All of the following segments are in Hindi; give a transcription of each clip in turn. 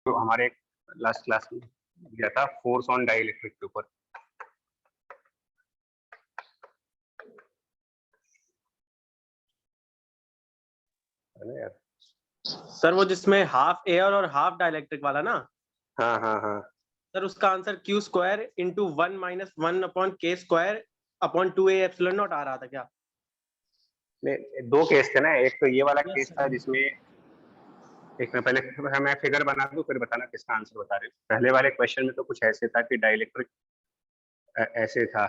जो हमारे लास्ट क्लास में दिया था फोर्स ऑन डाइलेक्ट्रिक के ऊपर। है ना यार? सर वो जिसमें हाफ एयर और हाफ डाइलेक्ट्रिक वाला ना? हाँ हाँ हाँ सर उसका answer Q square into 1 minus 1 upon K square upon 2a epsilon naught आ रहा था क्या? नहीं, दो केस थे ना, एक तो ये वाला केस था sir. जिसमें एक मैं पहले मैं फिगर बना दूं फिर बताना किसका आंसर बता रहे हो। पहले वाले क्वेश्चन में तो कुछ ऐसे था कि डाइलेक्ट्रिक ऐसे था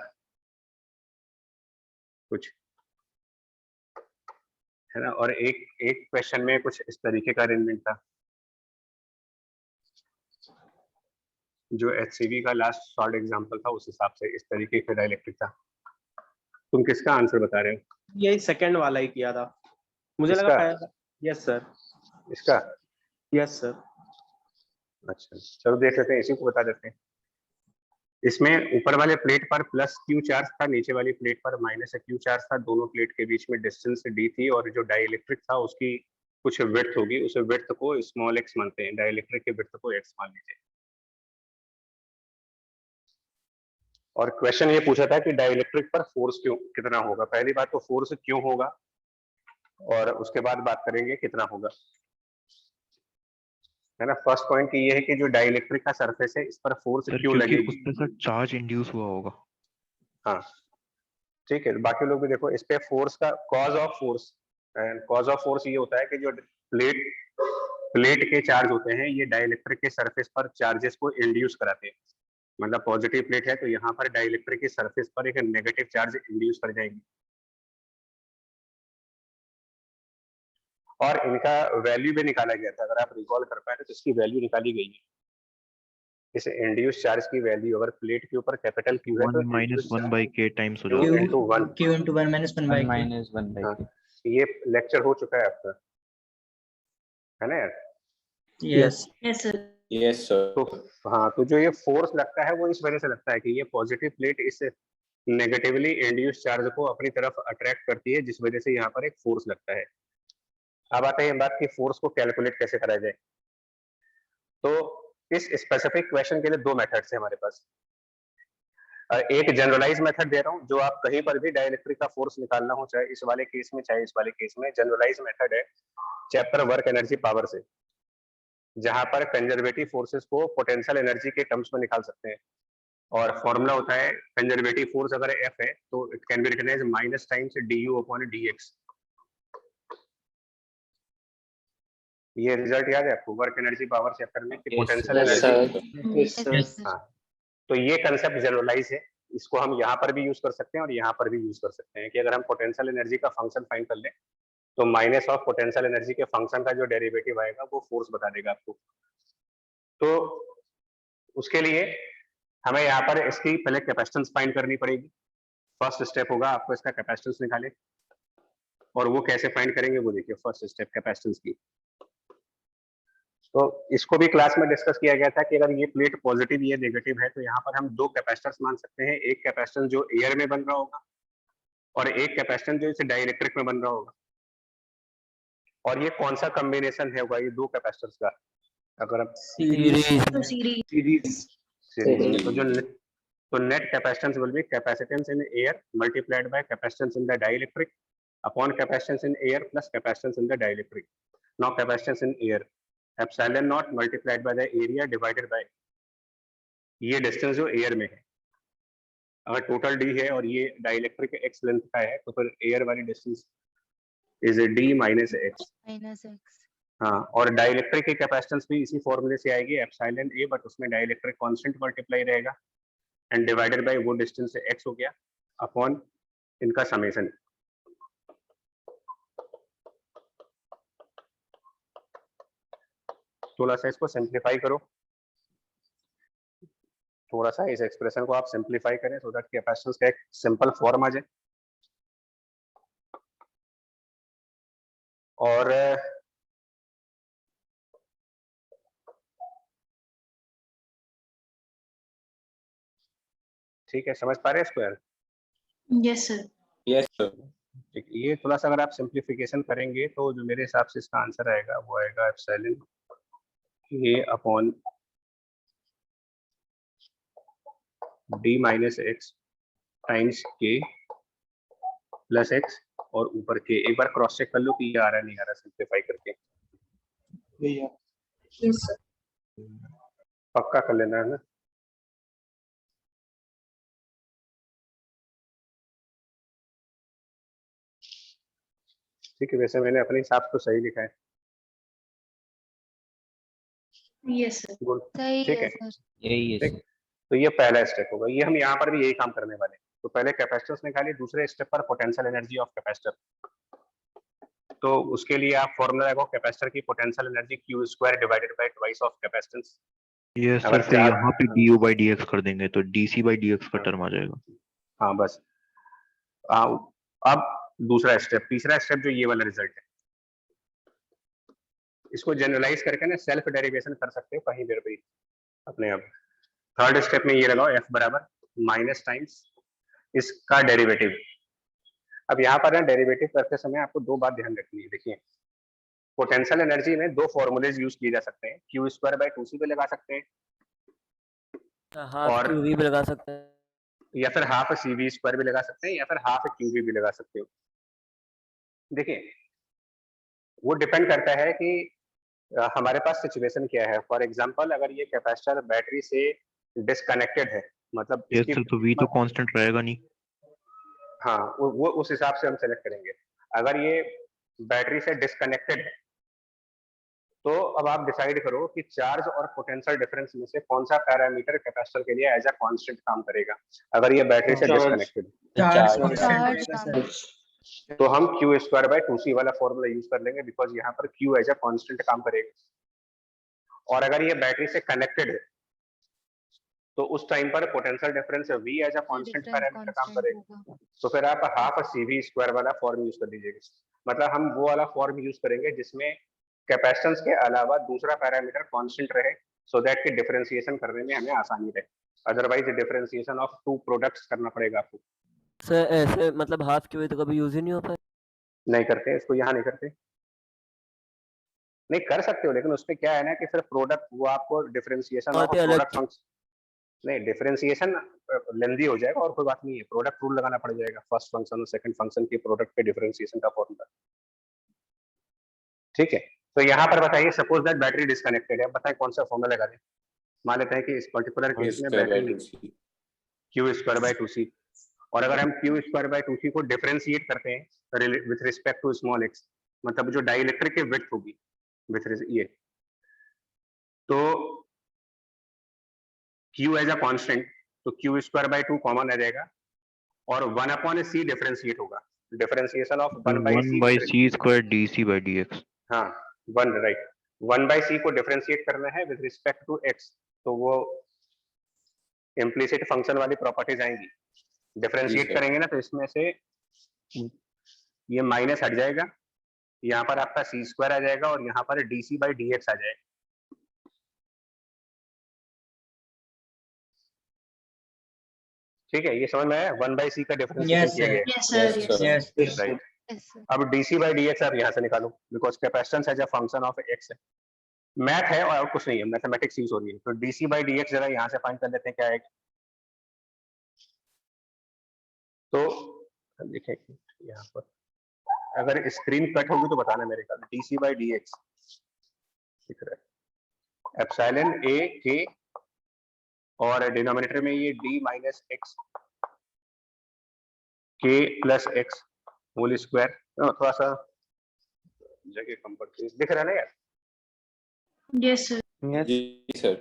कुछ, है ना, और एक एक क्वेश्चन में कुछ इस तरीके का अरेंजमेंट था। जो HCV का लास्ट शॉर्ट एग्जांपल था उस हिसाब से इस तरीके का डाइलेक्ट्रिक था। तुम किसका आंसर बता रहे हो? यही सेकंड वाला ही किया था मुझे लगा पहला। Yes sir. इसका? Yes sir. अच्छा चलो देख लेते हैं, इसी को बता देते हैं। इसमें ऊपर वाले प्लेट पर प्लस क्यू चार्ज था, नीचे वाली प्लेट पर माइनस क्यू चार्ज था। दोनों प्लेट के बीच में डिस्टेंस d थी और जो डाइलेक्ट्रिक था उसकी कुछ विड्थ होगी, उस विड्थ को स्मॉल x मानते हैं, डाइलेक्ट्रिक के विड्थ को x मान लीजिए। और क्वेश्चन ये पूछा था कि डाइलेक्ट्रिक पर फोर्स क्यों कितना होगा। पहली बात तो फोर्स क्यों होगा और उसके बाद बात करेंगे कितना होगा, है ना। फर्स्ट पॉइंट ये है कि जो डाइलेक्ट्रिक का सरफेस है इस पर फोर्स क्यों लगेगी, उस पे सर चार्ज इंड्यूस हुआ होगा। हाँ ठीक है, बाकी लोग भी देखो। इस पे फोर्स का cause of force, cause of force ये होता है कि जो प्लेट के चार्ज होते हैं ये डाइलेक्ट्रिक के सरफेस पर चार्जेस को इंड्यूस कराते हैं। मतलब पॉजिटिव प्लेट है तो यहाँ पर डाइलेक्ट्रिक के सरफेस पर एक नेगेटिव चार्ज इंड्यूस कर जाएगी और इनका वैल्यू भी निकाला गया था। अगर आप रिकॉल कर पाए तो इसकी वैल्यू निकाली गई है। इस इंड्यूस चार्ज की वैल्यू अगर प्लेट के ऊपर कैपिटल क्यू है तो 1 माइनस 1 बाई के टाइम्स हो Q जाएगा। into 1 Q into 1 minus 1 by K. हाँ, ये लेक्चर हो चुका है आपका, है ना यार? Yes. Yes, sir. Yes sir. तो हाँ, तो जो ये फोर्स लगता है वो इस वजह से लगता है कि ये पॉजिटिव प्लेट इस नेगेटिवली इंड्यूस चार्ज को अपनी तरफ अट्रैक्ट करती है, जिस वजह से यहाँ पर एक फोर्स लगता है। अब आता है बात कि फोर्स को कैलकुलेट कैसे करा जाए। तो इस स्पेसिफिक क्वेश्चन के लिए दो मेथड्स हैं हमारे पास। एक जनरलाइज मेथड दे रहा हूँ, जो आप कहीं पर भी डाइलेक्ट्रिक का फोर्स निकालना हो, चाहे इस वाले केस में चाहे इस वाले केस में, जनरलाइज मेथड है चैप्टर वर्क एनर्जी पावर से, जहां पर कंजर्वेटिव फोर्सेस को पोटेंशियल एनर्जी के टर्म्स में निकाल सकते हैं। और फॉर्मूला होता है कंजर्वेटिव फोर्स अगर F है तो it can be written as minus times du upon dx। ये रिजल्ट याद है आपको वर्क एनर्जी पावर चैप्टर में कि पोटेंशियल एनर्जी। Yes, sir. हाँ, तो ये कंसेप्ट जनरलाइज है, इसको हम यहाँ पर भी यूज कर सकते हैं और यहाँ पर भी यूज कर सकते हैं कि अगर हम पोटेंशियल एनर्जी का फंक्शन फाइंड कर लें तो माइनस ऑफ पोटेंशियल एनर्जी के फंक्शन का जो डेरिवेटिव आएगा वो फोर्स बता देगा आपको। तो उसके लिए हमें यहाँ पर इसकी पहले कैपेसिटेंस फाइंड करनी पड़ेगी। फर्स्ट स्टेप होगा आपको इसका कैपेसिटेंस निकाले, और वो कैसे फाइंड करेंगे वो देखिए। फर्स्ट स्टेप कैपेसिटेंस की, तो इसको भी क्लास में डिस्कस किया गया था कि अगर ये प्लेट पॉजिटिव ये नेगेटिव है तो यहाँ पर हम दो कैपेसिटर्स मान सकते हैं। एक कैपेसिटेंस जो एयर में बन रहा होगा और एक कैपेसिटेंस जो इसे डाइलेक्ट्रिक में बन रहा होगा। और ये कौन सा कॉम्बिनेशन है होगा ये दो कैपेसिटर्स का? अगर आप सीरीज तो net capacitance will be capacitance in air multiplied by capacitance in the dielectric upon capacitance in air plus capacitance in the dielectric. Now capacitance in air epsilon not multiplied by the area divided by ये डिस्टेंस जो एयर में है। अगर टोटल d है और ये डाइलेक्ट्रिक x लेंथ का है तो फिर एयर वाली distance is d minus x। हाँ, और डाइलेक्ट्रिक की कैपेसिटेंस भी इसी फॉर्मूले से आएगी एप्सिलॉन a, बट उसमें डाइलेक्ट्रिक कांस्टेंट मल्टीप्लाई रहेगा एंड डिवाइडेड बाय वो डिस्टेंस x हो गया अपॉन इनका समेशन। थोड़ा सा इसको सिंप्लीफाई करो, थोड़ा सा इस एक्सप्रेशन को आप सिंप्लीफाई करें सो दैट कैपेसिटेंस का एक सिंपल फॉर्म आ जाए। और ठीक है, समझ पा रहे हैं इसको यार? Yes, sir. Yes sir. ठीक, ये थोड़ा सा अगर आप सिंप्लीफिकेशन करेंगे तो जो मेरे हिसाब से इसका आंसर आएगा वो आएगा एप्सिलॉन ये upon d minus x times के प्लस एक्स और ऊपर के। एक बार क्रॉस चेक कर लो कि ये आ रहा है नहीं आ रहा, सिंप्लीफाई करके Yes, sir. पक्का कर लेना है ना। ठीक है, वैसे मैंने अपने हिसाब तो सही लिखा है। Yes, sir. गुड, सही ठीक है है। सर। यही है ठीक, तो ये पहला स्टेप होगा। ये हम यहाँ पर भी यही काम करने वाले हैं। तो पहले कैपेसिटेंस निकालिए, दूसरे स्टेप पर पोटेंशियल एनर्जी ऑफ कैपेसिटर। तो उसके लिए आप फॉर्मूला लगाओ, कैपेसिटर की potential energy Q square divided by twice of capacitance. ये सर अगर फिर चार, यहाँ पे du by dx कर देंगे तो dc by dx का हाँ। टर्म आ जाएगा। हाँ बस। अब दूसरा स्टेप, तीसरा स्टेप जो ये वाला रिजल्ट है, इसको जनरलाइज करके ना सेल्फ डेरिवेशन कर सकते हो कहीं पर भी अपने आप। थर्ड स्टेप में ये लगाओ f बराबर माइनस टाइम्स इसका डेरिवेटिव। अब यहाँ पर ना डेरिवेटिव करते समय आपको दो बात ध्यान रखनी है। देखिए, पोटेंशियल एनर्जी में दो फॉर्मूलेज यूज किए जा सकते हैं, क्यू स्क्वायर बाय 2c पे लगा सकते हैं हाफ और क्यू भी लगा सकते हैं, या फिर हाफ cv स्क्वायर भी लगा सकते हैं, या फिर हाफ qv भी लगा सकते हो। देखिए, वो डिपेंड करता है कि हमारे पास सिचुएशन क्या है। फॉर एग्जांपल, अगर ये कैपेसिटर बैटरी से डिस्कनेक्टेड है, मतलब ये इसकी सर तो v तो कांस्टेंट रहेगा नहीं। हाँ, वो उस हिसाब से हम सेलेक्ट करेंगे। अगर ये बैटरी से डिस्कनेक्टेड है तो अब आप डिसाइड करो कि चार्ज और पोटेंशियल डिफरेंस में से कौन सा पैरामीटर कैपेसिटर के लिए एज अ कांस्टेंट काम करेगा। अगर ये बैटरी से डिस्कनेक्टेड है चार्ज तो हम क्यू स्क्वायर बाय 2c वाला फॉर्मूला यूज कर लेंगे, बिकॉज यहाँ पर क्यू एज अ कांस्टेंट काम करेगा। और अगर ये बैटरी से कनेक्टेड है तो उस टाइम पर potential difference v as a constant parameter काम करेगा। होगा। तो फिर आप हाफ cv स्क्वायर वाला फॉर्म यूज कर लीजिएगा। मतलब हम वो वाला फॉर्म यूज करेंगे जिसमें कैपेसिटेंस के अलावा दूसरा पैरामीटर कांस्टेंट रहे, सो दैट कि डिफरेंशिएशन करने में हमें आसानी रहे। Otherwise differentiation of two products करना पड़ेगा आपको। सर ऐसे मतलब हाफ क्यू तो कभी यूज ही नहीं होता है। नहीं करते इसको, यहाँ नहीं करते। नहीं कर सकते हो, लेकिन उसमें क्या है ना कि फिर प्रोडक्ट वो आपको डिफरेंशिएशन ऑफ अलग प्रोडक्ट फंक्शन, नहीं डिफरेंशिएशन लेंदी हो जाएगा और कोई बात नहीं है। प्रोडक्ट रूल लगाना पड़ जाएगा, फर्स्ट फंक्शन और सेकंड फंक्शन के प्रोडक्ट के डिफरेंशिएशन का फॉर्मूला। ठीक है, तो यहाँ पर बताइए, सपोज दैट बैटरी डिस्कनेक्टेड है, बताएं कौन सा फॉर्मूला लगा दें। मान लेते हैं कि इस पर्टिकुलर केस में battery Q square bye 2c, और अगर हम क्यू स्क्वायर बाय 2c को डिफरेंशिएट करते हैं with respect to small x, मतलब जो डाइलेक्ट्रिक की विड्थ होगी विथ ये, तो q एज अ कांस्टेंट, तो क्यू स्क्वायर बाय 2 कॉमन आ जाएगा और 1 अपॉन c डिफरेंशिएट होगा। Differentiation of 1 by 1 by c square dc by dx। हाँ 1 राइट, 1 बाय c को डिफरेंशिएट करना है विद रिस्पेक्ट टू x, तो वो इम्प्लिसिट फंक्शन वाली प्रॉपर्टीज आएंगी। डिफरेंशिएट करेंगे ना तो इसमें से ये माइनस हट जाएगा, यहाँ पर आपका सी स्क्वायर आ जाएगा और यहाँ पर d c by d x आ जाएगा। ठीक है, ये समझ में आया, 1 बाई सी का डिफरेंशिएशन किया गया Yes, sir. Yes. है, राइट। अब d c by d x आप यहाँ से निकालो, because capacitance as a function of x है, मैथ है और कुछ नहीं है, मैथमेटिक्स यूज हो रही है। तो d c by d x जरा यहाँ से फाइंड कर लेते हैं क्या है। तो देखिए यहाँ पर अगर स्क्रीन कट होगी तो बताना मेरे ख्याल, d c by d x दिख रहा है, एप्सिलॉन ए के और डिनोमिनेटर में ये d माइनस एक्स के प्लस एक्स होल स्क्वायर। थोड़ा सा जगह कम पड़ती है, दिख रहा है ना यार। Yes, sir. जी सर।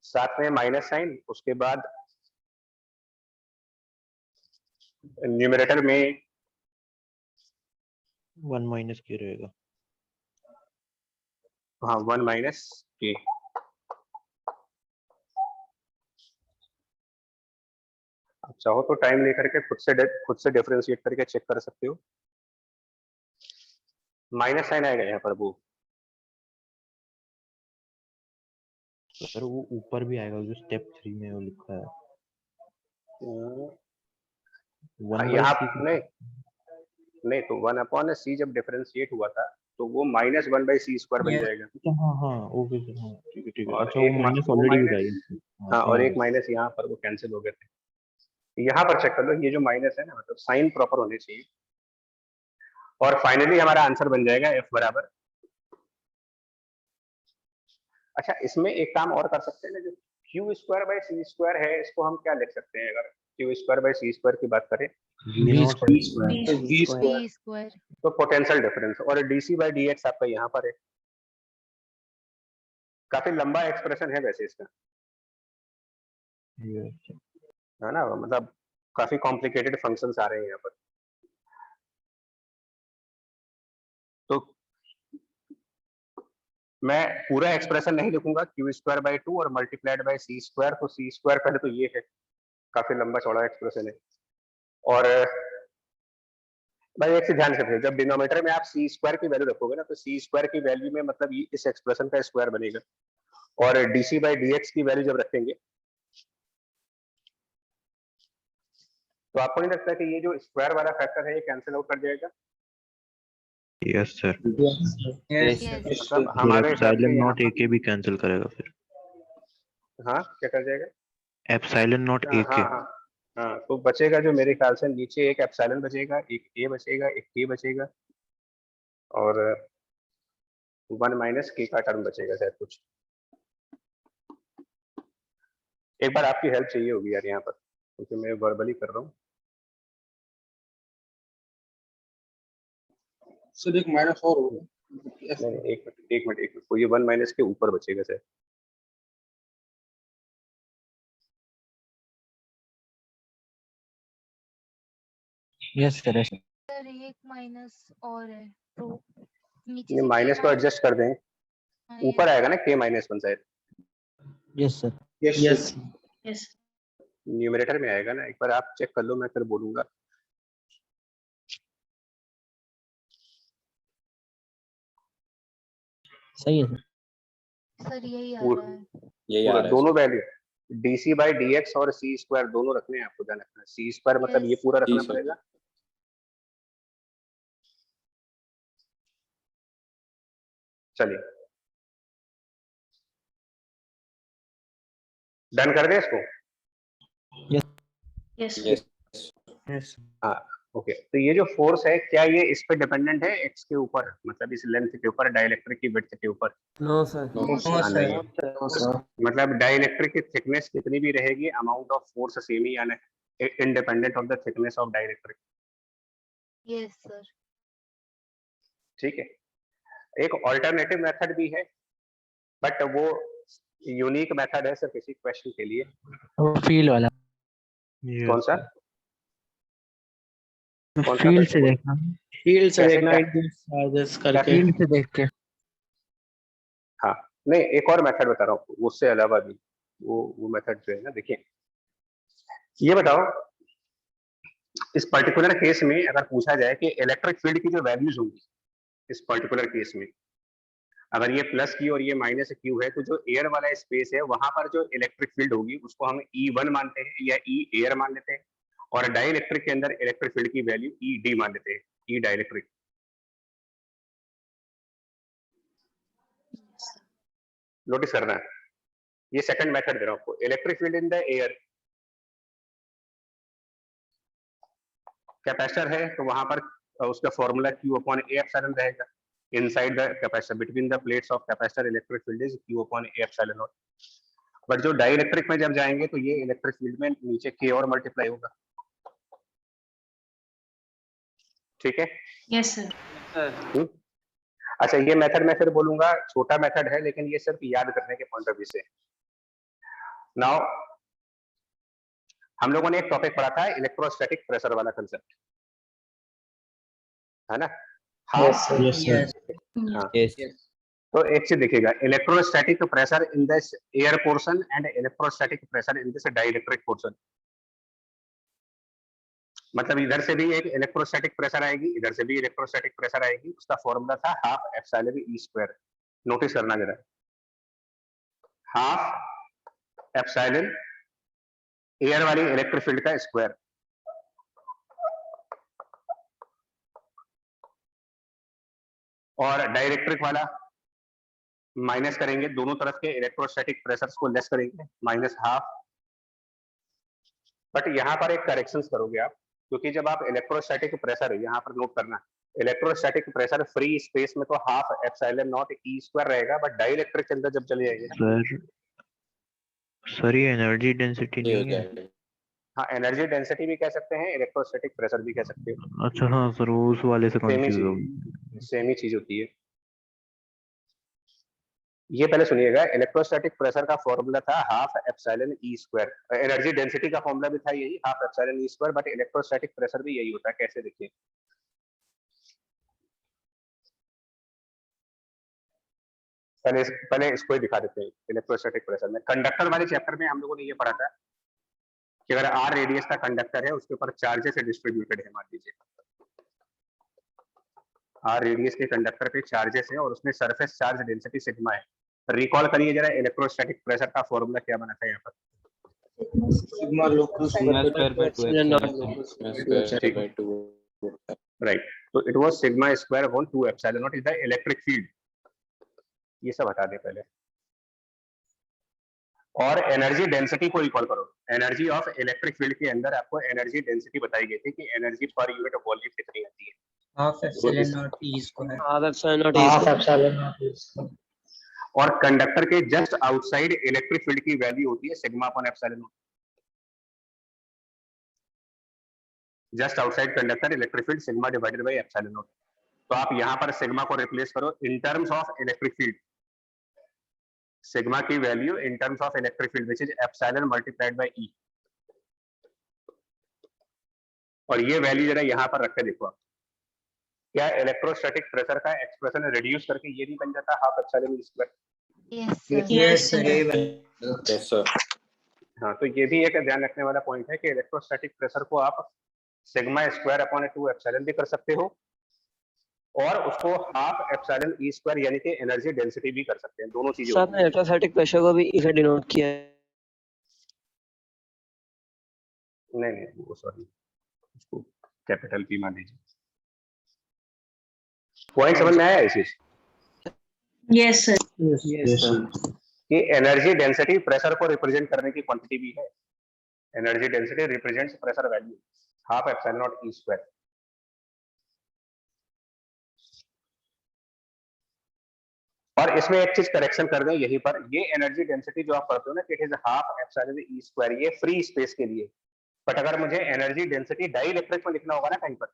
साथ में माइनस साइन, उसके बाद न्यूमरेटर में 1 माइनस के रहेगा। हाँ 1 माइनस के। आप चाहो तो टाइम लेकर के खुद से डिफरेंशिएट करके चेक कर सकते हो। माइनस साइन आएगा यहाँ पर, वो सर वो ऊपर भी आएगा जो स्टेप 3 में वो लिखा है। 1 by यहाँ c नहीं नहीं, तो 1 अपॉन सी जब डिफरेंशिएट हुआ था तो वो -1/c² बन Yes. जाएगा। अच्छा हाँ हाँ ओके सर, हाँ ठीक है ठीक है। और अच्छा वो एक माइनस वो ऑलरेडी माइनस, बताइए। हाँ, और एक माइनस यहाँ पर वो कैंसिल हो गए थे। यहाँ पर चेक कर लो, ये जो माइनस है ना, मतलब साइन प्रॉपर होने चाहिए। और फाइनली हमारा आंसर बन जाएगा f बराबर। अच्छा, इसमें एक काम और कर सकते हैं ना, जो q² है, इसको हम क्या लिख सकते हैं? अगर q² की बात करें V V square। square. V V square. तो पोटेंशियल डिफरेंस, और dc/dx आपका यहाँ पर है। काफी लंबा एक्सप्रेशन है वैसे इसका, Yes. है ना, मतलब काफी कॉम्प्लिकेटेड फंक्शंस आ रहे हैं यहाँ पर। तो मैं पूरा एक्सप्रेशन नहीं लिखूंगा, q²/2 और मल्टीप्लाइड बाय c²। तो c² पहले तो ये है, काफी लंबा चौड़ा एक्सप्रेशन है। और भाई एक से ध्यान से रखिए, जब डिनोमिनेटर में आप c² की वैल्यू रखोगे ना, तो c² की वैल्यू में मतलब ये इस एक्सप्रेशन का स्क्वायर बनेगा। और dc/dx की वैल्यू जब रखेंगे, तो आपको नहीं लगता कि ये जो स्क्वायर वाला फैक्टर है ये कैंसिल आउट कर जाएगा? Yes sir। Yes. Yes. Yes. मतलब और हमारे हिसाब एप्सिलॉन से यहाँ नॉट ए के भी कैंसिल करेगा फिर। हाँ, क्या कर जाएगा? एप्सिलॉन नॉट ए के। हाँ हाँ हाँ, तो बचेगा जो मेरे ख्याल से नीचे एक एप्सिलॉन बचेगा, एक ए बचेगा, एक के बचेगा, और 1 - k का टर्म बचेगा शायद कुछ। एक बार आपकी हेल्प चाहिए होगी यार यहाँ पर, क्योंकि मैं वर्बली कर रहा हूँ। सर एक माइनस और होगा। नहीं नहीं, एक मिनट, तो ये 1 - के ऊपर बचेगा शायद। Yes sir. Yes. सर एक माइनस और है तो नीचे ये से माइनस को एडजस्ट कर दें, हाँ, ऊपर आएगा ना k-1 शायद, Yes sir. Yes Yes. Numerator में आएगा ना। एक बार आप चेक कर लो, मैं फिर बोलूंगा। सही है सर। सर यही आ पूर- रहा है। पूरा दोनों वैल्यू dc/dx और c² दोनों रखने हैं आपको, ध्यान रखना। c² मतलब ये Yes. पूरा रखना पड़ेगा, चलिए डन कर दे इसको। Yes. Yes. हाँ ओके, तो ये जो फोर्स है, क्या ये इस पे डिपेंडेंट है x के ऊपर, मतलब इस लेंथ के ऊपर, डाइलेक्ट्रिक की विड्थ के ऊपर? No sir. नो No हाँ, sir. नहीं है। No sir. मतलब डाइलेक्ट्रिक की थिकनेस कितनी भी रहेगी, अमाउंट ऑफ फोर्स सेम ही आना है, independent of the thickness of dielectric. Yes sir. ठीक है। एक ऑल्टरनेटिव मेथड भी है, बट वो यूनिक मेथड है सिर्फ इसी क्वेश्चन के लिए। वो फील्ड वाला। कौन सा? कौन सा फील्ड question से बोलो? देखना। फील्ड से कैसे देखना क्या? इंड्यूस चार्जेस करके। फील्ड से देख के। हाँ, नहीं, एक और मेथड बता रहा हूँ उससे अलावा भी। वो मेथड जो है ना, देखिए, ये बताओ, इस पर्टिकुलर केस में अगर पूछा जाए कि इलेक्ट्रिक फील्ड की जो वैल्यूज होंगी इस पर्टिकुलर केस में, अगर ये प्लस Q और ये माइनस Q है, तो जो एयर वाला स्पेस है वहां पर जो इलेक्ट्रिक फील्ड होगी उसको हम E1 मानते हैं या E एयर मान लेते हैं, और डाई इलेक्ट्रिक के अंदर इलेक्ट्रिक फील्ड की वैल्यू ED मान लेते हैं, E डाई इलेक्ट्रिक। नोटिस करना है, ये सेकंड मेथड दे रहा हूं आपको। Electric field in the air, capacitor है तो वहां पर उसका फॉर्मूला Q/A रहेगा। Inside the capacitor, between the plates of capacitor, electric field is Q/A0। But जो डाई इलेक्ट्रिक में जब जाएंगे तो ये इलेक्ट्रिक फील्ड में नीचे K और मल्टीप्लाई होगा। ठीक है? Yes, sir. अच्छा, ये मेथड मैं फिर बोलूंगा छोटा मेथड है, लेकिन ये सिर्फ याद करने के पॉइंट ऑफ व्यू से। नाउ हम लोगों ने एक टॉपिक पढ़ा था इलेक्ट्रोस्टैटिक प्रेशर वाला कंसेप्ट, है ना? Yes sir. Yes sir. हाँ, यस। तो एक चीज देखिएगा, electrostatic pressure in this air portion and electrostatic pressure in this dielectric portion. मतलब इधर से भी एक इलेक्ट्रोस्टैटिक प्रेशर आएगी, इधर से भी इलेक्ट्रोस्टैटिक प्रेशर आएगी। उसका फॉर्मूला था हाफ एप्सिलॉन E²। नोटिस करना जरा, हाफ एप्सिलॉन एयर वाली इलेक्ट्रिक फील्ड का स्क्वायर। और डाइलेक्ट्रिक वाला माइनस करेंगे, दोनों तरफ के इलेक्ट्रोस्टैटिक प्रेशर्स को लेस करेंगे, -12। बट यहाँ पर एक करेक्शंस करोगे आप, क्योंकि जब आप इलेक्ट्रोस्टैटिक प्रेशर, यहाँ पर नोट करना, इलेक्ट्रोस्टैटिक प्रेशर फ्री स्पेस में तो half epsilon naught E square रहेगा, बट डाइलेक्ट्रिक के अंदर जब चले जाएंगे ना, सर ये एनर्जी डेंसिटी नहीं है? हाँ एनर्जी डेंसिटी भी कह सकते हैं, इलेक्ट्रोस्टैटिक प्रेशर भी कह सकते हो, अच्छा हाँ सर, वो उस वाले से सेम ही कंफ्यूज हो गई। चीज, सेम ही चीज होती है। ये पहले सुनिएगा, इलेक्ट्रोस्टैटिक प्रेशर का फॉर्मूला था half epsilon E square, energy density का फॉर्मूला भी था यही half epsilon E square, but electrostatic pressure भी यही होता है। कैसे देखिए, पहले इसको ही दिखा देते हैं। इलेक्ट्रोस्टैटिक प्रेशर में कंडक्टर वाले चैप्टर में हम लोगों ने ये पढ़ा था कि अगर आर रेडियस का कंडक्टर है, उसके ऊपर चार्जेस डिस्ट्रीब्यूटेड है, मान लीजिए आर रेडियस के कंडक्टर पे चार्जेस है और उसमें सरफेस चार्ज डेंसिटी सिग्मा है। रिकॉल करिए जरा, इलेक्ट्रोस्टैटिक प्रेशर का फॉर्मूला क्या बना था यहाँ पर? Sigma local square by 2 right, तो it was sigma square upon 2 epsilon naught is the electric field. ये सब हटा दे पहले, और एनर्जी डेंसिटी को रिकॉल करो। एनर्जी ऑफ इलेक्ट्रिक फील्ड के अंदर आपको एनर्जी डेंसिटी बताई गई थी कि एनर्जी पर यूनिट वॉल्यूम कितनी आती है, half epsilon naught E square. Half epsilon naught half epsilon naught E square. और कंडक्टर के जस्ट आउटसाइड इलेक्ट्रिक फील्ड की वैल्यू होती है sigma upon epsilon naught. Just outside conductor electric field sigma divided by epsilon naught. तो आप यहां पर सिग्मा को रिप्लेस करो in terms of electric field, sigma की value in terms of electric field which is epsilon multiplied by E, और ये वैल्यू जरा यहां पर रख के देखो आप, क्या इलेक्ट्रोस्टैटिक प्रेशर का एक्सप्रेशन रिड्यूस करके ये भी बन जाता half epsilon E square? Yes sir. Yes sir. हाँ, तो ये भी एक ध्यान रखने वाला पॉइंट है कि इलेक्ट्रोस्टैटिक प्रेशर को आप सिग्मा स्क्वायर अपॉन 2 एप्सिलॉन भी कर सकते हो, और उसको हाफ एप्सिलॉन ई स्क्वायर यानी कि एनर्जी डेंसिटी भी कर सकते हैं। दोनों चीजें साथ में इलेक्ट्रोस्टैटिक प्रेशर को भी ई से डिनोट किया है। नहीं, वो सॉरी, उसको कैपिटल पी मान लीजिए। पॉइंट समझ में आया इस चीज यस सर। Yes sir. कि एनर्जी डेंसिटी प्रेशर को रिप्रेजेंट करने की क्वांटिटी भी है। Energy density represents pressure value half epsilon naught E square. और इसमें एक चीज करेक्शन कर दें यहीं पर, ये एनर्जी डेंसिटी जो आप पढ़ते हो ना कि it is half epsilon E square, ये फ्री स्पेस के लिए। बट अगर मुझे एनर्जी डेंसिटी डाइलेक्ट्रिक में लिखना होगा ना कहीं पर,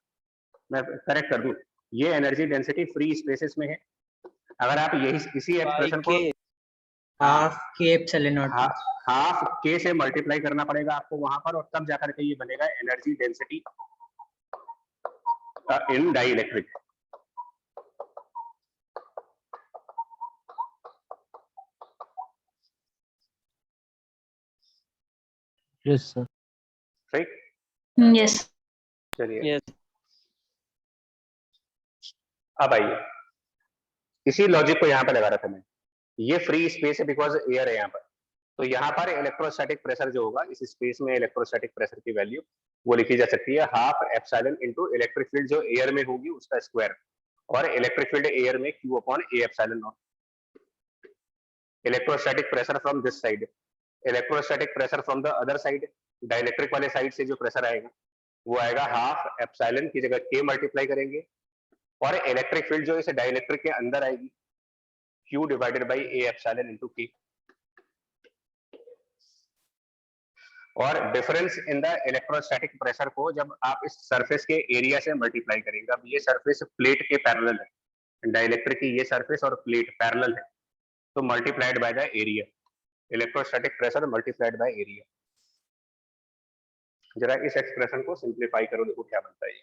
मैं करेक्ट कर दूं, ये एनर्जी डेंसिटी फ्री स्पेसेस में है। अगर आप यही इसी एक्सप्रेशन को हाफ के एप्सिलॉन नॉट हाफ के से मल्टीप्लाई करना पड़ेगा आपको वहां पर, और तब जाकर के ये बनेगा energy density in dielectric. Yes sir. ठीक, यस। चलिए यस। अब आइए, इसी लॉजिक को यहाँ पे लगा रखा मैं। ये फ्री स्पेस है बिकॉज एयर है यहाँ पर, तो यहाँ पर इलेक्ट्रोस्टैटिक प्रेशर जो होगा इस स्पेस में, इलेक्ट्रोस्टैटिक प्रेशर की वैल्यू वो लिखी जा सकती है half epsilon into electric field जो एयर में होगी उसका स्क्वायर, और इलेक्ट्रिक फील्ड एयर में Q upon A epsilon not. Electrostatic pressure from this side, electrostatic pressure from the other side, dielectric वाले साइड से जो प्रेशर आएगा वो आएगा हाफ एप्सिलॉन की जगह के मल्टीप्लाई करेंगे, और इलेक्ट्रिक फील्ड जो इस डाइलेक्ट्रिक के अंदर आएगी Q divided by A epsilon into के। और difference in the electrostatic pressure को जब आप इस सरफेस के एरिया से मल्टीप्लाई करेंगे, अब ये सरफेस प्लेट के पैरेलल है, डाइलेक्ट्रिक की ये सरफेस और प्लेट पैरेलल है, तो multiplied by the area, electrostatic pressure multiplied by area. जरा इस एक्सप्रेशन को सिंप्लीफाई करो, देखो क्या बनता है ये।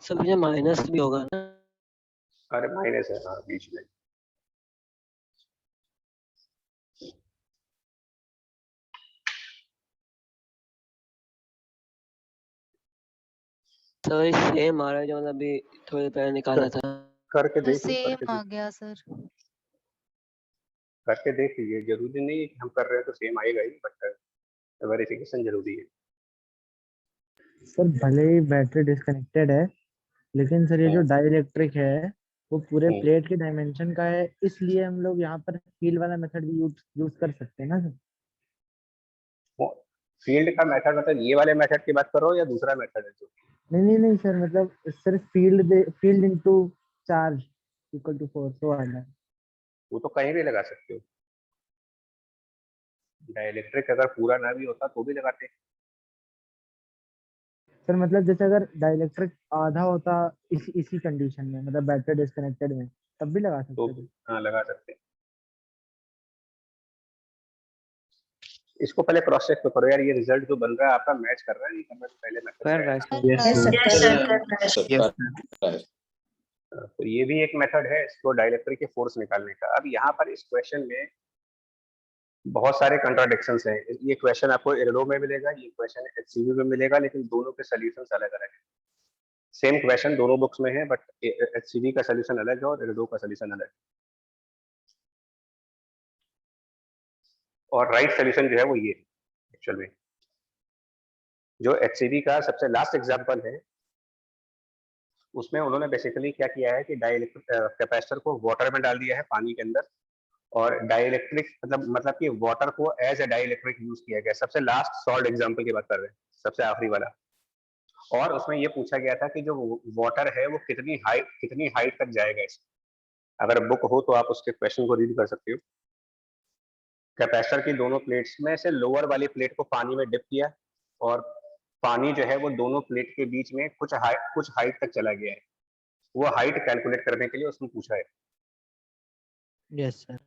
सब ये माइनस भी होगा ना? अरे माइनस है हाँ बीच में। सर ये सेम आ रहा है जो मतलब अभी थोड़ी देर पहले निकाला था। करके देखो, सेम करके आ गया सर। करके देख लीजिए, जरूरी नहीं है कि हम कर रहे हैं तो सेम आएगा ही, बट वेरिफिकेशन जरूरी है। सर भले ही बैटरी डिस्कनेक्टेड है, लेकिन सर ये जो डाइलेक्ट्रिक है वो पूरे प्लेट के डायमेंशन का है, इसलिए हम लोग यहाँ पर फील्ड वाला मेथड भी यूज कर सकते हैं ना सर। फील्ड का मेथड मतलब ये वाले मेथड की बात कर रहे हो या दूसरा मेथड है जो? नहीं सर, मतलब सिर्फ field into charge equal to force वो वाला है। वो तो कहीं भी लगा सकते हो, डाइलेक्ट्रिक अगर पूरा ना भी होता तो भी लगाते। सर मतलब जैसे अगर डाइलेक्ट्रिक आधा होता इसी कंडीशन में, मतलब बैटरी डिस्कनेक्टेड में, तब भी लगा तो सकते थे। हाँ लगा सकते हैं। इसको पहले क्रॉस चेक तो करो यार, ये रिजल्ट जो बन रहा है आपका मैच कर रहा है नहीं कर रहा है, पहले मैच कर रहा है सर। तो ये भी एक मेथड है इसको डाइलेक्ट्रिक के फोर्स निकालने का। अब यहाँ पर इस क्वेश्चन में बहुत सारे कंट्राडिक्शंस हैं। ये क्वेश्चन आपको एरडो में मिलेगा, ये क्वेश्चन एचसीवी में मिलेगा, लेकिन दोनों के सॉल्यूशंस अलग अलग हैं। सेम क्वेश्चन दोनों बुक्स में है, बट एचसीवी का सॉल्यूशन अलग है और एरडो का सॉल्यूशन अलग है। और राइट सॉल्यूशन जो है वो ये एक्चुअल में, जो एचसीवी का सबसे लास्ट एग्जांपल है उसमें उन्होंने बेसिकली क्या किया है कि डाइलेक्ट्रिक कैपेसिटर को वाटर में डाल दिया है, पानी के अंदर, और डाइलेक्ट्रिक मतलब कि वाटर को एज ए डाइलेक्ट्रिक यूज किया गया। सबसे लास्ट सॉल्व एग्जांपल की बात कर रहे हैं, सबसे आखिरी वाला। और उसमें ये पूछा गया था कि जो वाटर है वो कितनी हाइट तक जाएगा इसमें। अगर बुक हो तो आप उसके क्वेश्चन को रीड कर सकते हो। कैपेसिटर की दोनों प्लेट्स में से लोअर वाली प्लेट को पानी में डिप किया और पानी जो है वो दोनों प्लेट के बीच में कुछ हाइट तक चला गया है। वो हाइट कैलकुलेट करने के लिए उसने पूछा है। Yes sir.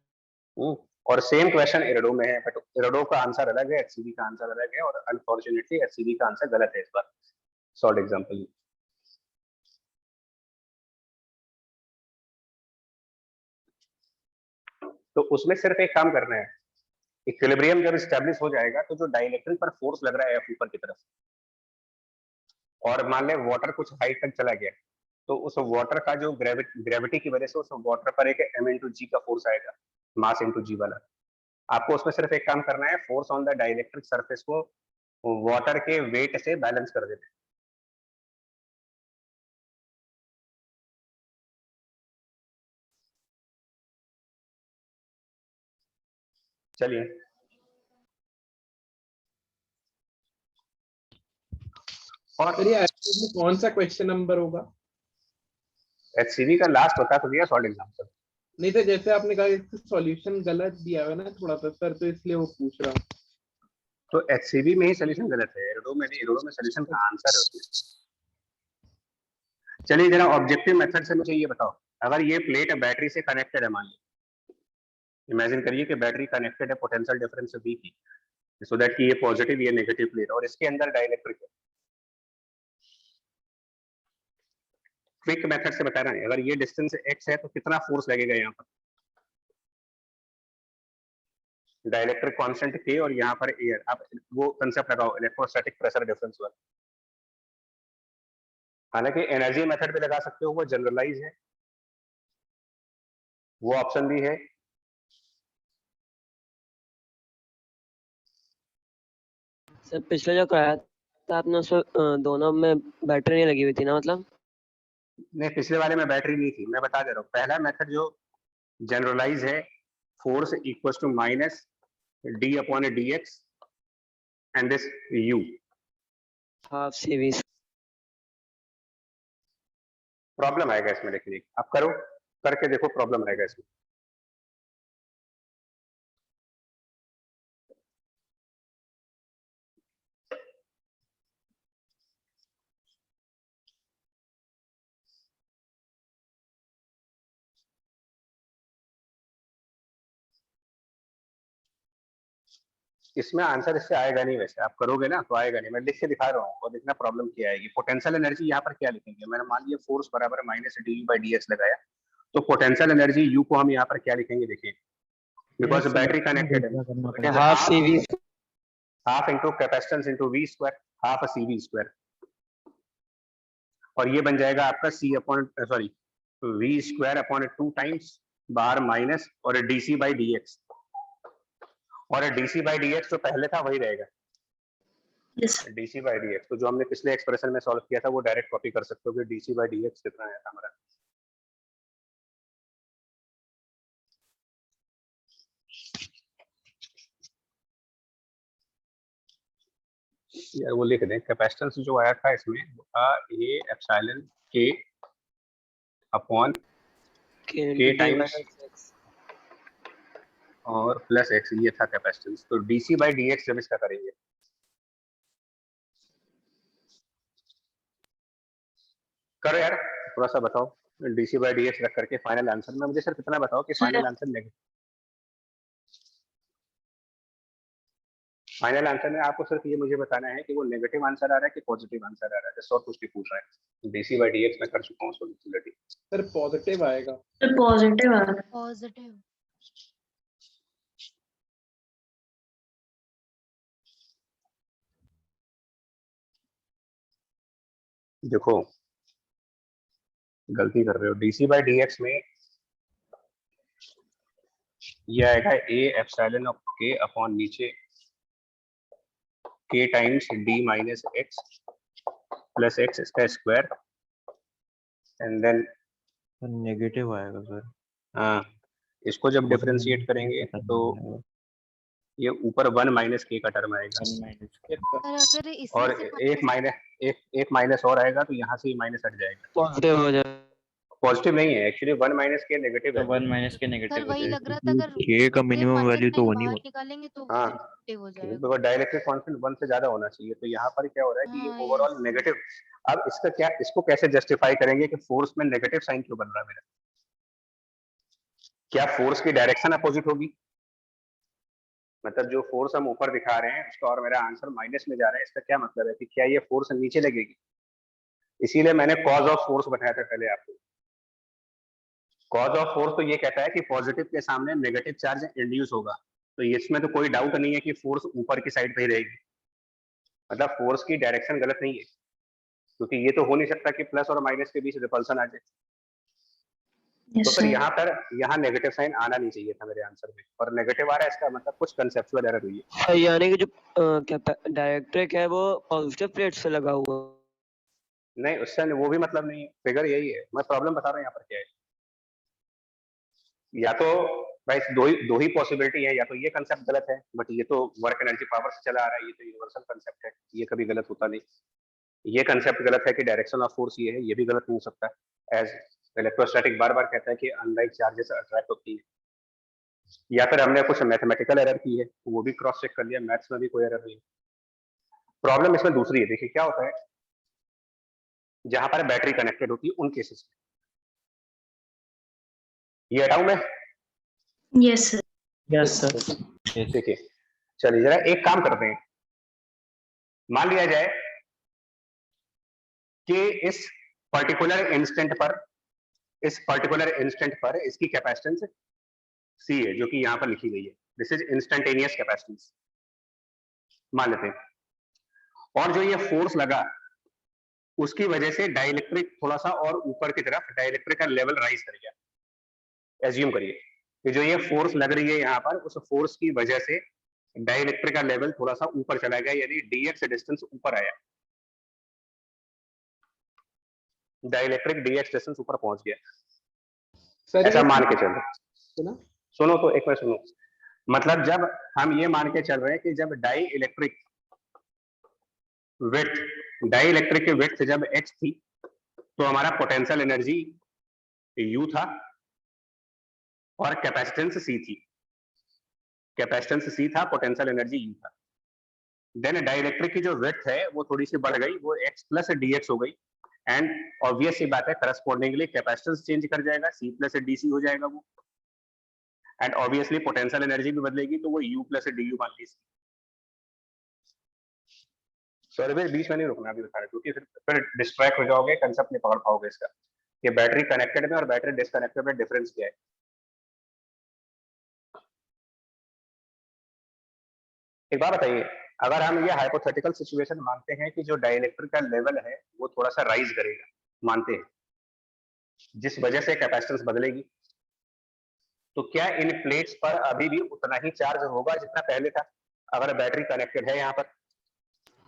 और सेम क्वेश्चन एरडो में है, बट एरडो का आंसर अलग है, एचसीवी का आंसर अलग है, और अनफॉर्चुनेटली एचसीवी का आंसर गलत है इस बार सॉल्व एग्जांपल। तो उसमें सिर्फ एक काम करना है, इक्विलिब्रियम जब एस्टैब्लिश हो जाएगा तो जो डाइलेक्ट्रिक पर फोर्स लग रहा है एफ ऊपर की तरफ, और मान ले वाटर कुछ हाइट तक चला गया, तो उस वाटर का जो ग्रेविटी की वजह से उस वाटर पर एक m इंटू जी का फोर्स आएगा, मास इंटू जी वाला। आपको उसमें सिर्फ एक काम करना है, force on the dielectric surface को वाटर के वेट से बैलेंस कर देना है। चलिए और कौन सा क्वेश्चन नंबर होगा? एचसीवी का लास्ट होता तो दिया सॉल्व एग्जांपल। नहीं तो जैसे आपने कहा सॉल्यूशन गलत दिया है ना थोड़ा सा सर, तो इसलिए वो पूछ रहा हूँ। तो एचसीवी में ही सॉल्यूशन गलत है, एरडो में नहीं। एरडो में सॉल्यूशन का आंसर है उसमें। चलिए जरा ऑब्जेक्टिव मेथड से मुझे ये बताओ, अगर ये प्लेट बैटरी से कनेक्टेड है, मान लीजिए इमेजिन करिए कि बैटरी कनेक्टेड है पोटेंशियल डिफरेंस से V की, सो दैट कि ये पॉजिटिव ये नेगेटिव प्लेट, और इसके अंदर डाइलेक्ट्रिक है। क्विक मेथड से बता रहे हैं, अगर ये डिस्टेंस x है तो कितना फोर्स लगेगा यहाँ पर, डाइलेक्ट्रिक कांस्टेंट K और यहाँ पर एयर। आप वो कंसेप्ट लगाओ इलेक्ट्रोस्टैटिक प्रेशर डिफरेंस वाला। हालांकि एनर्जी मेथड भी लगा सकते हो, वो जनरलाइज है, वो ऑप्शन भी है। सर पिछले जो कराया था आपने उसमें दोनों में बैटरी नहीं लगी हुई थी ना, मतलब? नहीं, पिछले वाले में बैटरी नहीं थी, मैं बता दे रहा हूँ। पहला मेथड जो जनरलाइज है, force equals to minus d upon dx and this u, हाफ CV। प्रॉब्लम आएगा इसमें, लेकिन आप करो, करके देखो प्रॉब्लम आएगा इसमें। इसमें आंसर इससे आएगा नहीं, वैसे आप करोगे ना तो आएगा नहीं, मैं लिख के दिखा रहा हूँ। और देखना प्रॉब्लम क्या आएगी। पोटेंशियल एनर्जी यहाँ पर क्या लिखेंगे, मैंने मान लिया फोर्स बराबर माइनस du/dx लगाया, तो पोटेंशियल एनर्जी u को हम यहाँ पर क्या लिखेंगे, देखिए बिकॉज बैटरी कनेक्टेड है, half CV। Half into capacitance into v square, half CV square, और ये बन जाएगा आपका v स्क्वायर अपॉन 2 टाइम्स बार माइनस और dc/dx। और डीसी बाई डी एक्स जो पहले था वही रहेगा, Yes. DC by d x. तो जो हमने पिछले एक्सप्रेशन में सॉल्व किया था वो डायरेक्ट कॉपी कर सकते हो कि डीसी बाई डी एक्स कितना आया था हमारा। यार वो लिख दें, कैपेसिटेंस जो आया था इसमें वो था ए एप्सिलॉन के अपॉन के टाइम्स और प्लस एक्स, ये था कैपेसिटेंस। तो डीसी बाई डी एक्स जब इसका करेंगे करो यार, थोड़ा सा बताओ डीसी बाई डी एक्स रख करके फाइनल आंसर में मुझे सिर्फ इतना बताओ कि final answer negative, final answer में आपको सिर्फ ये मुझे बताना है कि वो नेगेटिव आंसर आ रहा है कि पॉजिटिव आंसर आ रहा है, जैसे और कुछ नहीं पूछ रहा है। डीसी बाई डी एक्स में कर चुका हूँ सॉल्यूबिलिटी। सर पॉजिटिव आएगा। The positive are positive. देखो गलती कर रहे हो, डीसी बाई डी एक्स में ये आएगा ए एप्सिलॉन ऑफ के अपॉन नीचे के times D minus x plus x इसका स्क्वायर एंड देन नेगेटिव आएगा सर। हाँ, इसको जब डिफरेंशिएट करेंगे तो ये ऊपर 1 माइनस के का टर्म आएगा पर अगर इसमें और से एक माइनस और आएगा तो यहाँ से ये माइनस हट जाएगा, पॉजिटिव हो जाए। पॉजिटिव नहीं है एक्चुअली, 1 माइनस के नेगेटिव है। 1 माइनस के सर नेगेटिव वही लग रहा था, अगर के का मिनिमम वैल्यू तो बाहर 1 ही होता निकालेंगे तो हाँ, नेगेटिव हो जाएगा। बिकॉज़ डाइलेक्ट्रिक कांस्टेंट 1 से ज्यादा होना चाहिए। तो यहाँ पर क्या हो रहा है कि ये हाँ, ओवरऑल yes. नेगेटिव। अब इसका क्या, इसको कैसे जस्टिफाई करेंगे कि फोर्स में नेगेटिव साइन क्यों बन रहा है मेरा? क्या फोर्स की डायरेक्शन अपोजिट होगी? मतलब जो फोर्स हम ऊपर दिखा रहे हैं उसका और मेरा आंसर माइनस में जा रहा है, इसका क्या मतलब है कि क्या ये फोर्स नीचे लगेगी? इसीलिए मैंने कॉज ऑफ फोर्स बताया था पहले आपको। कॉज ऑफ फोर्स तो ये कहता है कि पॉजिटिव के सामने नेगेटिव चार्ज इंड्यूस होगा, तो इसमें तो कोई डाउट नहीं है कि फोर्स ऊपर की साइड पे ही रहेगी, मतलब फोर्स की डायरेक्शन गलत नहीं है, क्योंकि ये तो हो नहीं सकता कि प्लस और माइनस के बीच रिपल्सन आ जाए। yes तो फिर sir. यहाँ नेगेटिव साइन आना नहीं चाहिए था मेरे आंसर में, और नेगेटिव आ रहा है, इसका मतलब कुछ कंसेप्चुअल एरर हुई है। यानी कि जो डायरेक्ट्रिक है वो पॉजिटिव प्लेट से लगा हुआ नहीं, उससे वो भी मतलब नहीं, फिगर यही है। मैं प्रॉब्लम बता रहा हूँ यहाँ पर क्या है। या तो भाई दो ही पॉसिबिलिटी है, या तो ये कंसेप्ट गलत है, बट ये तो वर्क एनर्जी पावर से चला आ रहा है, ये तो यूनिवर्सल कंसेप्ट है, ये कभी गलत होता नहीं। ये कंसेप्ट गलत है कि डायरेक्शन ऑफ फोर्स ये है, ये भी गलत नहीं हो सकता। एज इलेक्ट्रोस्टैटिक बार बार कहता है कि अनलाइक चार्जेस अट्रैक्ट होती है। या फिर हमने कुछ मैथमेटिकल एरर की है, वो भी क्रॉस चेक कर लिया, मैथ्स में भी कोई एरर नहीं। प्रॉब्लम इसमें दूसरी है। देखिए क्या होता है, जहां पर बैटरी कनेक्टेड होती है उन केसेस में, ये हटाऊं मैं? Yes sir. Yes sir. देखिए चलिए जरा एक काम करते हैं, मान लिया जाए कि इस पर्टिकुलर इंस्टेंट पर इसकी कैपेसिटेंस सी है, जो कि यहां पर लिखी गई है। दिस इज इंस्टेंटेनियस कैपेसिटेंस मान लेते हैं, और जो ये फोर्स लगा उसकी वजह से डाइलेक्ट्रिक थोड़ा सा और ऊपर की तरफ, डाइलेक्ट्रिक का लेवल राइज कर गया। एज्यूम करिए कि जो ये फोर्स लग रही है यहाँ पर, उस फोर्स की वजह से डाइलेक्ट्रिक का लेवल थोड़ा सा ऊपर चला गया, यानी डीएक्स डिस्टेंस ऊपर आया, डाइलेक्ट्रिक डीएक्स डिस्टेंस ऊपर पहुंच गया। सर ऐसा ये मान के चलो, सुना? सुनो तो एक बार सुनो। मतलब जब हम ये मान के चल रहे हैं कि जब डाई इलेक्ट्रिक की विड्थ जब x थी, तो हमारा पोटेंशियल एनर्जी U था और कैपेसिटेंस C थी। कैपेसिटेंस C था, पोटेंशियल एनर्जी U था। देन डाइलेक्ट्रिक की जो विड्थ है वो थोड़ी सी बढ़ गई, वो x प्लस dx हो गई, एंड ऑब्वियस सी बात है करस्पॉन्डिंगली कैपेसिटेंस चेंज कर जाएगा, C प्लस dc हो जाएगा वो, एंड ऑब्वियसली पोटेंशियल एनर्जी भी बदलेगी, तो वो U प्लस du मान लीजिए। सॉरी भाई बीच में नहीं रुकना अभी बता रहे, क्योंकि फिर डिस्ट्रैक्ट हो जाओगे, कंसेप्ट नहीं पकड़ पाओगे इसका कि बैटरी कनेक्टेड में और बैटरी डिस्कनेक्टेड में डिफरेंस क्या है। एक बात बताइए, अगर हम ये हाइपोथेटिकल सिचुएशन मानते हैं कि जो डाइलेक्ट्रिक का लेवल है वो थोड़ा सा राइज करेगा, मानते हैं, जिस वजह से कैपेसिटेंस बदलेगी, तो क्या इन प्लेट्स पर अभी भी उतना ही चार्ज होगा जितना पहले था अगर बैटरी कनेक्टेड है यहाँ पर?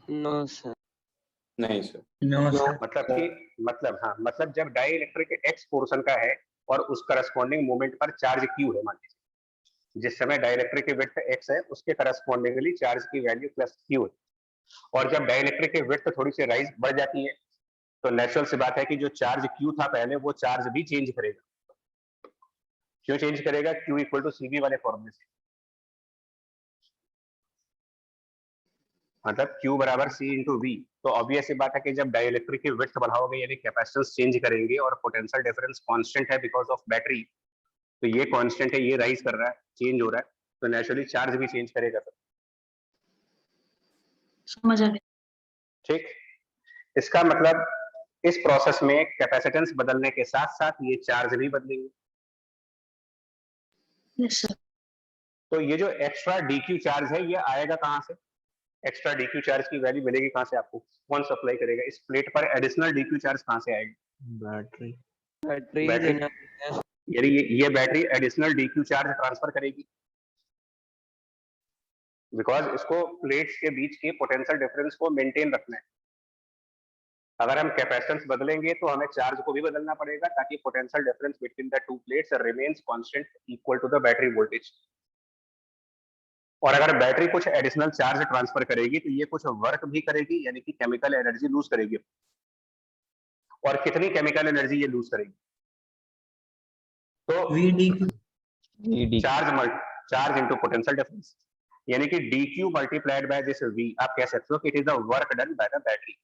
No sir. नहीं सर। No sir. मतलब जब डाई इलेक्ट्रिक एक्स पोर्शन का है और उस करस्पॉन्डिंग मोमेंट पर चार्ज क्यू है, मान लीजिए जिस समय डाइलेक्ट्रिक की विड्थ एक्स है उसके करस्पॉन्डिंगली चार्ज की वैल्यू प्लस क्यू है, और जब डाइलेक्ट्रिक की विड्थ थोड़ी सी राइज बढ़ जाती है तो नेचुरल सी बात है कि जो चार्ज क्यू था पहले वो चार्ज भी चेंज करेगा। क्यों चेंज करेगा? क्यू इक्वल टू सीबी वाले फॉर्मूले से, मतलब Q बराबर C इंटू वी। तो ऑब्वियस सी बात है कि जब डाइलेक्ट्रिक की विड्थ बढ़ाओगे यानी कैपेसिटेंस चेंज करेंगे और पोटेंशियल डिफरेंस कांस्टेंट है बिकॉज ऑफ बैटरी, तो ये कांस्टेंट है, ये राइज कर रहा है, चेंज हो रहा है, तो नेचुरली चार्ज भी चेंज करेगा सर। समझ आ गया। ठीक, इसका मतलब इस प्रोसेस में कैपेसिटेंस बदलने के साथ साथ ये चार्ज भी बदलेंगे। Yes sir. तो ये जो एक्स्ट्रा डीक्यू चार्ज है ये आएगा कहाँ से? एक्स्ट्रा डीक्यू चार्ज की वैल्यू मिलेगी कहाँ से आपको? कौन सप्लाई करेगा इस प्लेट पर? एडिशनल डीक्यू चार्ज कहाँ से आएगा? बैटरी। Battery battery. देना है। यानी ये battery additional dq charge transfer करेगी बिकॉज इसको प्लेट्स के बीच के पोटेंशियल डिफरेंस को मेंटेन रखना है। अगर हम कैपेसिटेंस बदलेंगे तो हमें चार्ज को भी बदलना पड़ेगा ताकि potential difference between the two plates remains constant equal to the battery voltage. और अगर बैटरी कुछ एडिशनल चार्ज ट्रांसफर करेगी तो ये कुछ वर्क भी करेगी, यानी कि केमिकल एनर्जी लूज करेगी। और कितनी केमिकल एनर्जी ये लूज करेगी? तो VDQ। Charge into potential difference, यानी कि dq multiplied by this v, आप कह सकते हो कि it is the work done by the battery,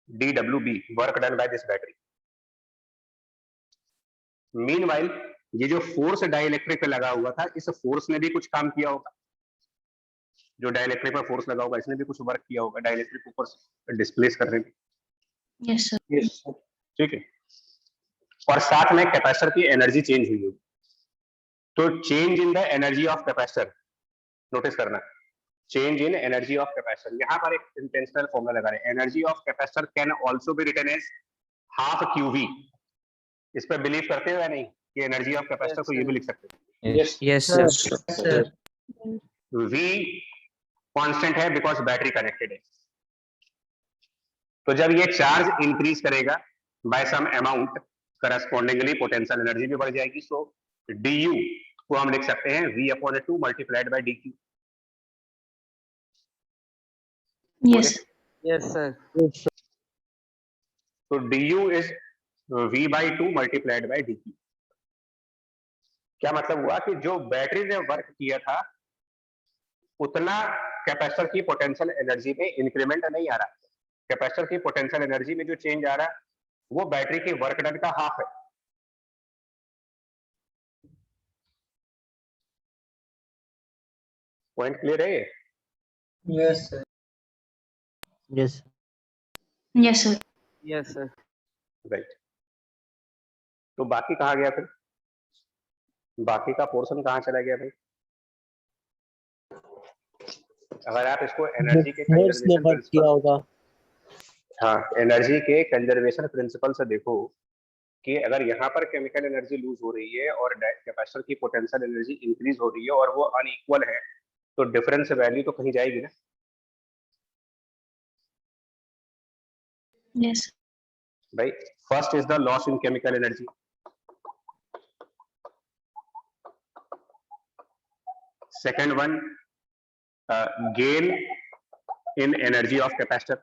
dwb, work done by this battery. Meanwhile ये जो फोर्स डाइलेक्ट्रिक पे लगा हुआ था, इस फोर्स ने भी कुछ काम किया होगा। जो डाइलेक्ट्रिक पर फोर्स लगा होगा इसने भी कुछ वर्क किया होगा डाइलेक्ट्रिक ऊपर से डिस्प्लेस करने में। Yes sir. ठीक है, और साथ में कैपेसिटर की एनर्जी चेंज हुई होगी। तो change in the energy of capacitor, notice करना, change in energy of capacitor. यहाँ पर एक इंटेंशनल फॉर्मूला लगा रहे हैं, energy of capacitor can also be written as half QV। इस पर बिलीव करते हो या नहीं कि एनर्जी ऑफ कैपेसिटर को ये भी लिख सकते हो? Yes sir. V कांस्टेंट है बिकॉज बैटरी कनेक्टेड है। तो जब ये चार्ज इंक्रीज करेगा by some amount, correspondingly potential energy भी बढ़ जाएगी। सो du को हम लिख सकते हैं V/2 multiplied by dq। Yes yes sir. तो du is V/2 multiplied by dq। क्या मतलब हुआ कि जो बैटरी ने वर्क किया था उतना कैपेसिटर की पोटेंशियल एनर्जी में इंक्रीमेंट नहीं आ रहा। कैपेसिटर की पोटेंशियल एनर्जी में जो चेंज आ रहा है वो बैटरी के वर्क डन का हाफ है। पॉइंट क्लियर है? Yes sir. Yes yes sir. Yes sir. Right. तो बाकी कहाँ गया फिर? बाकी का पोर्शन कहाँ चला गया भाई? अगर आप इसको एनर्जी के कंजर्वेशन प्रिंसिपल, हाँ, एनर्जी के कंजर्वेशन प्रिंसिपल से देखो कि अगर यहाँ पर केमिकल एनर्जी लूज हो रही है और कैपेसिटर की पोटेंशियल एनर्जी इंक्रीज हो रही है और वो अनइक्वल है, तो डिफरेंस वैल्यू तो कहीं जाएगी ना। यस भाई first is the loss in chemical energy, second one gain in energy of capacitor,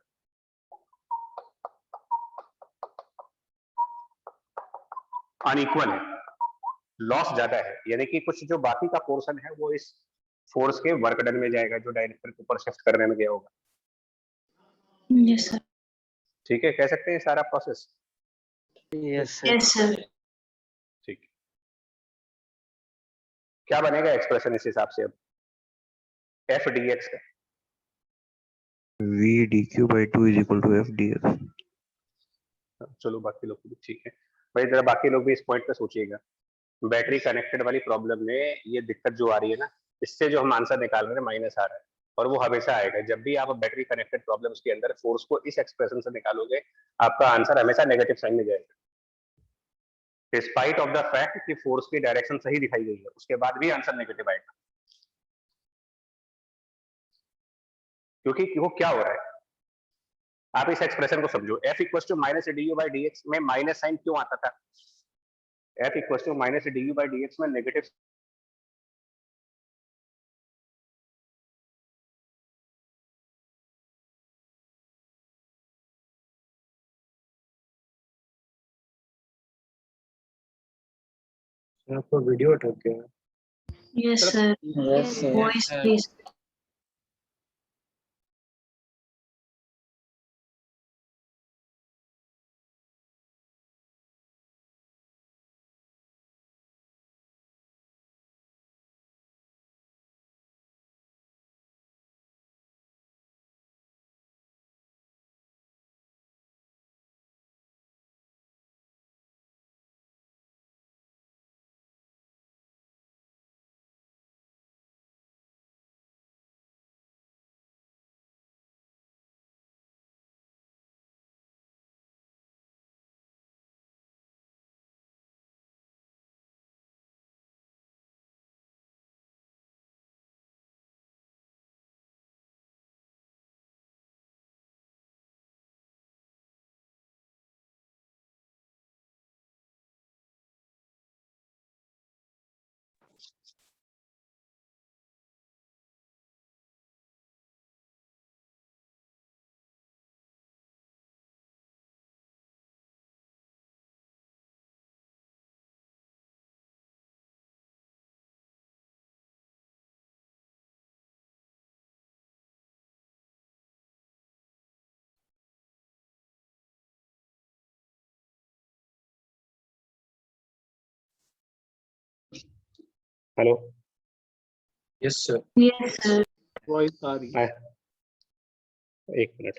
unequal है, लॉस ज्यादा है, यानी कि कुछ जो बाकी का पोर्शन है वो इस फोर्स के वर्क डन में जाएगा जो डाइलेक्ट्रिक ऊपर शिफ्ट करने में गया होगा। Yes sir. ठीक है, कह सकते हैं सारा process. Yes sir. Yes sir. ठीक, क्या बनेगा एक्सप्रेशन इस हिसाब से अब एफ डी एक्स का? V dq/2 is equal to F dx। चलो बाकी लोग भी ठीक है भाई, जरा बाकी लोग भी इस पॉइंट पे सोचिएगा। बैटरी कनेक्टेड वाली प्रॉब्लम में ये दिक्कत जो आ रही है ना, इससे जो हम आंसर निकाल रहे हैं माइनस आ रहा है, और वो हमेशा आएगा। जब भी आप बैटरी कनेक्टेड प्रॉब्लम्स के अंदर फोर्स को इस एक्सप्रेशन से निकालोगे आपका आंसर हमेशा नेगेटिव साइन में जाएगा। डिस्पाइट ऑफ द फैक्ट कि फोर्स की डायरेक्शन सही दिखाई गई है, उसके बाद भी आंसर नेगेटिव आएगा। क्योंकि वो क्या हो रहा है, आप इस एक्सप्रेशन को समझो, F equal to minus d by d x में माइनस साइन क्यों आता था? F equal to minus d by d x में नेगेटिव आपको वीडियो अटक गया। Yes, sir. Yes sir. Voice, please. Hello yes sir. Yes, sir. Voice आ रही है। एक मिनट,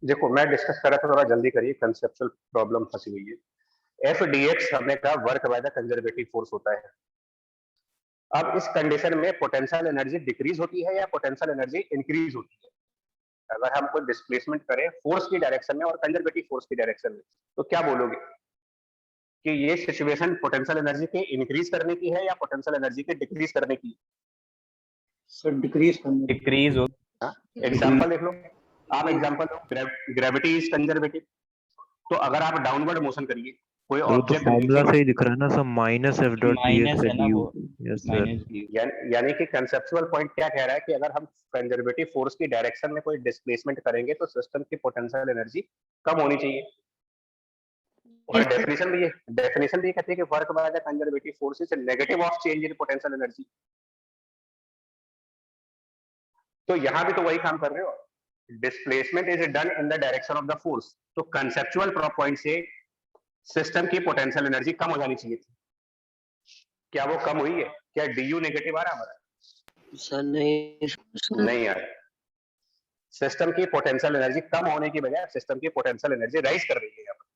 देखो मैं डिस्कस कर रहा था, थोड़ा जल्दी करिए, कंसेप्चुअल प्रॉब्लम फंसी हुई है। एफ डी एक्स हमने कहा work by the conservative force होता है। अब इस कंडीशन में पोटेंशियल एनर्जी डिक्रीज होती है या पोटेंशियल एनर्जी इंक्रीज होती है? अगर हम कोई डिस्प्लेसमेंट करें फोर्स की डायरेक्शन में और कंजर्वेटिव फोर्स की डायरेक्शन में, तो क्या बोलोगे कि ये सिचुएशन पोटेंशियल एनर्जी के इंक्रीज करने की है या पोटेंशियल एनर्जी के डिक्रीज करने की? सर डिक्रीज करने। डिक्रीज हो। एग्जांपल देख लो, आप example low, gravity is conservative, तो अगर आप डाउनवर्ड मोशन करिए कोई वो तो ऑब्जेक्ट फॉर्मूला से ही दिख रहा है ना सब, minus F dot D minus x है ना डी। वो, यस सर। Minus D. यानी कि कंसेप्चुअल पॉइंट क्या कह रहा है कि अगर हम कंजर्वेटिव फोर्स की डायरेक्शन में कोई डिस्प्लेसमेंट करेंगे तो सिस्टम की पोटेंशियल एनर्जी कम होनी चाहिए। और Yes, sir. डेफिनेशन भी कहती है कि work by the conservative force is negative of change in potential energy. तो यहां भी तो वही काम कर रहे हो, displacement is done in the direction of the force, तो कंसेप्चुअल पॉइंट से सिस्टम की पोटेंशियल एनर्जी कम हो जानी चाहिए थी। क्या वो कम हुई है? क्या डी नेगेटिव आ रहा हमारा? सर नहीं। नहीं आ रहा। सिस्टम की पोटेंशियल एनर्जी कम होने की बजाय सिस्टम की पोटेंशियल एनर्जी राइज कर रही है यहाँ पर।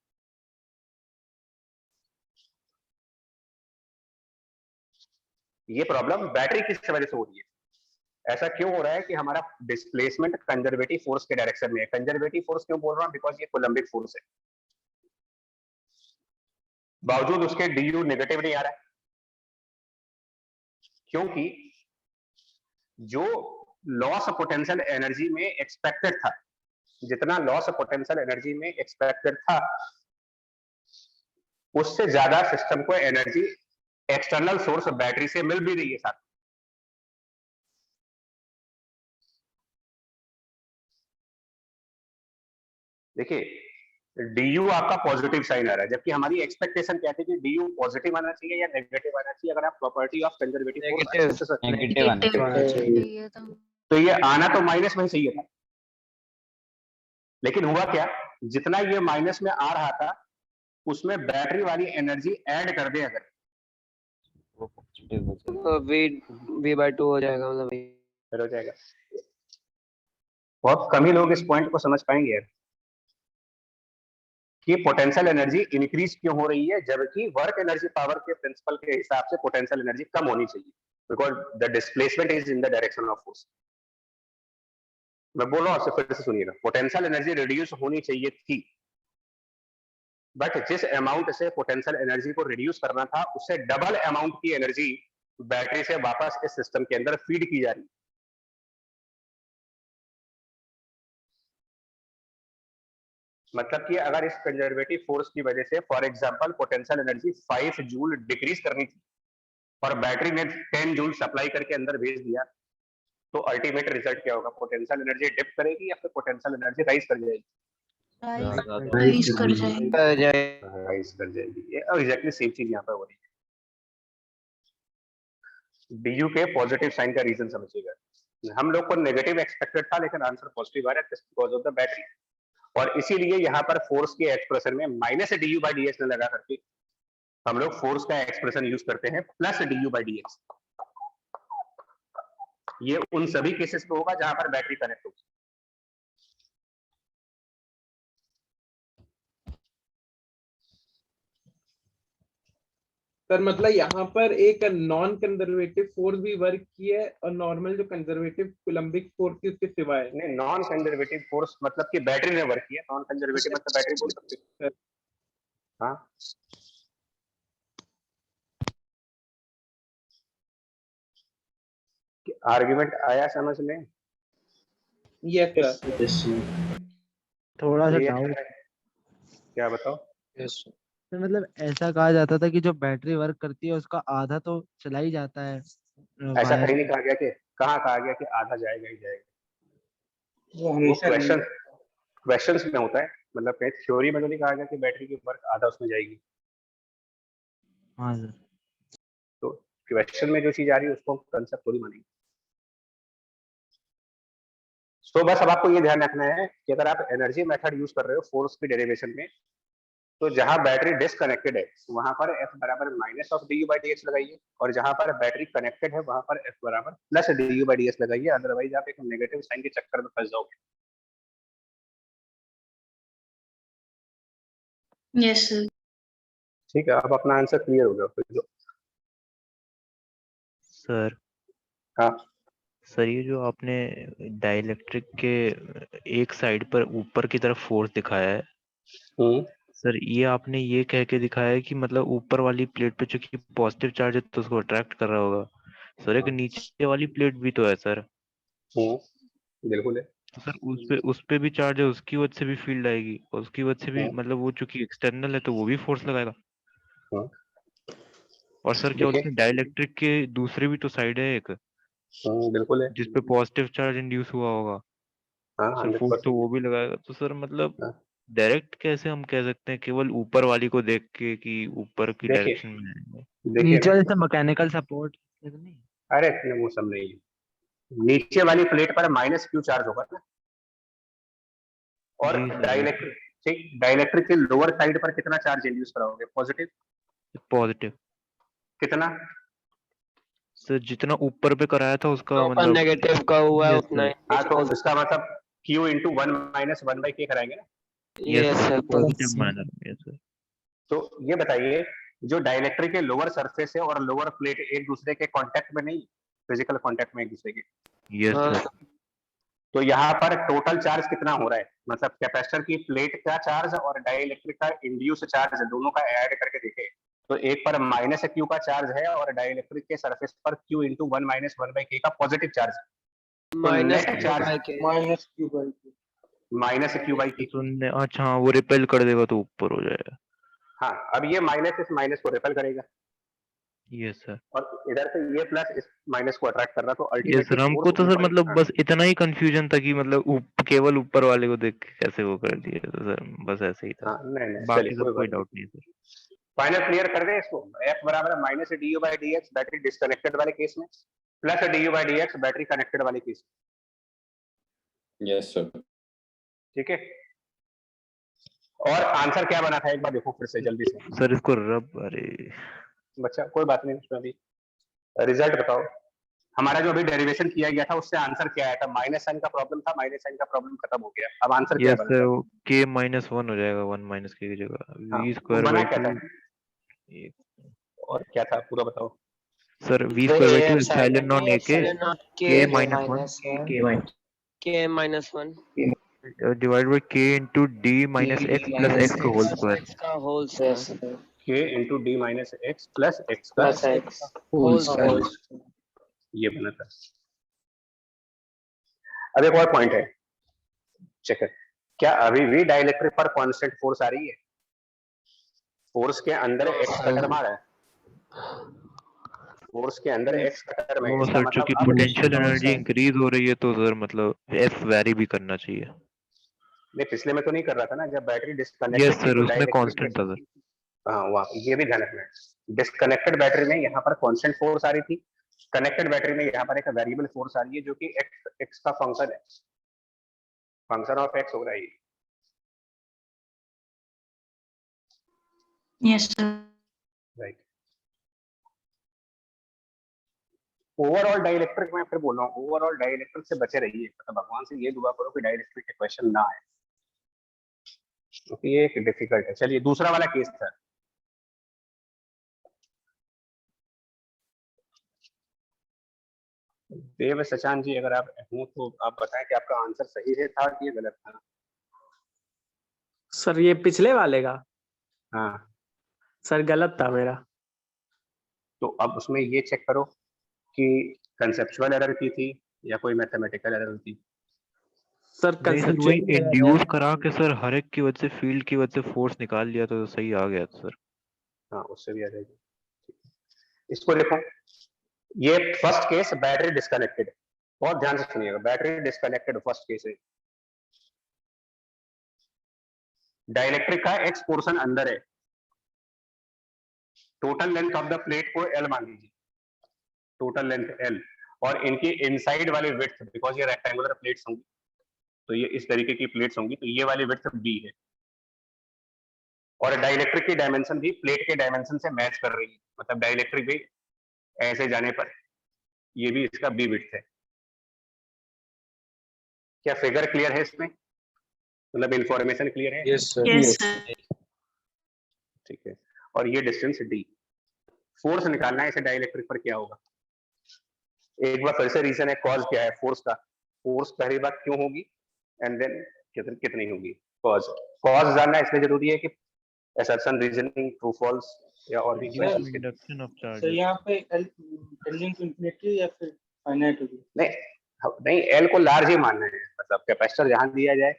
ये प्रॉब्लम बैटरी किस वजह से हो रही है? ऐसा क्यों हो रहा है कि हमारा डिस्प्लेसमेंट कंजर्वेटिव फोर्स के डायरेक्शन में है? कंजर्वेटिव फोर्स क्यों बोल रहा हूं? बिकॉज ये कोलम्बिक फोर्स है, बावजूद उसके डी नेगेटिव नहीं आ रहा है, क्योंकि जो लॉस पोटेंशियल एनर्जी में एक्सपेक्टेड था, जितना लॉस पोटेंशियल एनर्जी में एक्सपेक्टेड था, उससे ज्यादा सिस्टम को एनर्जी एक्सटर्नल सोर्स बैटरी से मिल भी रही है साथ। देखिए डी आपका पॉजिटिव साइन आ रहा है, जबकि हमारी एक्सपेक्टेशन क्या थी कि डी पॉजिटिव आना चाहिए या नेगेटिव आना चाहिए। अगर आप प्रॉपर्टी ऑफ कंजर्वेटिव नेगेटिव आना चाहिए था। तो ये आना तो माइनस में ही चाहिए था, लेकिन हुआ क्या, जितना ये माइनस में आ रहा था उसमें बैटरी वाली एनर्जी ऐड कर दे अगर, वो पॉजिटिव हो जाएगा। v/2 हो जाएगा, मतलब फिर हो जाएगा। बहुत कम ही लोग इस पॉइंट को समझ पाएंगे यार कि पोटेंशियल एनर्जी इंक्रीज क्यों हो रही है, जबकि वर्क एनर्जी पावर के प्रिंसिपल के हिसाब से पोटेंशियल एनर्जी कम होनी चाहिए, because the displacement is in the direction of force. मैं बोल रहा हूं आपसे, फिर से सुनिएगा, पोटेंशियल एनर्जी रिड्यूस होनी चाहिए थी, बट जिस अमाउंट से पोटेंशियल एनर्जी को रिड्यूस करना था उससे डबल अमाउंट की एनर्जी बैटरी से वापस इस सिस्टम के अंदर फीड की जा रही है। मतलब कि अगर इस कंजर्वेटिव फोर्स की वजह से for example potential energy 5 joule decrease करनी थी और बैटरी ने 10 जूल सप्लाई करके अंदर भेज दिया, तो अल्टीमेट रिजल्ट क्या होगा? पोटेंशियल एनर्जी डिप करेगी या फिर पोटेंशियल एनर्जी राइज कर जाएगी? राइज कर जाएगी। राइज कर जाएगी। ये एग्जैक्टली सेम चीज यहाँ पर हो रही है। डीयू के पॉजिटिव साइन का रीजन समझिएगा। हम लोग को नेगेटिव एक्सपेक्टेड था लेकिन आंसर पॉजिटिव आ रहा है बिकॉज ऑफ द बैटरी। और इसीलिए यहाँ पर फोर्स के एक्सप्रेशन में minus D you by d x ने लगा करके हम लोग फोर्स का एक्सप्रेशन यूज करते हैं plus D you by d x. ये उन सभी केसेस में होगा जहां पर बैटरी कनेक्ट होगी। सर मतलब यहाँ पर एक नॉन कंजर्वेटिव फोर्स भी वर्क की है और नॉर्मल जो कंजर्वेटिव कोलम्बिक फोर्स की उसके सिवाय। नहीं, नॉन कंजर्वेटिव फोर्स मतलब कि बैटरी ने वर्क किया। नॉन कंजर्वेटिव मतलब बैटरी बोल सकते हैं। हाँ, आर्गुमेंट आया समझ में? Yes sir. थोड़ा सा Clear डाउट। है? क्या बताओ? तो मतलब ऐसा कहा जाता था कि जो बैटरी वर्क करती है उसका आधा तो चला ही जाता है ऐसा वायर कहीं नहीं में। कहा गया कि, कहाँ कहा गया कि आधा जाएगा ही जाएगा। वो वो हमेशा क्वेश्चंस में होता है। मतलब कहीं थ्योरी में तो नहीं कहा गया कि बैटरी की वर्क आधा उसमें जाएगी। हाँ सर। तो क्वेश्चन में जो चीज आ रही है उसको कंसेप्ट थोड़ी मानेंगे। तो बस अब आपको ये ध्यान रखना है कि अगर आप एनर्जी मेथड यूज कर रहे हो फोर्स की डेरिवेशन में, तो जहां बैटरी डिसकनेक्टेड है वहां पर F बराबर minus of D you by d x लगाइए, और जहां पर बैटरी कनेक्टेड है वहां पर F बराबर plus D you by d x लगाइए। अदरवाइज आप एक नेगेटिव साइन के चक्कर में फंस जाओगे। Yes sir. ठीक है, अब अपना आंसर क्लियर हो गया फिर जो। सर हाँ, सर ये जो आपने डाइलेक्ट्रिक के एक साइड पर ऊपर की तरफ फोर्स दिखाया है सर, ये आपने ये कह के दिखाया है कि मतलब ऊपर वाली प्लेट पे चूंकि पॉजिटिव चार्ज है तो उसको अट्रैक्ट कर रहा होगा। सर एक नीचे वाली प्लेट भी तो है सर। बिल्कुल है। तो सर उस पे भी चार्ज है, उसकी वजह से भी फील्ड आएगी और उसकी वजह से भी मतलब वो चूंकि एक्सटर्नल है तो वो भी फोर्स लगाएगा। हाँ। और सर क्या देखिए, उसमें डाइलेक्ट्रिक के दूसरी भी तो साइड है एक बिल्कुल है। जिसपे पॉजिटिव चार्ज इंड्यूस हुआ होगा। हाँ, सर फोर्स तो वो भी लगाएगा। तो सर मतलब हाँ। डायरेक्ट कैसे हम कह सकते हैं केवल ऊपर वाली को देख के कि ऊपर की देखिए डायरेक्शन में है? देखिए नीचे ना, वाले से मैकेनिकल सपोर्ट नहीं। अरे इतने वो सब नहीं है। नीचे वाली प्लेट पर माइनस क्यू चार्ज होगा ना, और जी सर, डाइलेक्ट्रिक, ठीक, डाइलेक्ट्रिक के लोअर साइड पर कितना चार्ज इंड्यूस कराओगे? पॉजिटिव। पॉजिटिव कितना? सर जितना ऊपर पे कराया था उसका ऊपर मतलब नेगेटिव का हुआ है यस उतना सर, ही हाँ, तो नीचे इसका मतलब Q इंटू 1 माइनस 1 बाई के कराएंगे ना। Yes yes sir sir positive manner में यस सर। तो ये बताइए, जो डाइलेक्ट्रिक के लोअर सरफेस है और लोअर प्लेट एक दूसरे के कांटेक्ट में नहीं, फिजिकल कांटेक्ट में एक दूसरे के, यस हाँ सर तो यहाँ पर टोटल चार्ज कितना हो रहा है? मतलब कैपेसिटर की प्लेट का चार्ज और डाइलेक्ट्रिक का इंड्यूस चार्ज दोनों का ऐड करके देखें तो एक पर माइनस क्यू का चार्ज है और डाइलेक्ट्रिक के सरफेस पर Q इंटू 1 माइनस 1 बाई के का पॉजिटिव चार्ज है। तो minus net charge minus Q by minus Q by तो की। सुनने अच्छा हाँ वो रिपेल कर देगा तो ऊपर हो जाएगा। हाँ, अब ये माइनस इस माइनस को रिपेल करेगा यस सर और इधर से ये प्लस इस माइनस को अट्रैक्ट कर रहा, तो यस अल्टीमेटली सर हमको तो सर मतलब हाँ, बस इतना ही कंफ्यूजन था कि मतलब केवल ऊपर वाले को देख के कैसे वो कर दिए। तो सर बस ऐसे ही था, हाँ, नहीं नहीं, चलिए बाकी सब कोई कोई बात डाउट नहीं। नहीं सर। फाइनल क्लियर कर दें इसको। F बराबर minus D you by d x battery disconnected वाले केस में, plus D you by d x battery connected वाले केस में। Yes sir. ठीक है, और आंसर क्या बना था एक बार देखो फिर से जल्दी से। सर इसको रब अरे बच्चा कोई बात नहीं, उसमें अभी रिजल्ट बताओ। हमारा जो अभी डेरिवेशन किया गया था उससे आंसर क्या आया था? माइनस साइन का प्रॉब्लम था, माइनस साइन का प्रॉब्लम खत्म हो गया। अब आंसर क्या यस बना सर था? के माइनस 1 हो जाएगा, 1 माइनस के की जगह हाँ, वी तो स्क्वायर बना बाई क्या था 2 और क्या था पूरा बताओ। Sir V square by 2 epsilon nought A K nought K minus 1 K minus 1 divide by k into d minus x plus x का होल स्क्वायर। x का whole square k into d minus x plus x का plus x whole whole square. Square. ये बना था। अब एक और पॉइंट है, चेक कर, क्या अभी भी डाइलेक्ट्रिक पर कांस्टेंट फोर्स आ रही है? फोर्स के अंदर x का टर्म आ रहा है, फोर्स के अंदर x का टर्म है, वो इसका सर चूंकि मतलब अब पोटेंशियल एनर्जी इंक्रीज हो रही है तो सर मतलब f वैरी भी करना चाहिए। नहीं, पिछले में तो नहीं कर रहा था ना, जब बैटरी यस डिस्कनेक्टेड थी सर तो उसमें डाइलेक्ट्रिक कांस्टेंट था सर। हाँ वहाँ ये भी ध्यान रखना है, डिस्कनेक्टेड बैटरी में यहाँ पर कांस्टेंट फोर्स आ रही थी, कनेक्टेड बैटरी में यहाँ पर एक वेरिएबल फोर्स आ रही है जो कि x का फंक्शन है, फंक्शन ऑफ x हो रहा है ये। Yes, sir. Right. Overall dielectric में फिर बोल रहा हूँ, ओवरऑल डाइलेक्ट्रिक से बचे रहिए, मतलब भगवान से ये दुआ करो कि डाइलेक्ट्रिक के क्वेश्चन ना आए, क्योंकि ये एक डिफिकल्ट है। चलिए दूसरा वाला केस था, देव सचान जी अगर आप हो तो आप बताएं कि आपका आंसर सही है था कि गलत था? सर ये पिछले वाले का हाँ, सर गलत था मेरा। तो अब उसमें ये चेक करो कि कंसेप्चुअल एरर की थी या कोई मैथमेटिकल एरर थी। सर नहीं सर वही कंसेप्चुअल इंड्यूस करा के सर हर एक की वजह से फील्ड की वजह से फोर्स निकाल लिया तो सही आ गया सर। हाँ उससे भी आ जाएगी। इसको देखो, ये फर्स्ट केस बैटरी डिस्कनेक्टेड, बहुत ध्यान से सुनिएगा, बैटरी डिस्कनेक्टेड फर्स्ट केस है, डाइलेक्ट्रिक का एक्स पोर्शन अंदर है, total length of the plate को एल मान लीजिए, टोटल लेंथ एल, और इनकी इनसाइड वाली विड्थ, बिकॉज ये रेक्टेंगुलर प्लेट्स होंगी तो ये इस तरीके की प्लेट्स होंगी, तो ये वाली विड्थ बी है, और डाइलेक्ट्रिक की डायमेंशन भी प्लेट के डायमेंशन से मैच कर रही है, मतलब डाइलेक्ट्रिक भी ऐसे जाने पर ये भी इसका बी विड्थ है। क्या फिगर क्लियर है इसमें, मतलब इंफॉर्मेशन क्लियर है? Yes sir. Yes, sir. ठीक है, और ये डिस्टेंस डी, फोर्स निकालना है इसे डाइलेक्ट्रिक पर क्या होगा। एक बार फिर से रीजन है, कॉज क्या है फोर्स का, फोर्स पहली बात क्यों होगी एंड देन कितनी होगी, कॉज, कॉज जानना इसलिए जरूरी है कि असर्शन, रीजनिंग, ट्रू फॉल्स या और भी Induce क्वेश्चंस के लिए। induction of sir charges। यहाँ पे एल इनफिनिटी या फिर फाइनाइट होगी? नहीं एल को लार्ज ही मानना है, मतलब कैपेसिटर जहां दिया जाए,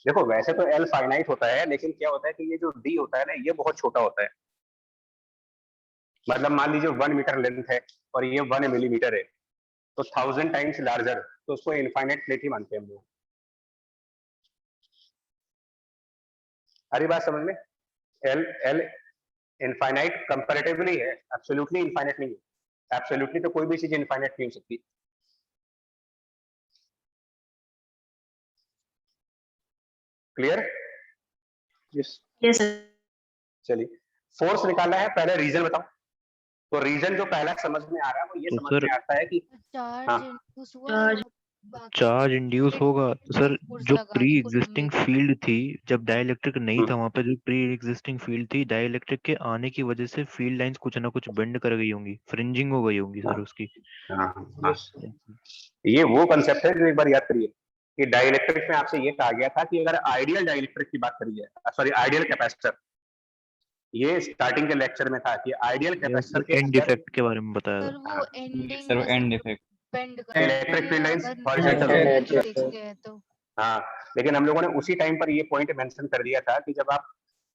देखो वैसे तो एल फाइनाइट होता है, लेकिन क्या होता है कि ये जो डी होता है ना ये बहुत छोटा होता है, मतलब मान लीजिए 1 मीटर लेंथ है और ये 1 मिलीमीटर है, तो 1000 टाइम्स लार्जर, तो उसको इनफाइनाइट प्लेट ही मानते हैं हम लोग। अरे बात समझ में, एल एल इनफाइनाइट कंपैरेटिवली है, एब्सोल्युटली इनफाइनाइट नहीं है, एब्सोल्युटली तो कोई भी चीज इनफाइनाइट नहीं हो सकती। क्लियर? यस। Yes, sir. चलिए फोर्स निकालना है, पहले रीजन बताओ, तो रीजन जो पहला समझ में आ रहा है वो ये तो समझ सर में आता है कि चार्ज हाँ इंड्यूस हुआ Charge. और बाकी चार्ज इंड्यूस प्लेट होगा तो सर फोर्स जो लगा प्री दी कुलम्बिक। एग्जिस्टिंग फील्ड थी, जब डाइलेक्ट्रिक नहीं था वहां पे जो प्री एग्जिस्टिंग फील्ड थी, डाइलेक्ट्रिक के आने की वजह से फील्ड लाइंस कुछ ना कुछ बेंड कर गई होंगी, फ्रिंजिंग हो गई होंगी सर उसकी। हाँ हाँ, यस सर। ये वो कंसेप्ट है जो एक बार याद करिए कि डाइलेक्ट्रिक में आपसे ये कहा गया था कि अगर आइडियल डाइलेक्ट्रिक की बात करिए, सॉरी आइडियल कैपेसिटर, ये स्टार्टिंग के लेक्चर में था कि आइडियल कैपेसिटर के एंड अंदर डिफेक्ट के बारे में बताया सर था। वो एंडिंग सर में एंड इफेक्ट। बेंड कर इलेक्ट्रिक फील्ड लाइंस अगर हॉरिजॉन्टल एंड होती है। देखते हैं तो हाँ, लेकिन हम लोगों ने उसी टाइम पर ये पॉइंट मेंशन कर दिया था कि जब आप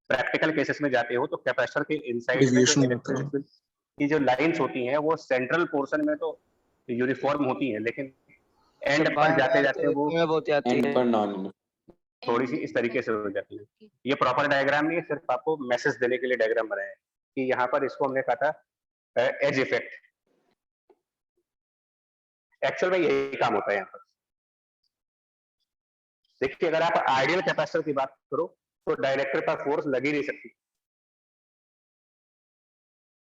प्रैक्टिकल केसेस में जाते हो तो कैपेसिटर के इनसाइड में जो डेविएशन होता इलेक्ट्रिक है। फील्ड की जो लाइंस होती हैं वो सेंट्रल पोर्शन में तो यूनिफॉर्म होती हैं, लेकिन एंड पर जाते जाते वो होती आती एंड है। पर नॉन। थोड़ी सी इस तरीके से हो जाती है। ये प्रॉपर डायग्राम नहीं है, सिर्फ आपको मैसेज देने के लिए डायग्राम बनाया है कि यहाँ पर इसको हमने कहा था एज इफेक्ट, एक्चुअल में यही काम होता है यहाँ पर। देखिए अगर आप आइडियल कैपेसिटर की बात करो तो डाइलेक्ट्रिक पर फोर्स लग ही नहीं सकती।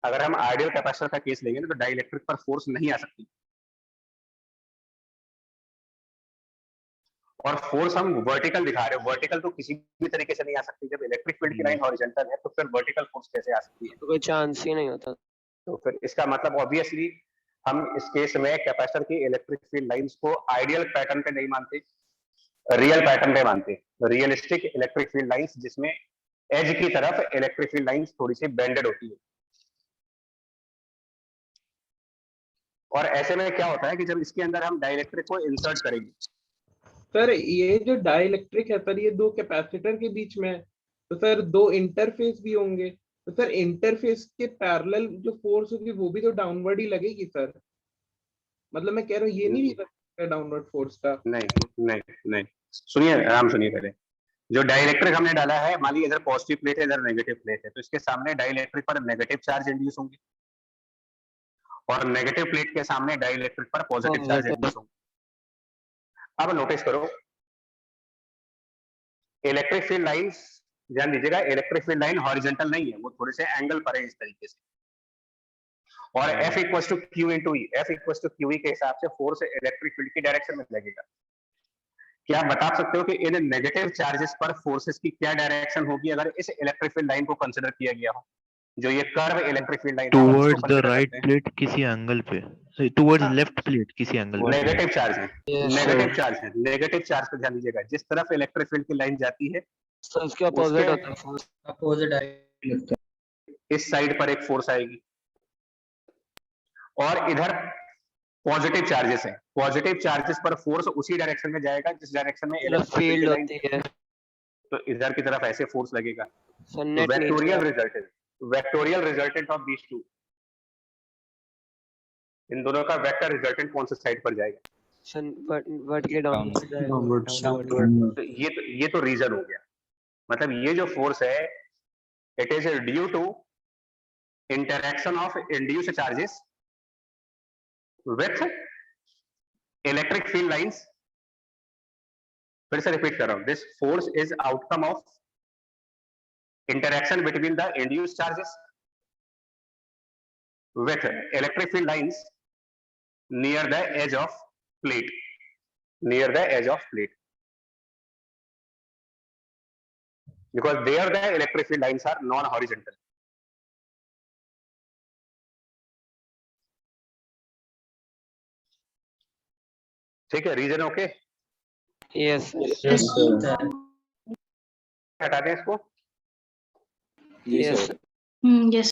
अगर हम आइडियल कैपेसिटर का केस लेंगे तो डाइलेक्ट्रिक पर फोर्स नहीं आ सकती, और फोर्स हम वर्टिकल दिखा रहे हैं, वर्टिकल तो किसी भी तरीके से नहीं आ सकती। जब इलेक्ट्रिक फील्ड की लाइन हॉरिजॉन्टल है तो फिर वर्टिकल फोर्स कैसे आ सकती है? तो कोई चांस ही नहीं होता। तो फिर इसका मतलब ऑब्वियसली हम इस केस में कैपेसिटर की इलेक्ट्रिक फील्ड लाइंस को आइडियल पैटर्न पे नहीं मानते, रियल पैटर्न पे मानते हैं, रियलिस्टिक इलेक्ट्रिक फील्ड लाइंस जिसमें एज की तरफ इलेक्ट्रिक फील्ड लाइंस थोड़ी सी बेंडेड होती है। और ऐसे में क्या होता है कि जब इसके अंदर हम डाइलेक्ट्रिक को इंसर्ट करेंगे, सर ये जो डाइलेक्ट्रिक है सर, ये दो कैपेसिटर के बीच में है, तो सर दो इंटरफेस भी होंगे, तो सर इंटरफेस के पैरेलल जो फोर्स होगी वो भी तो डाउनवर्ड ही लगेगी सर। मतलब मैं कह रहा हूँ ये नहीं डाउनवर्ड फोर्स का। नहीं सुनिए, आराम सुनिए पहले। जो डाइलेक्ट्रिक हमने डाला है, मान लीजिए इधर पॉजिटिव प्लेट है, इधर नेगेटिव प्लेट है, तो इसके सामने डाइलेक्ट्रिक पर नेगेटिव चार्ज इंड्यूस होंगे और नेगेटिव प्लेट के सामने डाइलेक्ट्रिक पर पॉजिटिव चार्ज इंड्यूस होंगे। अब नोटिस करो, इलेक्ट्रिक फील्ड लाइंस, ध्यान दीजिएगा, इलेक्ट्रिक फील्ड लाइन हॉरिजॉन्टल नहीं है, वो थोड़े से एंगल पर है इस तरीके से। और F equals to Q into E, F equals to QE के हिसाब से फोर्स इलेक्ट्रिक फील्ड की डायरेक्शन में लगेगा। क्या आप बता सकते हो कि इन नेगेटिव चार्जेस पर फोर्सेस की क्या डायरेक्शन होगी अगर इस इलेक्ट्रिक फील्ड लाइन को कंसीडर किया गया हो, जो ये कर्व इलेक्ट्रिक फील्ड लाइन है, टुवर्ड्स द राइट प्लेट किसी एंगल पे, टुवर्ड्स लेफ्ट प्लेट किसी एंगल पे। नेगेटिव चार्ज है, नेगेटिव चार्ज है, नेगेटिव चार्ज पे ध्यान दीजिएगा, जिस तरफ इलेक्ट्रिक फील्ड की लाइन जाती है सर उसके अपोजिट होता है फोर्स, अपोजिट डायरेक्शन। इस साइड पर एक फोर्स आएगी और इधर पॉजिटिव चार्जेस है, पॉजिटिव चार्जेस पर फोर्स उसी डायरेक्शन में जाएगा जिस डायरेक्शन में इलेक्ट्रिक फील्ड होती है, तो इधर की तरफ ऐसे फोर्स लगेगा। Sir net vectorial resultant of these two, इन दोनों का वेक्टर रिजल्टेंट कौन सी साइड पर जाएगा? Vertically downward. तो ये तो रीजन हो गया। मतलब ये जो फोर्स है, it is due to interaction of induced charges with electric field lines. फिर से रिपीट कर रहा हूं, this force is outcome of interaction between the induced charges with electric field lines near the edge of plate, near the edge of plate, because there the electric field lines are non-horizontal. ठीक है, रीजन ओके? यस हटा दें इसको। Yes yes.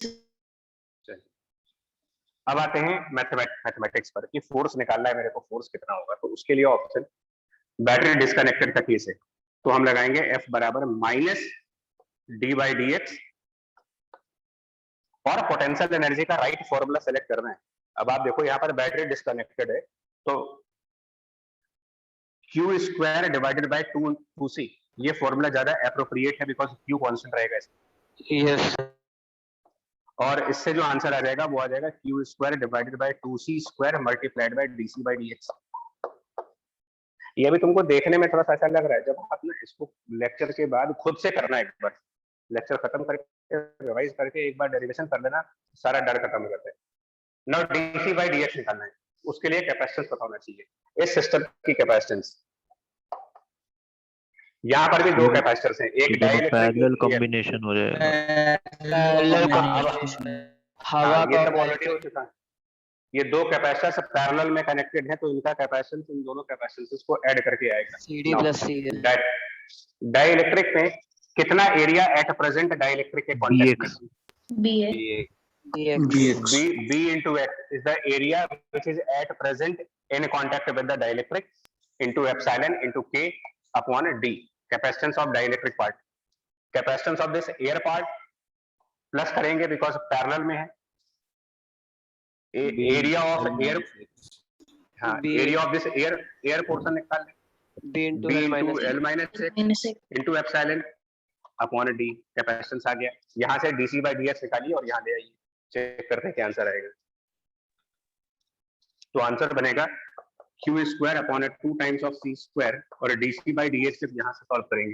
अब आते हैं मैथमेटिक्स पर कि फोर्स निकालना है मेरे को, फोर्स कितना होगा। तो उसके लिए ऑप्शन बैटरी डिस्कनेक्टेड का केस है, तो हम लगाएंगे F बराबर माइनस d/dx और पोटेंशियल एनर्जी का राइट फॉर्मूला सेलेक्ट करना है। अब आप देखो यहाँ पर बैटरी डिस्कनेक्टेड है, तो Q square divided by 2C, ये फॉर्मूला ज्यादा एप्रोप्रिएट है बिकॉज Q कांस्टेंट रहेगा इसमें। यस और इससे जो आंसर आ जाएगा वो आ जाएगा Q square divided by 2C square multiplied by dC/dx। ये भी तुमको देखने में थोड़ा सा ऐसा लग रहा है, जब आप ना इसको लेक्चर के बाद खुद से करना, एक बार लेक्चर खत्म करके रिवाइज करके एक बार डेरिवेशन कर लेना, सारा डर खत्म हो जाता है। नाउ dC/dx निकालना है, उसके लिए कैपेसिटेंस पता होना चाहिए। इस सिस्टम की कैपेसिटेंस, यहाँ पर भी दो कैपेसिटर्स हैं, एक पैरेलल कॉम्बिनेशन हो जाएगा। हवा ये सब ऑलरेडी हो चुका है। ये दो कैपेसिटर्स पैरेलल में कनेक्टेड हैं, तो इनका कैपेसिटेंस इन दोनों कैपेसिटेंस को ऐड करके आएगा। CD plus CL। डाइलेक्ट्रिक में कितना एरिया एट प्रेजेंट डाइलेक्ट्रिक के कांटेक्ट में? B into X is the area which is at present in contact with the dielectric into epsilon into K upon D. Capacitance of dielectric part. Capacitance of this air part plus करेंगे because parallel में है। Area of air, हाँ, area of this air portion निकाल लें। B into L minus X into epsilon upon D. Capacitance आ गया। यहाँ से dC/dx निकालिए और यहाँ ले आइए, चेक करते हैं क्या आंसर आएगा। तो आंसर बनेगा Q square upon 2 times of C square, और dC/dx सिर्फ यहाँ से सॉल्व करेंगे।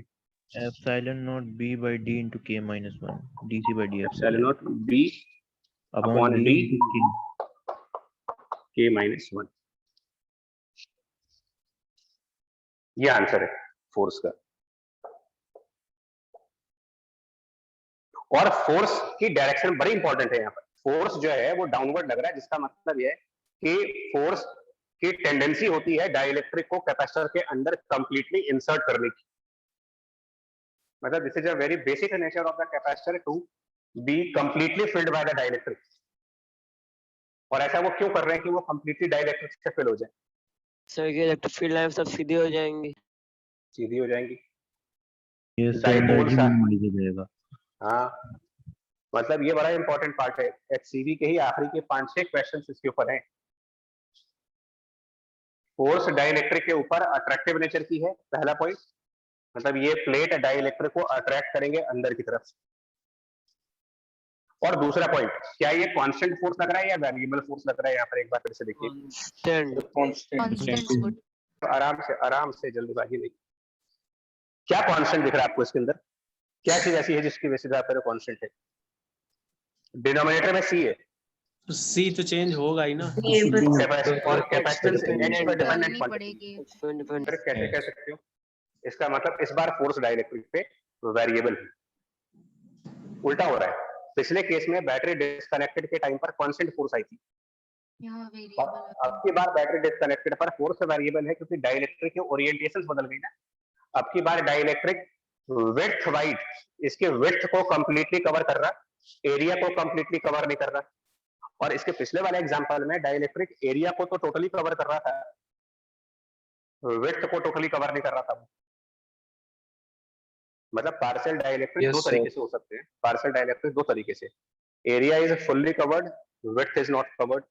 Epsilon not B/D into K minus 1 dC/dx। Epsilon not B upon D K minus 1, ये आंसर है फोर्स का। और फोर्स की डायरेक्शन बड़ी इंपॉर्टेंट है। यहाँ पर फोर्स जो है वो डाउनवर्ड लग रहा है, जिसका मतलब ये है कि फोर्स की टेंडेंसी होती है डाइलेक्ट्रिक को कैपेसिटर के अंदर कंप्लीटली इंसर्ट करने की। मतलब this is a very basic nature of the capacitor to be completely filled by the dielectric. और ऐसा वो क्यों कर रहे हैं कि वो कंप्लीटली डाइलेक्ट्रिक से फिल हो जाए? सर ये इलेक्ट्रिक फील्ड लाइन सब सीधी हो जाएंगी। सीधी हो जाएंगी। ये डाइपोल एनर्जी सा- मिनिमाइज हो जाएगा। हाँ, मतलब ये बड़ा इंपॉर्टेंट पार्ट है। HCV के ही आखिरी के 5-6 क्वेश्चंस इसके ऊपर हैं। फोर्स डाइलेक्ट्रिक के ऊपर अट्रैक्टिव नेचर की है, पहला पॉइंट। मतलब ये प्लेट डाइलेक्ट्रिक को अट्रैक्ट करेंगे अंदर की तरफ। और दूसरा पॉइंट, क्या ये कांस्टेंट फोर्स लग रहा है या वेरिएबल फोर्स लग रहा है? यहाँ पर एक बार फिर से देखिए। कांस्टेंट। आराम से जल्दबाजी नहीं। क्या कांस्टेंट दिख रहा है आपको इसके अंदर? क्या चीज ऐसी है जिसकी वजह से आप कांस्टेंट है? डिनोमिनेटर में सी है। सी तो चेंज होगा ही ना। और कैपेसिटेंस एक्स पर डिपेंडेंट करनी क्वांटिटी। पड़ेगी। फिर कैसे कह सकते हो? इसका मतलब इस बार फोर्स डाइलेक्ट्रिक पे वेरिएबल है। उल्टा हो रहा है। पिछले केस में बैटरी डिस्कनेक्टेड के टाइम पर कांस्टेंट फोर्स आई थी। यहाँ अब वेरिएबल की बार बैटरी डिस्कनेक्टेड पर फोर्स वेरिएबल है क्योंकि डाइलेक्ट्रिक के ओरिएंटेशंस बदल गई ना। अब की बार डाइलेक्ट्रिक विड्थ वाइड, इसके विड्थ को कंप्लीटली कवर कर रहा, एरिया को कंप्लीटली कवर नहीं कर रहा। और इसके पिछले वाले एग्जांपल में डाइलेक्ट्रिक एरिया को तो टोटली कवर कर रहा था, विड्थ को टोटली कवर नहीं कर रहा था। मतलब पार्शियल डाइलेक्ट्रिक दो तरीके से हो सकते हैं। पार्शियल डाइलेक्ट्रिक दो तरीके से, area is fully covered, width is not covered.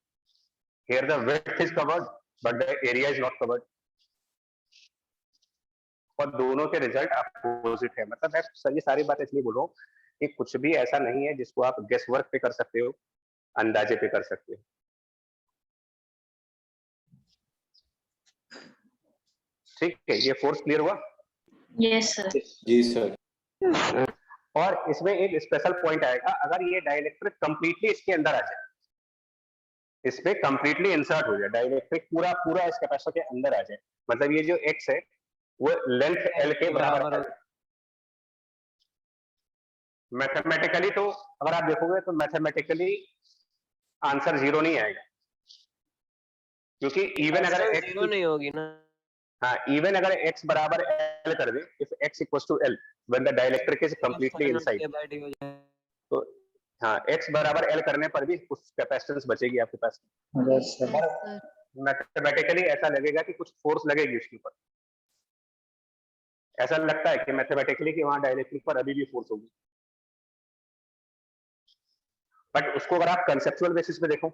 Here the width is covered but the area is not covered. और दोनों के रिजल्ट अपोजिट है। मतलब मैं सर ये सारी बात इसलिए बोल रहा हूँ कि कुछ भी ऐसा नहीं है जिसको आप गेस वर्क पे कर सकते हो, अंदाजे पे कर सकते हो। ठीक है, ये फोर्स क्लियर हुआ? Yes sir. जी सर। और इसमें एक स्पेशल पॉइंट आएगा, अगर ये डाइलेक्ट्रिक कंप्लीटली इसके अंदर आ जाए, इसमें कंप्लीटली इंसर्ट हो जाए, डाइलेक्ट्रिक पूरा पूरा इस कैपेसिटर के अंदर आ जाए, मतलब ये जो एक्स है वो लेंथ एल के बराबर है। मैथमेटिकली तो अगर आप देखोगे तो मैथमेटिकली आंसर 0 नहीं आएगा, क्योंकि इवन अगर सर x जीरो नहीं होगी ना। हाँ, इवन अगर x बराबर l कर दे, if x equals to l when the dielectric is completely inside, तो हाँ x बराबर l करने पर भी कुछ कैपेसिटेंस बचेगी आपके पास। मैथमेटिकली ऐसा लगेगा कि कुछ फोर्स लगेगी उसके ऊपर। ऐसा लगता है कि मैथमेटिकली कि वहां डाइलेक्ट्रिक पर अभी भी फोर्स होगी, बट उसको अगर आप कंसेप्चुअल बेसिस पे देखो,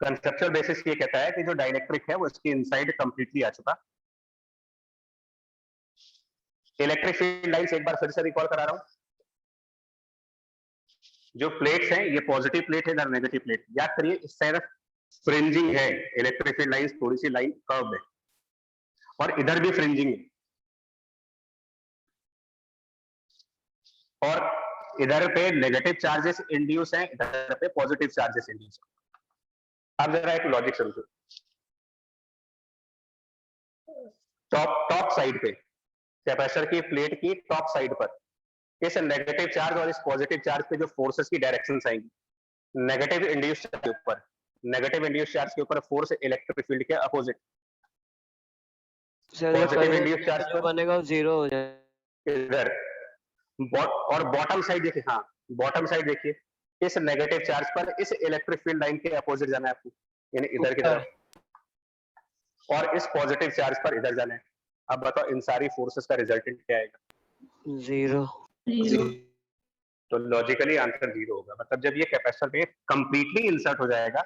कंसेप्चुअल बेसिस ये कहता है कि जो डाइलेक्ट्रिक है वो इसके इनसाइड कंप्लीटली आ चुका। इलेक्ट्रिक फील्ड लाइंस एक बार फिर से रिकॉल करा रहा हूं। जो प्लेट्स हैं ये पॉजिटिव प्लेट है ना नेगेटिव प्लेट, याद करिए इस साइड फ्रिंजिंग है, इलेक्ट्रिक फील्ड लाइंस थोड़ी सी लाइन कर्व है, और इधर भी फ्रिंजिंग है, और इधर पे नेगेटिव चार्जेस इंड्यूस हैं, इधर पे पॉजिटिव चार्जेस इंड्यूस हैं। अब जरा एक लॉजिक समझो। टॉप साइड पे कैपेसिटर की प्लेट की टॉप साइड पर इस नेगेटिव चार्ज और इस पॉजिटिव चार्ज पे जो फोर्सेस की डायरेक्शंस आएंगी, नेगेटिव इंड्यूस चार्ज के ऊपर, नेगेटिव इंड्यूस चार्ज के ऊपर फोर्स इलेक्ट्रिक फील्ड के अपोजिट, पॉजिटिव इंड्यूस चार्ज जो बनेगा वो 0 हो जाएगा इधर। और बॉटम साइड देखिए, हाँ बॉटम साइड देखिए, इस नेगेटिव चार्ज पर इस इलेक्ट्रिक फील्ड लाइन के अपोजिट जाना है आपको, यानी इधर की तरफ, और इस पॉजिटिव चार्ज पर इधर जाना है। अब बताओ इन सारी फोर्सेस का रिजल्टेंट क्या आएगा? 0। तो लॉजिकली आंसर 0 होगा। मतलब जब ये कैपेसिटर पे कंप्लीटली इंसर्ट हो जाएगा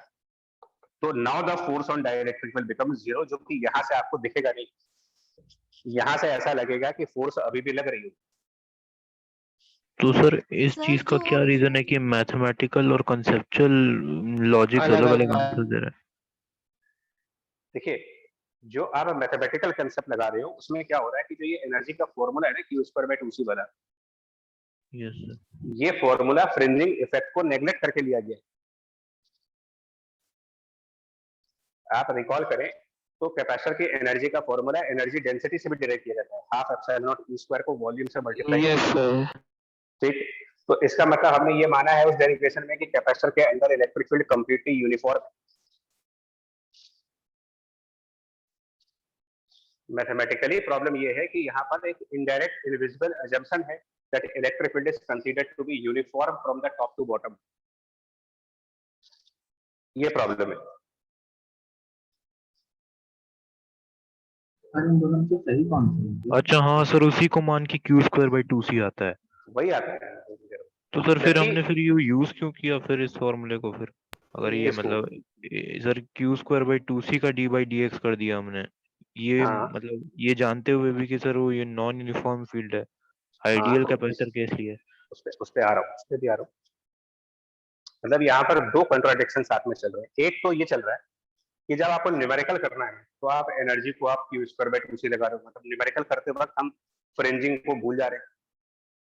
तो now the force on dielectric will become 0, जो कि यहां से आपको दिखेगा नहीं, यहां से ऐसा लगेगा कि फोर्स अभी भी लग रही है। तो सर इस सर, चीज का जो क्या हम- रीजन है कि मैथमेटिकल और कंसेप्चुअल लॉजिक अलग अलग आंसर दे रहा है? देखिए, जो आप मैथमेटिकल कंसेप्ट लगा रहे हो उसमें क्या हो रहा है कि जो ये एनर्जी का फॉर्मूला है ना Q स्क्वायर बाय 2C वाला, यस सर। ये फॉर्मूला फ्रिंजिंग इफेक्ट को नेग्लेक्ट करके लिया गया है। आप रिकॉल करें तो कैपेसिटर की एनर्जी का फॉर्मूला एनर्जी डेंसिटी से भी डिराइव किया जाता है, half epsilon not E square को वॉल्यूम से मल्टीप्लाई। Yes sir. ठीक, तो इसका मतलब हमने ये माना है उस डेरिवेशन में कि कैपेसिटर के अंदर electric field completely uniform. Mathematically problem ये है कि यहाँ पर एक इनडायरेक्ट इनविजिबल अजम्पशन है that electric field is considered to be uniform from the top to bottom. ये प्रॉब्लम है। इन दोनों में से सही कौन सा है? अच्छा हाँ सर, उसी को मान के Q²/2C आता है। वही आता है। तो सर फिर जबकि हमने फिर ये यूज क्यों किया फिर इस फॉर्मूले को फिर, अगर ये किसको? मतलब सर Q²/2C का d/dx कर दिया हमने, ये हाँ मतलब ये जानते हुए भी कि सर वो ये नॉन यूनिफॉर्म फील्ड है हाँ, आइडियल तो कैपेसिटर केस लिए। उस पे आ रहा हूँ, उस पे भी आ रहा हूँ। मतलब यहाँ पर दो कंट्राडिक्शन साथ में चल रहे हैं। एक तो ये चल रहा है कि जब आपको न्यूमेरिकल करना है तो आप एनर्जी को आप Q²/2C लगा रहे हो, मतलब न्यूमेरिकल करते वक्त हम फ्रिंजिंग को भूल जा रहे हैं।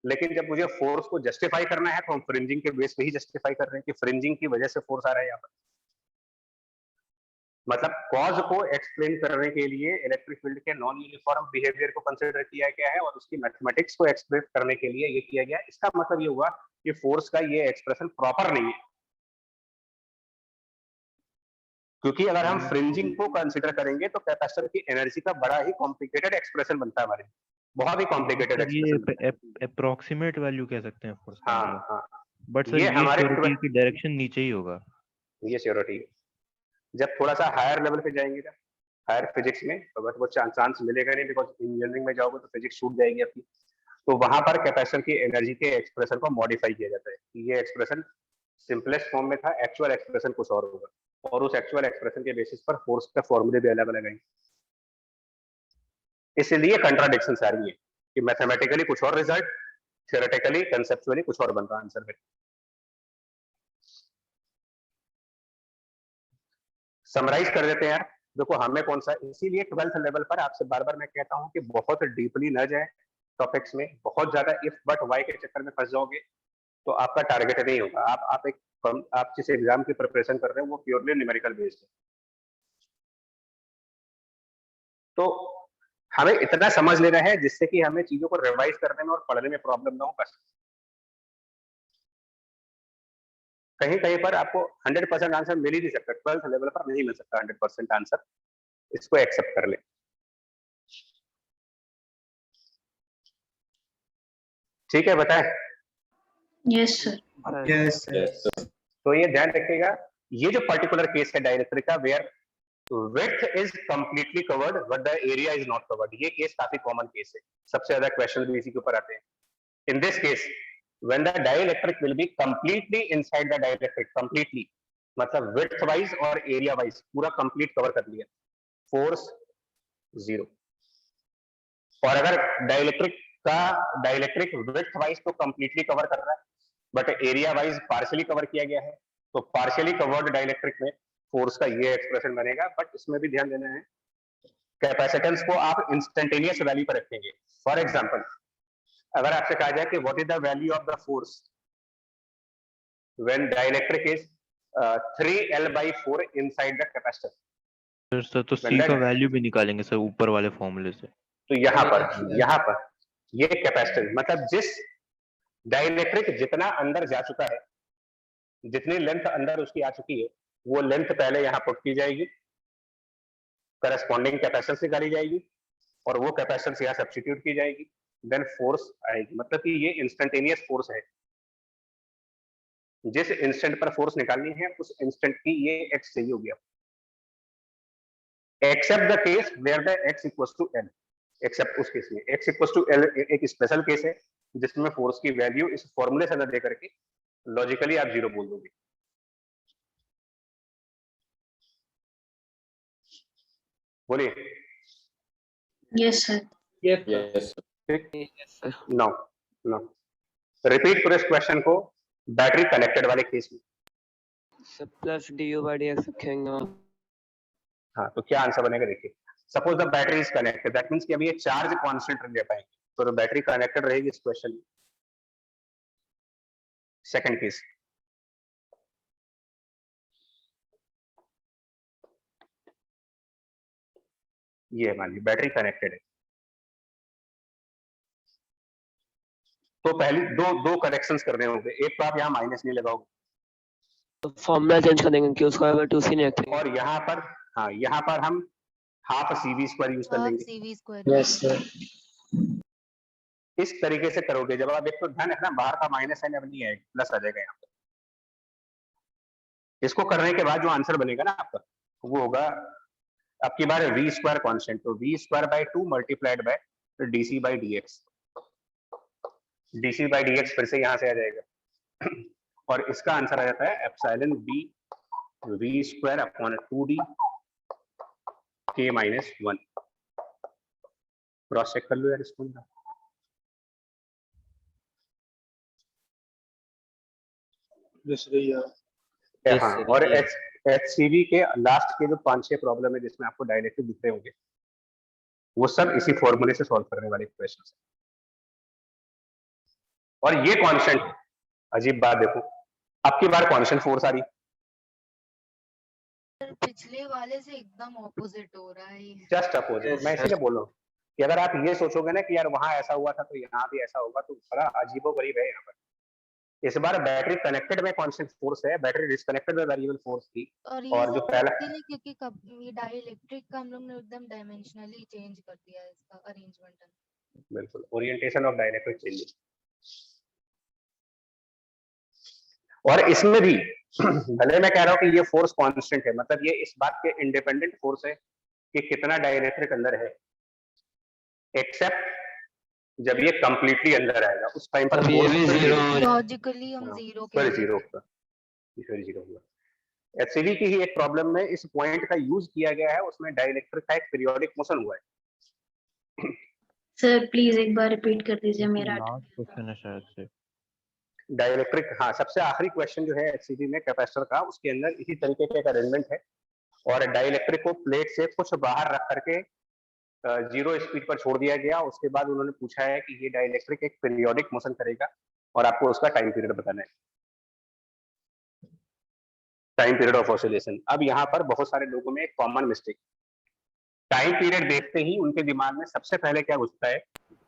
लेकिन जब मुझे फोर्स को जस्टिफाई करना है तो हम फ्रिंजिंग के बेस पे ही जस्टिफाई कर रहे हैं कि फ्रिंजिंग की वजह से फोर्स आ रहा है यहाँ पर। मतलब कॉज को एक्सप्लेन करने के लिए इलेक्ट्रिक फील्ड के नॉन यूनिफॉर्म बिहेवियर को कंसीडर किया गया है और उसकी मैथमेटिक्स को एक्सप्रेस करने के लिए ये किया गया। इसका मतलब ये हुआ कि फोर्स का ये एक्सप्रेशन प्रॉपर नहीं है, क्योंकि अगर हम फ्रिंजिंग को कंसीडर करेंगे तो कैपेसिटर की एनर्जी का बड़ा ही कॉम्प्लिकेटेड एक्सप्रेशन बनता है हमारे, बहुत ही कॉम्प्लिकेटेड सर ये एक्सप्रेशन। अप्रोक्सीमेट वैल्यू कह सकते हैं फोर्स का हाँ मतलब, हाँ, बट सर ये ये हमारे श्योरिटी की डायरेक्शन नीचे ही होगा। ये श्योरिटी जब थोड़ा सा हायर लेवल पे जाएंगे, जब हायर फिजिक्स में, तो बस वो चांस मिलेगा नहीं, बिकॉज इंजीनियरिंग में जाओगे तो फिजिक्स छूट जाएगी आपकी। तो वहां पर कैपेसिटर की एनर्जी के एक्सप्रेशन को मॉडिफाई किया जाता है। ये एक्सप्रेशन सिंपलेस्ट फॉर्म में था, एक्चुअल एक्सप्रेशन कुछ और होगा, और उस एक्चुअल एक्सप्रेशन के बेसिस पर फोर्स का फॉर्मूले भी अलग अलग हैं। इसलिए कंट्राडिक्शन आ रही है कि मैथमेटिकली कुछ और रिजल्ट, थियोरेटिकली कंसेप्चुअली कुछ और बन रहा आंसर में। समराइज कर देते हैं यार। देखो हमें कौन सा, इसीलिए 12th लेवल पर आपसे बार बार मैं कहता हूं कि बहुत डीपली न जाए टॉपिक्स में, बहुत ज्यादा इफ बट वाई के चक्कर में फंस जाओगे तो आपका टारगेट नहीं होगा। आप जिस एग्जाम की प्रिपरेशन कर रहे हो वो प्योरली न्यूमेरिकल बेस्ड है। तो हमें इतना समझ लेना है जिससे कि हमें चीजों को रिवाइज करने में और पढ़ने में प्रॉब्लम ना हो। बस कहीं कहीं पर आपको 100% आंसर मिल ही नहीं सकता, 12th लेवल पर नहीं मिल सकता 100% आंसर, इसको एक्सेप्ट कर ले। ठीक है, बताएं। Yes sir. यस तो ये ध्यान रखिएगा, ये जो पर्टिकुलर केस है डाइलेक्ट्रिक का, where width is completely covered but the area is not covered, ये केस काफी कॉमन केस है, सबसे ज्यादा क्वेश्चन भी इसी के ऊपर आते हैं। In this case when the dielectric will be completely inside the dielectric, completely मतलब width wise और area wise पूरा complete कवर कर लिया, फोर्स 0। और अगर डाइलेक्ट्रिक width wise तो completely कवर कर रहा है but area wise partially cover किया गया है, तो पार्शियली कवर्ड डाइलेक्ट्रिक में फोर्स का ये एक्सप्रेशन बनेगा। बट इसमें भी ध्यान देना है, कैपेसिटेंस को आप इंस्टेंटेनियस वैल्यू पर रखेंगे। फॉर एग्जांपल अगर आपसे कहा जाए कि what is the value of the force when dielectric is 3L/4 inside the capacitor, sir तो C का वैल्यू भी निकालेंगे सर ऊपर वाले फॉर्मूले से। तो यहाँ पर ये कैपेसिटर मतलब जिस डाइलेक्ट्रिक जितना अंदर जा चुका है, जितनी लेंथ अंदर उसकी आ चुकी है, वो लेंथ पहले यहाँ पुट की जाएगी, करस्पॉन्डिंग कैपेसिटेंस निकाली जाएगी और वो कैपेसिटेंस यहाँ सब्स्टिट्यूट की जाएगी, देन फोर्स आएगी। मतलब कि ये इंस्टेंटेनियस फोर्स है, जिस इंस्टेंट पर फोर्स निकालनी है उस इंस्टेंट की ये एक्स चाहिए हो गया, except the case where the x equals to L. Except उस केस में एक्स इक्वल्स टू एल एक स्पेशल केस है जिसमें फोर्स की वैल्यू इस फॉर्मूले से न दे करके लॉजिकली आप 0 बोल दोगे। बोलिए। Yes sir. Yes now repeat करो इस क्वेश्चन को बैटरी कनेक्टेड वाले केस में। सब प्लस du/dx रखेंगे। हाँ, तो क्या आंसर बनेगा देखिए। Suppose the battery is connected, that means कि अभी ये चार्ज कांस्टेंट ले पाएंगे, तो बैटरी कनेक्टेड रहेगी इस क्वेश्चन में। सेकंड केस, ये मान ली बैटरी कनेक्टेड है, तो पहली दो करेक्शंस करने होंगे। एक तो आप यहाँ माइनस नहीं लगाओगे तो फॉर्मूला चेंज कर देंगे, Q square bye 2c negative, और यहाँ पर, हाँ यहाँ पर हम हाफ CV स्क्वायर यूज कर हाफ लेंगे। CV square. Yes sir. इस तरीके से करोगे, जब आप एक तो ध्यान रखना बाहर का माइनस साइन अब नहीं आएगा, प्लस आ जाएगा यहाँ पर। इसको करने के बाद जो आंसर बनेगा ना आपका, वो होगा आपकी बार V स्क्वायर कॉन्स्टेंट, तो V square by 2 multiplied by DC by DX। DC by DX फिर से यहाँ से आ जाएगा और इसका आंसर आ जाता है epsilon B V square upon 2D K minus 1। Cross check कर लो यार इसको। हाँ, और HCV के लास्ट के जो 5-6 प्रॉब्लम है जिसमें आपको डायरेक्टिव दिख रहे होंगे, वो सब इसी फॉर्मूले से सॉल्व करने वाले क्वेश्चन है। और ये कांस्टेंट, अजीब बात देखो, अब की बार कांस्टेंट फोर्स आ रही, पिछले वाले से एकदम ऑपोजिट हो रहा है ये। Just opposite. मैं इसीलिए बोल रहा हूँ कि अगर आप ये सोचोगे ना कि यार वहां ऐसा हुआ था तो यहाँ भी ऐसा होगा, तो बड़ा अजीबोगरीब है यहाँ पर। इस बार बैटरी कनेक्टेड में कांस्टेंट फोर्स है, बैटरी डिस्कनेक्टेड में वेरिएबल फोर्स थी। और जो पहला, क्योंकि ये डाइलेक्ट्रिक का हम लोग ने एकदम डायमेंशनली चेंज कर दिया है इसका अरेंजमेंट। बिल्कुल, ओरिएंटेशन ऑफ डाइलेक्ट्रिक चेंज। और इसमें भी भले मैं कह रहा हूँ कि ये फोर्स कांस्टेंट है, मतलब ये इस बात के इंडिपेंडेंट फोर्स है कि कितना डाइलेक्ट्रिक अंदर है, एक्सेप्ट जब ये कंप्लीटली अंदर आएगा उस टाइम पर लॉजिकली हम जीरो होगा। HCV की ही एक प्रॉब्लम में इस पॉइंट का यूज किया गया है, उसमें डाइलेक्ट्रिक का एक पीरियोडिक मोशन हुआ है। सर प्लीज एक बार रिपीट कर दीजिए मेरा। लास्ट क्वेश्चन है शायद से डाइलेक्ट्रिक, हाँ सबसे आखिरी क्वेश्चन जो है HCV में कैपेसिटर का, उसके अंदर इसी तरीके का एक अरेंजमेंट है और डाइलेक्ट्रिक को प्लेट से कुछ बाहर रख करके 0 स्पीड पर छोड़ दिया गया। उसके बाद उन्होंने पूछा है कि ये डाइलेक्ट्रिक एक पीरियोडिक मोशन करेगा और आपको उसका टाइम पीरियड बताना है, टाइम पीरियड ऑफ ऑसिलेशन। अब यहाँ पर बहुत सारे लोगों में एक कॉमन मिस्टेक, टाइम पीरियड देखते ही उनके दिमाग में सबसे पहले क्या घुसता है?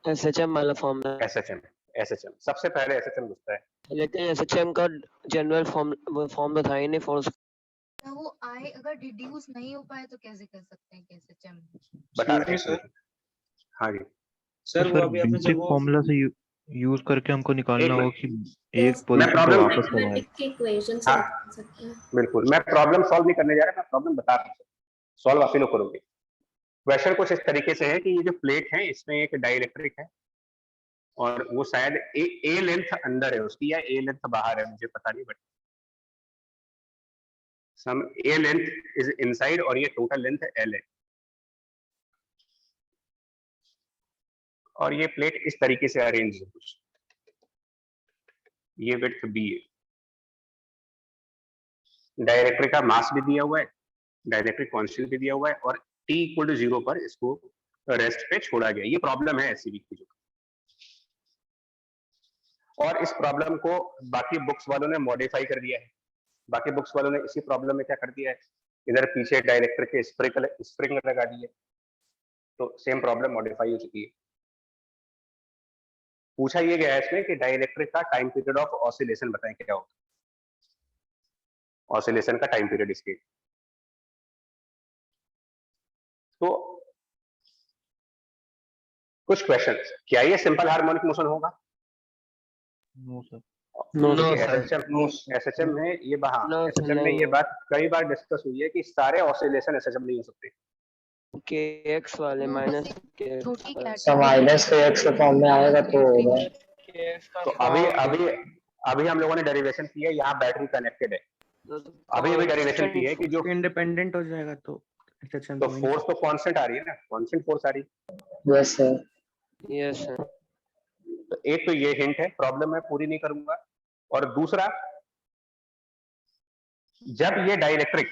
SHM वाला फॉर्मूला। SHM सबसे पहले SHM घुसता है, लेकिन SHM का जनरल फॉर्म तो था ही नहीं फोर्स। वो आए अगर डिड्यूस नहीं हो पाए तो कैसे कर सकते हैं SHM? बता रहे हैं सर। हाँ जी सर वो अभी आपने बेसिक जब वो फॉर्मूला से यूज करके हमको निकालना होगा कि एक मैं पोजीशन पे प्रॉब्लम वापस कब आए। बिल्कुल, मैं प्रॉब्लम सॉल्व नहीं करने जा रहा, मैं प्रॉब्लम बता रहा हूँ, सॉल्व आप ही लोग करोगे। क्वेश्चन कुछ इस तरीके से है कि ये जो प्लेट है इसमें एक डाइलेक्ट्रिक है और वो शायद ए लेंथ अंदर है उसकी या ए लेंथ बाहर है, मुझे पता नहीं, but some a length is inside और ये टोटल लेंथ L है और ये प्लेट इस तरीके से अरेंज है कुछ, ये विड्थ B है, डाइलेक्ट्रिक का मास भी दिया हुआ है, डाइलेक्ट्रिक कांस्टेंट भी दिया हुआ है और t = 0 पर इसको रेस्ट पे छोड़ा गया। ये प्रॉब्लम है HCV की जो, और इस प्रॉब्लम को बाकी बुक्स वालों ने मॉडिफाई कर दिया है। बाकी बुक्स वालों ने इसी प्रॉब्लम में क्या कर दिया है, इधर पीछे डाइलेक्ट्रिक के स्प्रिंग लगा दिए, तो सेम प्रॉब्लम मॉडिफाई हो चुकी है। पूछा ये गया है इसमें कि डाइलेक्ट्रिक का टाइम पीरियड ऑफ ऑसिलेशन बताएं क्या होगा, ऑसिलेशन का टाइम पीरियड इसके। तो कुछ क्वेश्चंस, क्या ये सिंपल हार्मोनिक मोशन होगा? No sir. SHM में ये SHM में ये बात कई बार डिस्कस हुई है कि सारे ऑसिलेशन SHM नहीं हो सकते। KX वाले माइनस KX के फॉर्म में आएगा तो होगा। तो अभी हम लोगों ने डेरिवेशन की है, यहाँ बैटरी कनेक्टेड है, अभी डेरिवेशन की है कि जो इंडिपेंडेंट हो जाएगा तो फोर्स तो कांस्टेंट आ रही है ना, कांस्टेंट फोर्स आ रही है। Yes sir. Yes sir. तो एक तो ये हिंट है, प्रॉब्लम मैं पूरी नहीं करूंगा। और दूसरा, जब ये डाइलेक्ट्रिक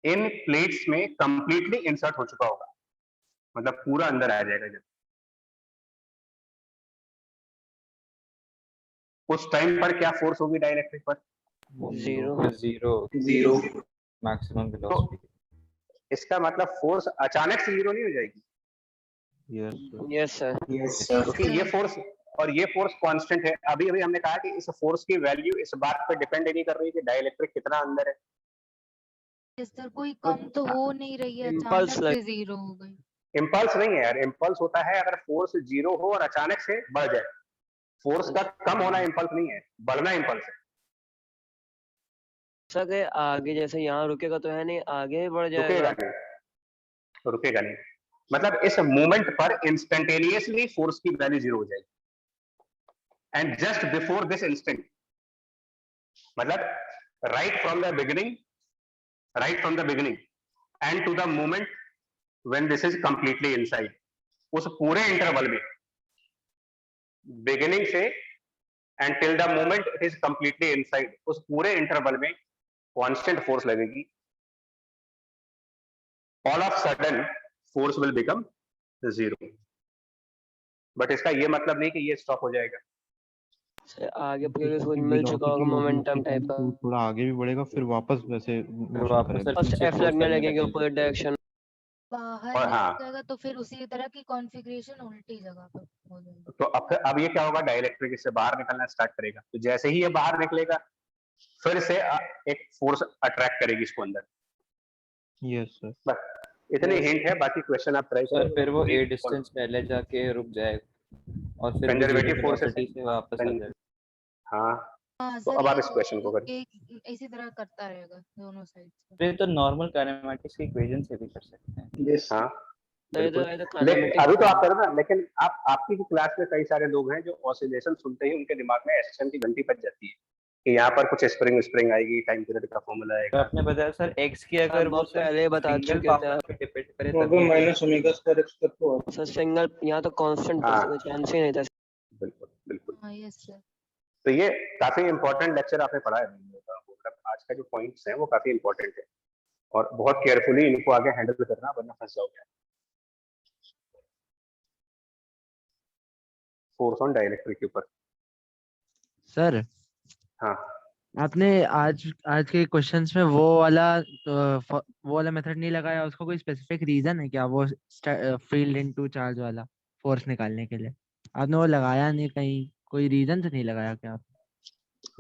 इन प्लेट्स में कंप्लीटली इंसर्ट हो चुका होगा, मतलब पूरा अंदर आ जाएगा, जब उस टाइम पर क्या फोर्स होगी डाइलेक्ट्रिक पर? Zero maximum velocity. इसका मतलब फोर्स अचानक से 0 नहीं हो जाएगी, यस सर। क्योंकि ये फोर्स और ये फोर्स कांस्टेंट है। अभी अभी हमने कहा कि इस फोर्स की वैल्यू इस बात पे डिपेंड नहीं कर रही कि डाइलेक्ट्रिक कितना अंदर है। सर कोई कम तो हो नहीं रही है, Impulse अचानक से जीरो हो गई। इम्पल्स नहीं है यार, इम्पल्स होता है अगर फोर्स जीरो हो और अचानक से बढ़ जाए। फोर्स का कम होना इम्पल्स नहीं है, बढ़ना इम्पल्स है। सर के आगे जैसे यहाँ रुकेगा तो है नहीं, आगे बढ़ रुकेगा जाएगा। नहीं, रुकेगा नहीं। मतलब इस मूवमेंट पर इंस्टेंटेनियसली फोर्स की वैल्यू जीरो हो जाएगी। And just before this instant, मतलब right from the beginning and to the moment when this is completely inside, उस पूरे इंटरवल में, बिगिनिंग से and till the moment it is completely inside, उस पूरे इंटरवल में कांस्टेंट फोर्स लगेगी। All of sudden force will become zero. But इसका ये मतलब नहीं कि ये स्टॉप हो जाएगा। सर आगे पूरे कुछ मिल चुका होगा मोमेंटम टाइप का, तो थोड़ा आगे भी बढ़ेगा फिर वापस वैसे बस एफ लगने लगेगी ऊपर डायरेक्शन। बाहर और निकल हाँ, जाएगा तो फिर उसी तरह की कॉन्फ़िगरेशन उल्टी जगह पर हो जाएगी। तो अब ये क्या होगा, डाइलेक्ट्रिक इससे बाहर निकलना स्टार्ट करेगा। तो जैसे ही ये बाहर निकलेगा फिर से एक फोर्स अट्रैक्ट करेगी इसको अंदर। Yes sir. बस इतने हिंट है, बाकी क्वेश्चन आप ट्राई सर करो। फिर वो ए डिस्टेंस पहले जाके रुक जाएगा और फिर कंजर्वेटिव फोर्सेस से वापस आ जाएगा। हाँ, हाँ तो सर, अब आप ये इस क्वेश्चन को करें। एक इसी तरह करता रहेगा दोनों साइड से। फिर तो नॉर्मल काइनेमेटिक्स की इक्वेशन से भी कर सकते हैं। यस हाँ तो अभी तो आप करो ना, लेकिन आपकी क्लास में कई सारे लोग हैं जो ऑसिलेशन सुनते ही उनके दिमाग में एसएसएम की घंटी बज जाती है कि यहाँ पर कुछ स्प्रिंग आएगी, टाइम पीरियड का फॉर्मूला तो आएगा। आपने बताया सर एक्स की अगर वो पहले बता सिंगल चुके पावर थे पे डिपेंड करे तो तभी माइनस ओमेगा स्क्वायर एक्स करते हो। सर, सिंगल यहाँ तो कांस्टेंट हाँ। कोई चांस ही नहीं था। बिल्कुल बिल्कुल। हाँ यस सर। तो ये काफी इंपॉर्टेंट लेक्चर आपने पढ़ा है। मतलब आज का जो पॉइंट्स हैं वो काफी इंपॉर्टेंट है और बहुत केयरफुली इनको आगे हैंडल करना, वरना फंस जाओगे। फोर्स ऑन डाइलेक्ट्रिक के ऊपर। सर हाँ, आपने आज के क्वेश्चंस में वो वाला मेथड नहीं लगाया, उसका कोई स्पेसिफिक रीजन है क्या? वो फील्ड इनटू चार्ज वाला फोर्स निकालने के लिए आपने वो लगाया नहीं, कहीं कोई रीजन से नहीं लगाया क्या आप?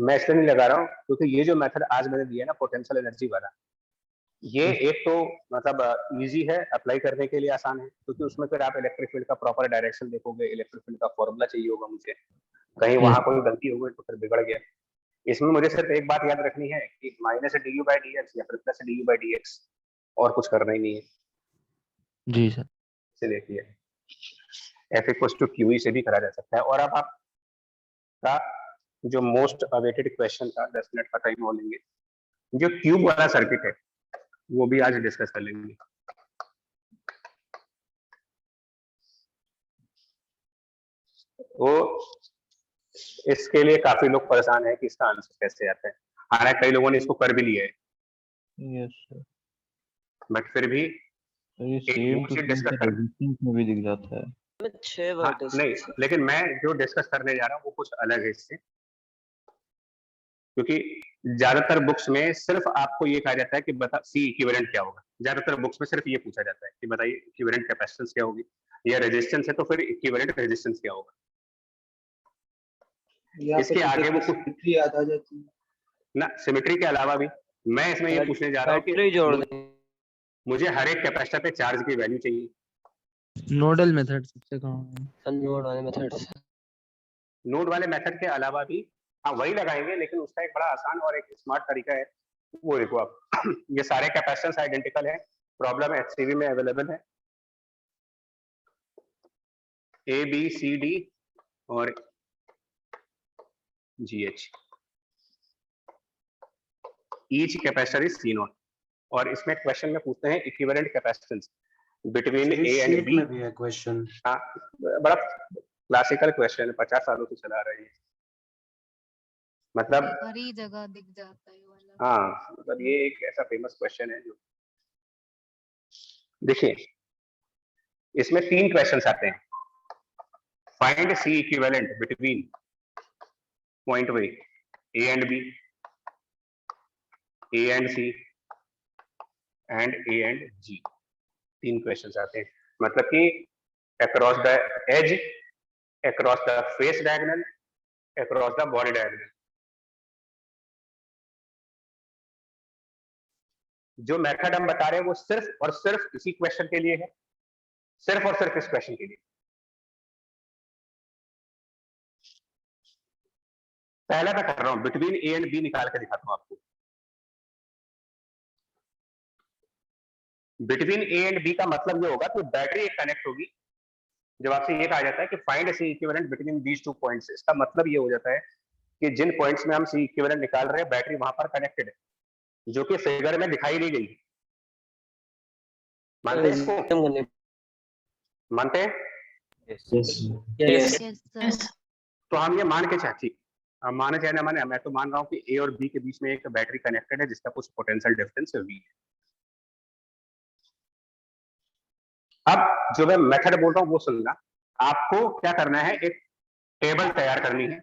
मैं इसलिए नहीं लगा रहा हूँ क्योंकि ये जो मेथड आज मैंने दिया ना पोटेंशियल एनर्जी वाला, ये एक तो मतलब इजी है, अप्लाई करने के लिए आसान है, क्योंकि उसमें फिर आप इलेक्ट्रिक फील्ड का प्रॉपर डायरेक्शन देखोगे, इलेक्ट्रिक फील्ड का फॉर्मूला चाहिए होगा मुझे, कहीं वहां कोई गलती हो गई तो फिर बिगड़ गया। इसमें मुझे सिर्फ एक बात याद रखनी है कि माइनस du by dx या फिर प्लस du by dx, और कुछ करना ही नहीं है। जी सर। इसे देखिए F इक्वल्स टू QE से भी करा जा सकता है। और अब आपका जो मोस्ट अवेटेड क्वेश्चन था, 10 मिनट का टाइम और लेंगे, जो क्यूब वाला सर्किट है वो भी आज डिस्कस कर लेंगे। तो इसके लिए काफी लोग परेशान है कि इसका आंसर कैसे आता है। हालांकि कई लोगों ने इसको कर भी लिया है। Yes sir. बट फिर भी ये सेम टू डिस्कस कर रेजिस्टेंस में भी दिख जाता है। 6 वर्टिसेस। नहीं, लेकिन मैं जो डिस्कस करने जा रहा हूँ वो कुछ अलग है इससे, क्योंकि ज्यादातर बुक्स में सिर्फ आपको ये कहा जाता है कि बता सी इक्विवेलेंट क्या होगा। ज्यादातर बुक्स में सिर्फ ये पूछा जाता है कि बताइए इक्विवेलेंट कैपेसिटेंस क्या होगी, या रेजिस्टेंस है तो फिर इक्विवेलेंट रेजिस्टेंस क्या होगा। इसके आगे वो सिमेट्री याद आ जाती है ना, सिमेट्री के अलावा भी मैं इसमें ये पूछने जा रहा हूँ बैटरी जोड़ दें। कि मुझे हर एक कैपेसिटर पे चार्ज की वैल्यू चाहिए। नोडल मेथड सबसे कॉमन है। नोड वाले मेथड्स। नोड वाले मेथड के अलावा भी हाँ वही लगाएंगे, लेकिन उसका एक बड़ा आसान और एक स्मार्ट तरीका है। वो देखो आप ये सारे कैपेसिटेंस आइडेंटिकल है, प्रॉब्लम HCV में अवेलेबल है, ABCD और GH, each capacitor is C0। और इसमें क्वेश्चन में पूछते हैं equivalent capacitance between A and B। में भी है क्वेश्चन। हाँ, बड़ा क्लासिकल क्वेश्चन है, 50 सालों से चला रहे हैं। मतलब हर ही जगह दिख जाता है वाला। हाँ, मतलब ये एक ऐसा फेमस क्वेश्चन है जो, देखिए इसमें 3 क्वेश्चंस आते हैं। Find C equivalent between point way A and B, A and C and A and G। 3 questions आते हैं। मतलब कि across the edge, across the face diagonal, across the body diagonal. जो मेथड हम बता रहे हैं वो सिर्फ और सिर्फ इसी क्वेश्चन के लिए है, सिर्फ और सिर्फ इस क्वेश्चन के लिए। पहला मैं कर रहा हूं, बिटवीन ए एंड बी निकाल के दिखाता हूं आपको। बिटवीन ए एंड बी का मतलब ये होगा कि बैटरी एक कनेक्ट होगी। जब आपसे ये कहा जाता है कि find C equivalent between these two points, इसका मतलब ये हो जाता है कि जिन पॉइंट्स में हम सी इक्विवेलेंट निकाल रहे हैं बैटरी वहां पर कनेक्टेड है, जो कि फिगर में दिखाई नहीं गई। मानते हैं इसको? मानते हैं? यस तो हम ये मान के चाहते, हम माने चाहे ना माने, मैं तो मान रहा हूं कि ए और बी के बीच में एक बैटरी कनेक्टेड है जिसका कुछ पोटेंशियल डिफरेंस वी है। अब जो मैं मेथड बोल रहा हूं वो सुनना। आपको क्या करना है, एक टेबल तैयार करनी है।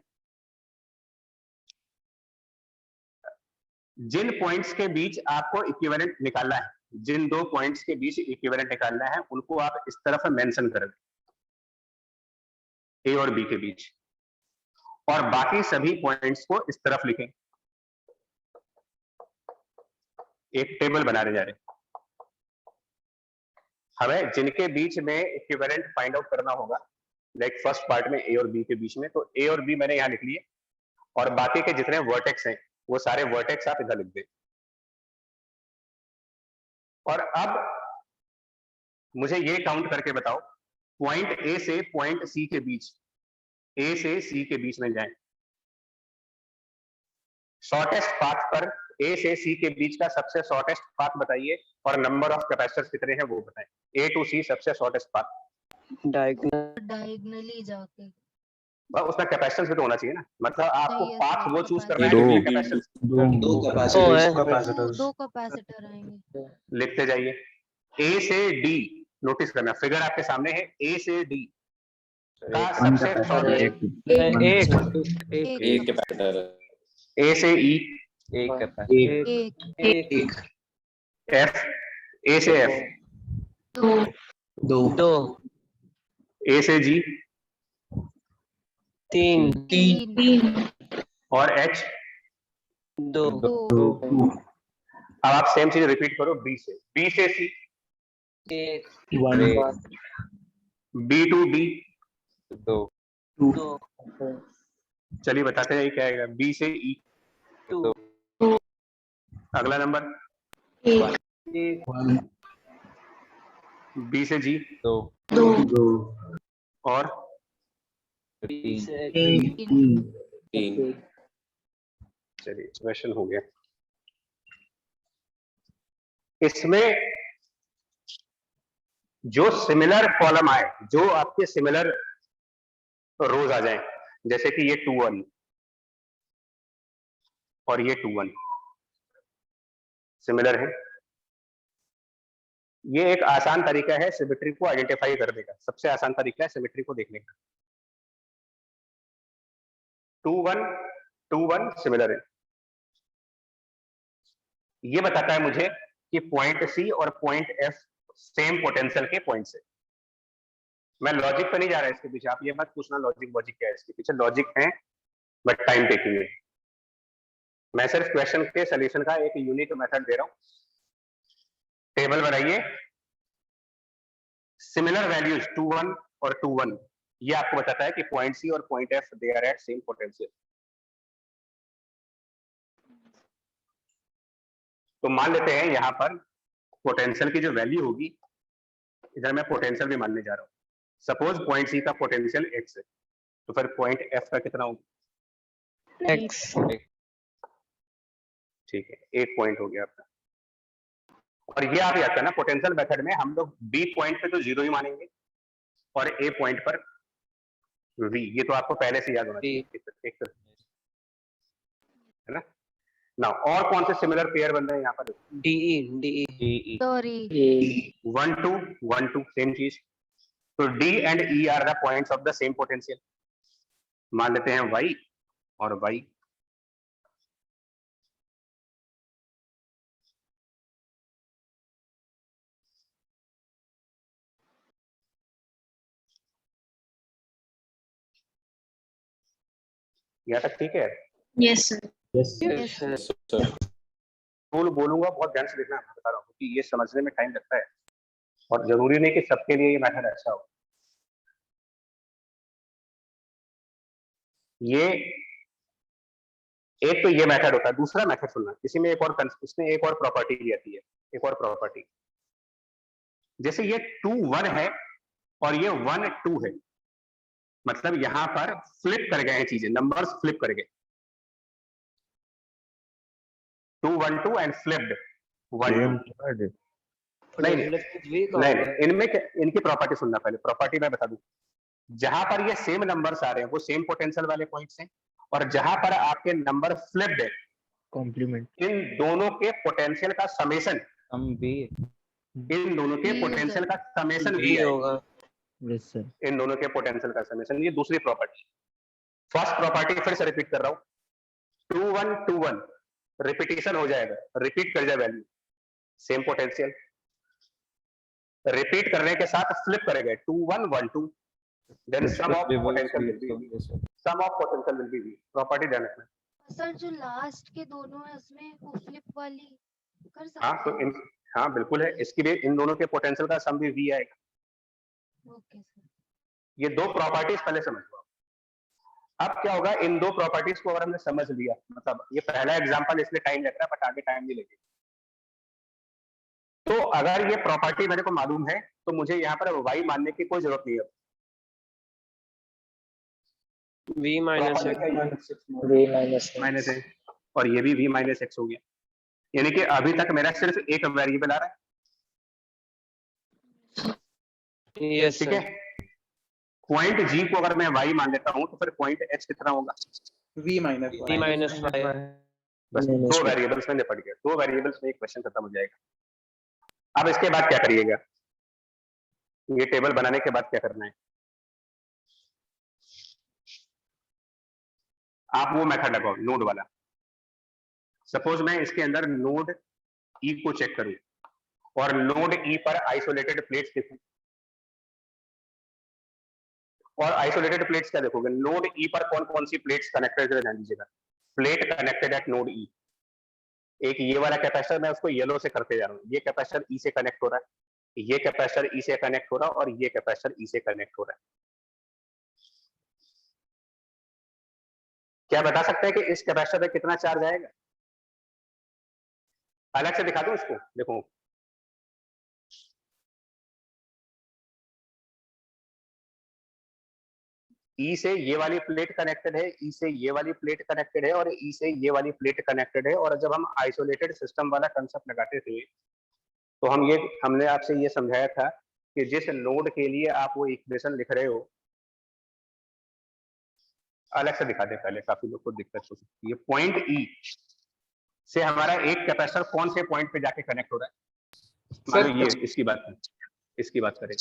जिन पॉइंट्स के बीच आपको इक्विवेलेंट निकालना है, जिन दो पॉइंट्स के बीच इक्विवेलेंट निकालना है, उनको आप इस तरफ मेंशन कर दें, ए और बी के बीच, और बाकी सभी पॉइंट्स को इस तरफ लिखें। एक टेबल बनाने जा रहे हैं। हमें जिनके बीच में इक्विवेलेंट फाइंड आउट करना होगा, लाइक फर्स्ट पार्ट में ए और बी के बीच में, तो ए और बी मैंने यहां लिख लिए, और बाकी के जितने वर्टेक्स हैं वो सारे वर्टेक्स आप इधर लिख दें। और अब मुझे ये काउंट करके बताओ, पॉइंट ए से पॉइंट सी के बीच, ए से सी के बीच में जाएं, शॉर्टेस्ट पाथ पर ए से सी के बीच का सबसे शॉर्टेस्ट पाथ बताइए, और नंबर ऑफ कैपेसिटर्स कितने हैं वो बताएं। ए टू सी सबसे शॉर्टेस्ट पाथ। डायगोनली जाके उसका कैपेसिटेंस भी तो होना चाहिए ना, मतलब आपको नहीं है पाथ सर, वो चूज करना है दो। जिसमें कैपेसिटेंस। दो कैपेसिटर आएंगे। लिखते जाइए। ए से डी, नोटिस करना, फिगर आपके सामने है, ए से डी का सबसे शॉर्टेस्ट, एक कैपेसिटर, ए से ई, एक कैपेसिटर, एक एफ, ए से एफ, दो ए से जी, तीन और एच दो अब आप सेम चीज रिपीट करो बी से सी, बी टू डी, दो, चलिए बताते जाइए क्या आएगा। बी से ई, अगला नंबर बी से जी, दो, और तीन। चलिए क्वेश्चन हो गया। इसमें जो सिमिलर कॉलम आए, जो आपके सिमिलर रोज आ जाएं, जैसे कि ये 2 1 और ये 2 1 सिमिलर है, ये एक आसान तरीका है सिमेट्री को आइडेंटिफाई करने का। सबसे आसान तरीका है सिमेट्री को देखने का। 2 1 2 1 सिमिलर है, ये बताता है मुझे कि पॉइंट सी और पॉइंट एफ सेम पोटेंशियल के पॉइंट्स है। मैं लॉजिक पे नहीं जा रहा इसके पीछे, आप ये मत पूछना लॉजिक क्या है इसके पीछे, लॉजिक है बट टाइम टेकिंग है। मैं सिर्फ क्वेश्चन के सॉल्यूशन का एक यूनिक मेथड दे रहा हूं। टेबल बनाइए, सिमिलर वैल्यूज 2 1 और 2 1, ये आपको बताता है कि पॉइंट सी और point F they are at same potential. तो मान लेते हैं यहां पर पोटेंशियल की जो वैल्यू होगी, इधर मैं पोटेंशियल भी मानने जा रहा हूं। सपोज पॉइंट सी का पोटेंशियल एक्स है, तो फिर पॉइंट एफ का कितना होगा? एक्स। ठीक है, एक पॉइंट हो गया आपका। और ये आप याद करना, पोटेंशियल मेथड में हम लोग बी पॉइंट पे तो 0 ही मानेंगे और ए पॉइंट पर वी, ये तो आपको पहले से याद होना चाहिए। एक है ना। नाउ और कौन से सिमिलर पेयर बन रहे हैं यहाँ पर? डीई सॉरी 1 2 1 2 सेम चीज। तो D and E R the points of the same potential. मान लेते हैं वाई और वाई। यहाँ तक ठीक है? Yes sir. Yes, sir. Rule बोलूंगा बहुत ध्यान से देखना, मैं बता रहा हूँ कि ये समझने में टाइम लगता है और जरूरी नहीं कि सबके लिए ये मेथड अच्छा हो। ये एक तो ये मेथड होता है, दूसरा मेथड सुनना, इसी में इसमें एक और प्रॉपर्टी भी आती है, एक और प्रॉपर्टी। जैसे ये 2 1 है और ये 1 2 है, मतलब यहां पर फ्लिप कर गए हैं चीजें, नंबर्स फ्लिप कर गए, 2 1 2 एंड फ्लिप्ड 1 2। नहीं, इनमें इनकी प्रॉपर्टी सुनना पहले, प्रॉपर्टी मैं बता दूं। जहां पर ये सेम नंबर्स आ रहे हैं वो सेम पोटेंशियल वाले पॉइंट्स हैं, और जहां पर आपके नंबर फ्लिप्ड है कॉम्प्लीमेंट, इन दोनों के पोटेंशियल का समेशन, इन दोनों के पोटेंशियल का समेशन भी होगा। Yes sir. इन दोनों के पोटेंशियल का समेशन, ये दूसरी प्रॉपर्टी। फर्स्ट प्रॉपर्टी फिर से रिपीट कर रहा हूं, 2 1 2 1 रिपीटेशन हो जाएगा, रिपीट कर जाए वैल्यू, सेम पोटेंशियल, रिपीट करने के साथ फ्लिप करेंगे 2 1 1 2, then sum of potential will be, sum of potential will be, property ध्यान रखना। सर जो लास्ट के दोनों है उसमें वो फ्लिप वाली कर सकते हाँ तो इन, हाँ बिल्कुल है, इसके लिए इन दोनों के पोटेंशियल का सम भी v आएगा। Okay sir. ये दो प्रॉपर्टीज पहले समझ लो। अब क्या होगा, इन दो प्रॉपर्टीज को अगर हमने समझ लिया, मतलब ये पहला एग्जांपल इसलिए टाइम लग रहा है, बट आगे टाइम नहीं लगेगा। तो अगर ये प्रॉपर्टी मेरे को मालूम है तो मुझे यहाँ पर y मानने की कोई जरूरत नहीं है। v माइनस है और ये भी v माइनस एक्स हो गया, यानी कि अभी तक मेरा सिर्फ एक वेरिएबल आ रहा है। yes ठीक है, पॉइंट g को अगर मैं y मान लेता हूं तो फिर पॉइंट h कितना होगा, v माइनस y बस दो वेरिएबल्स में निपट गया, दो वेरिएबल्स में एक क्वेश्चन खत्म हो जाएगा। अब इसके बाद क्या करिएगा, ये टेबल बनाने के बाद क्या करना है, आप वो मेथड लगाओ नोड वाला। सपोज मैं इसके अंदर नोड ई को चेक करूं और नोड ई पर आइसोलेटेड प्लेट्स देखूं, और आइसोलेटेड प्लेट्स क्या देखोगे, नोड ई पर कौन कौन सी प्लेट्स कनेक्टेड है, ध्यान दीजिएगा, प्लेट कनेक्टेड एट नोड ई। एक ये वाला कैपेसिटर, मैं उसको येलो से करते जा रहा हूँ, ये कैपेसिटर ई से कनेक्ट हो रहा है, ये कैपेसिटर ई से कनेक्ट हो रहा है, और ये कैपेसिटर ई से कनेक्ट हो रहा है। क्या बता सकते हैं कि इस कैपेसिटर में कितना चार्ज आएगा, अलग से दिखा दूं इसको, देखो ई से ये वाली प्लेट कनेक्टेड है, ई से ये वाली प्लेट कनेक्टेड है, और ई से ये वाली प्लेट कनेक्टेड है। और जब हम आइसोलेटेड सिस्टम वाला कंसेप्ट लगाते थे तो हमने आपसे ये समझाया था कि जिस नोड के लिए आप वो इक्वेशन लिख रहे हो, अलग से दिखा दे पहले, काफी लोग को दिक्कत हो सकती है। पॉइंट ई से हमारा एक कैपेसिटर कौन से पॉइंट पे जाके कनेक्ट हो रहा है, मान लो ये इसकी बात करें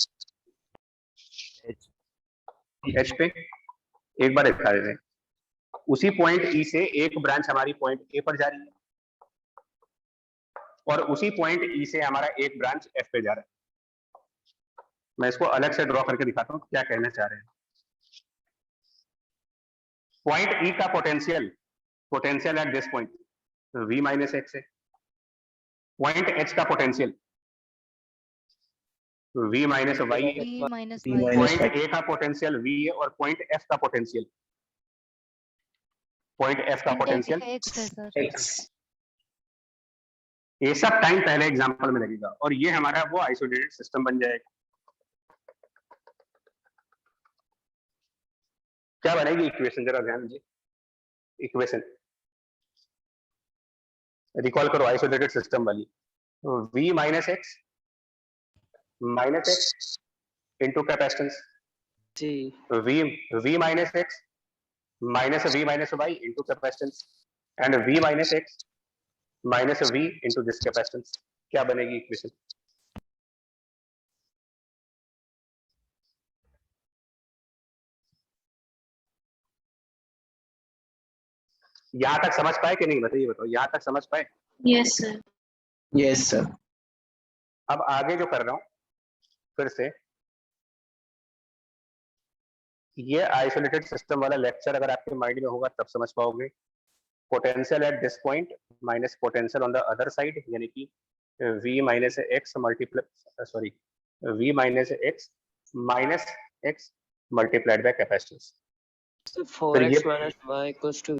एच पे, एक बार दिखा देते हैं, उसी पॉइंट ई से एक ब्रांच हमारी पॉइंट ए पर जा रही है, और उसी पॉइंट ई से हमारा एक ब्रांच एफ पे जा रहा है। मैं इसको अलग से ड्रॉ करके दिखाता हूँ क्या कहना चाह रहे हैं। पॉइंट ई का potential at this point v minus x है, पॉइंट एच का पोटेंशियल v माइनस वाई है, पॉइंट ए का पोटेंशियल v है, और पॉइंट एफ का पोटेंशियल x। ये सब टाइम पहले एग्जांपल में लगेगा, और ये हमारा वो आइसोलेटेड सिस्टम बन जाएगा। क्या बनेगी इक्वेशन, जरा ध्यान दीजिए, इक्वेशन रिकॉल करो आइसोलेटेड सिस्टम वाली, v minus x into capacitance, v minus x minus v minus y into capacitance, and v minus x minus v into this capacitance. क्या बनेगी इक्वेशन, यहां तक समझ पाए कि नहीं, बताओ यहां तक समझ पाए? Yes sir. अब आगे जो कर रहा हूं फिर से, ये आइसोलेटेड सिस्टम वाला लेक्चर अगर आपके माइंड में होगा तब समझ पाओगे। Potential at this point minus potential on the other side, यानी कि v minus x multiply v minus x multiplied by capacitance. So फिर 4x ये minus y equals to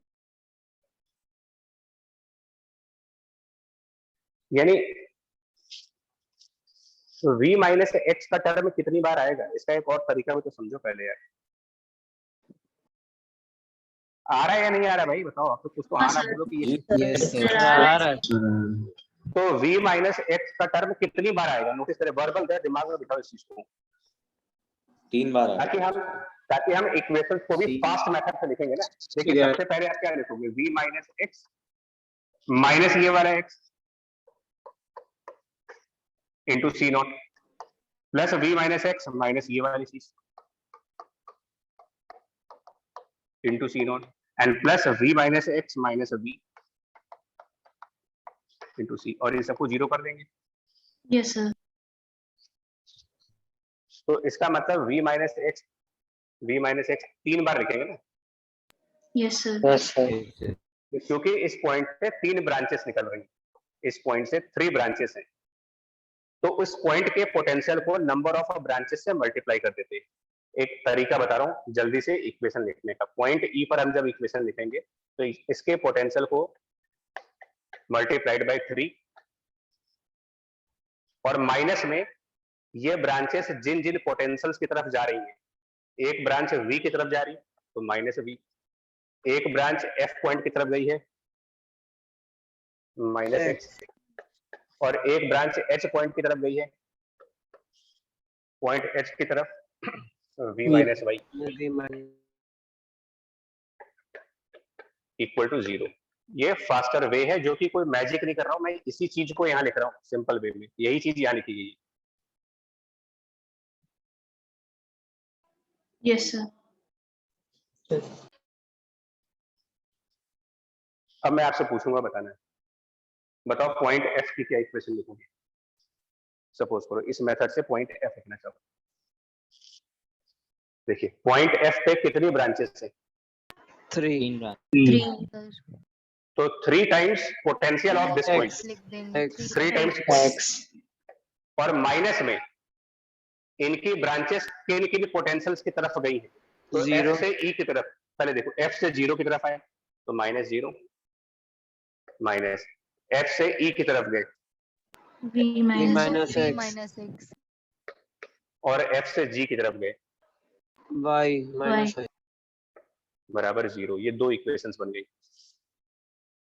यानी v माइनस एक्स का टर्म कितनी बार आएगा, इसका एक और तरीका भी तो समझो पहले यार। आ रहा है या नहीं आ रहा भाई, बताओ। आप तो कुछ तो आना बोलो कि ये आ रहा है। तो v माइनस एक्स का टर्म कितनी बार आएगा, नोटिस करें, वर्बल है, दिमाग में बिठाओ इस चीज को। 3 बार ताकि हम इक्वेशंस को भी फास्ट मेथड से लिखेंगे ना। देखिए सबसे पहले आप क्या लिखोगे, v माइनस एक्स माइनस ये वाला x into C naught plus v minus x minus ये वाली चीज into C naught and plus v minus x minus v into C, और इन सबको जीरो कर देंगे। Yes sir. तो इसका मतलब v माइनस एक्स 3 बार लिखेंगे ना। Yes sir. क्योंकि इस पॉइंट से 3 ब्रांचेस निकल रही हैं, इस पॉइंट से 3 ब्रांचेस हैं, तो उस पॉइंट के पोटेंशियल को नंबर ऑफ ब्रांचेस से मल्टीप्लाई कर देते हैं। एक तरीका बता रहा हूं जल्दी से इक्वेशन लिखने का। पॉइंट ई पर हम जब इक्वेशन लिखेंगे तो इसके पोटेंशियल को मल्टीप्लाइड बाय 3 और माइनस में ये ब्रांचेस जिन जिन पोटेंशियल्स की तरफ जा रही हैं, एक ब्रांच v की तरफ जा रही है तो माइनस v, एक ब्रांच f पॉइंट की तरफ गई है माइनस एक्स, और एक ब्रांच h पॉइंट की तरफ गई है पॉइंट h की तरफ v minus y equal to 0। ये फास्टर वे है, जो कि कोई मैजिक नहीं कर रहा हूं मैं, इसी चीज को यहाँ लिख रहा हूँ सिंपल वे में, यही चीज यहाँ लिखी गई है। Yes sir. अब मैं आपसे पूछूंगा, बताना है, बताओ पॉइंट f की क्या इक्वेशन लिखोगे। सपोज करो इस मेथड से पॉइंट f लिखना चाहो। देखिए पॉइंट f पे कितनी ब्रांचेस है, 3 तो 3 times potential of this point, लिख देंगे 3 टाइम्स x, और माइनस में इनकी ब्रांचेस किन किन पोटेंशियल्स की तरफ गई है, तो Zero. f से e की तरफ, पहले देखो f से 0 की तरफ आए तो माइनस 0, माइनस f से e की तरफ गए v minus x. Minus x और f से g की तरफ गए y minus y. बराबर 0। ये 2 इक्वेशंस बन गई।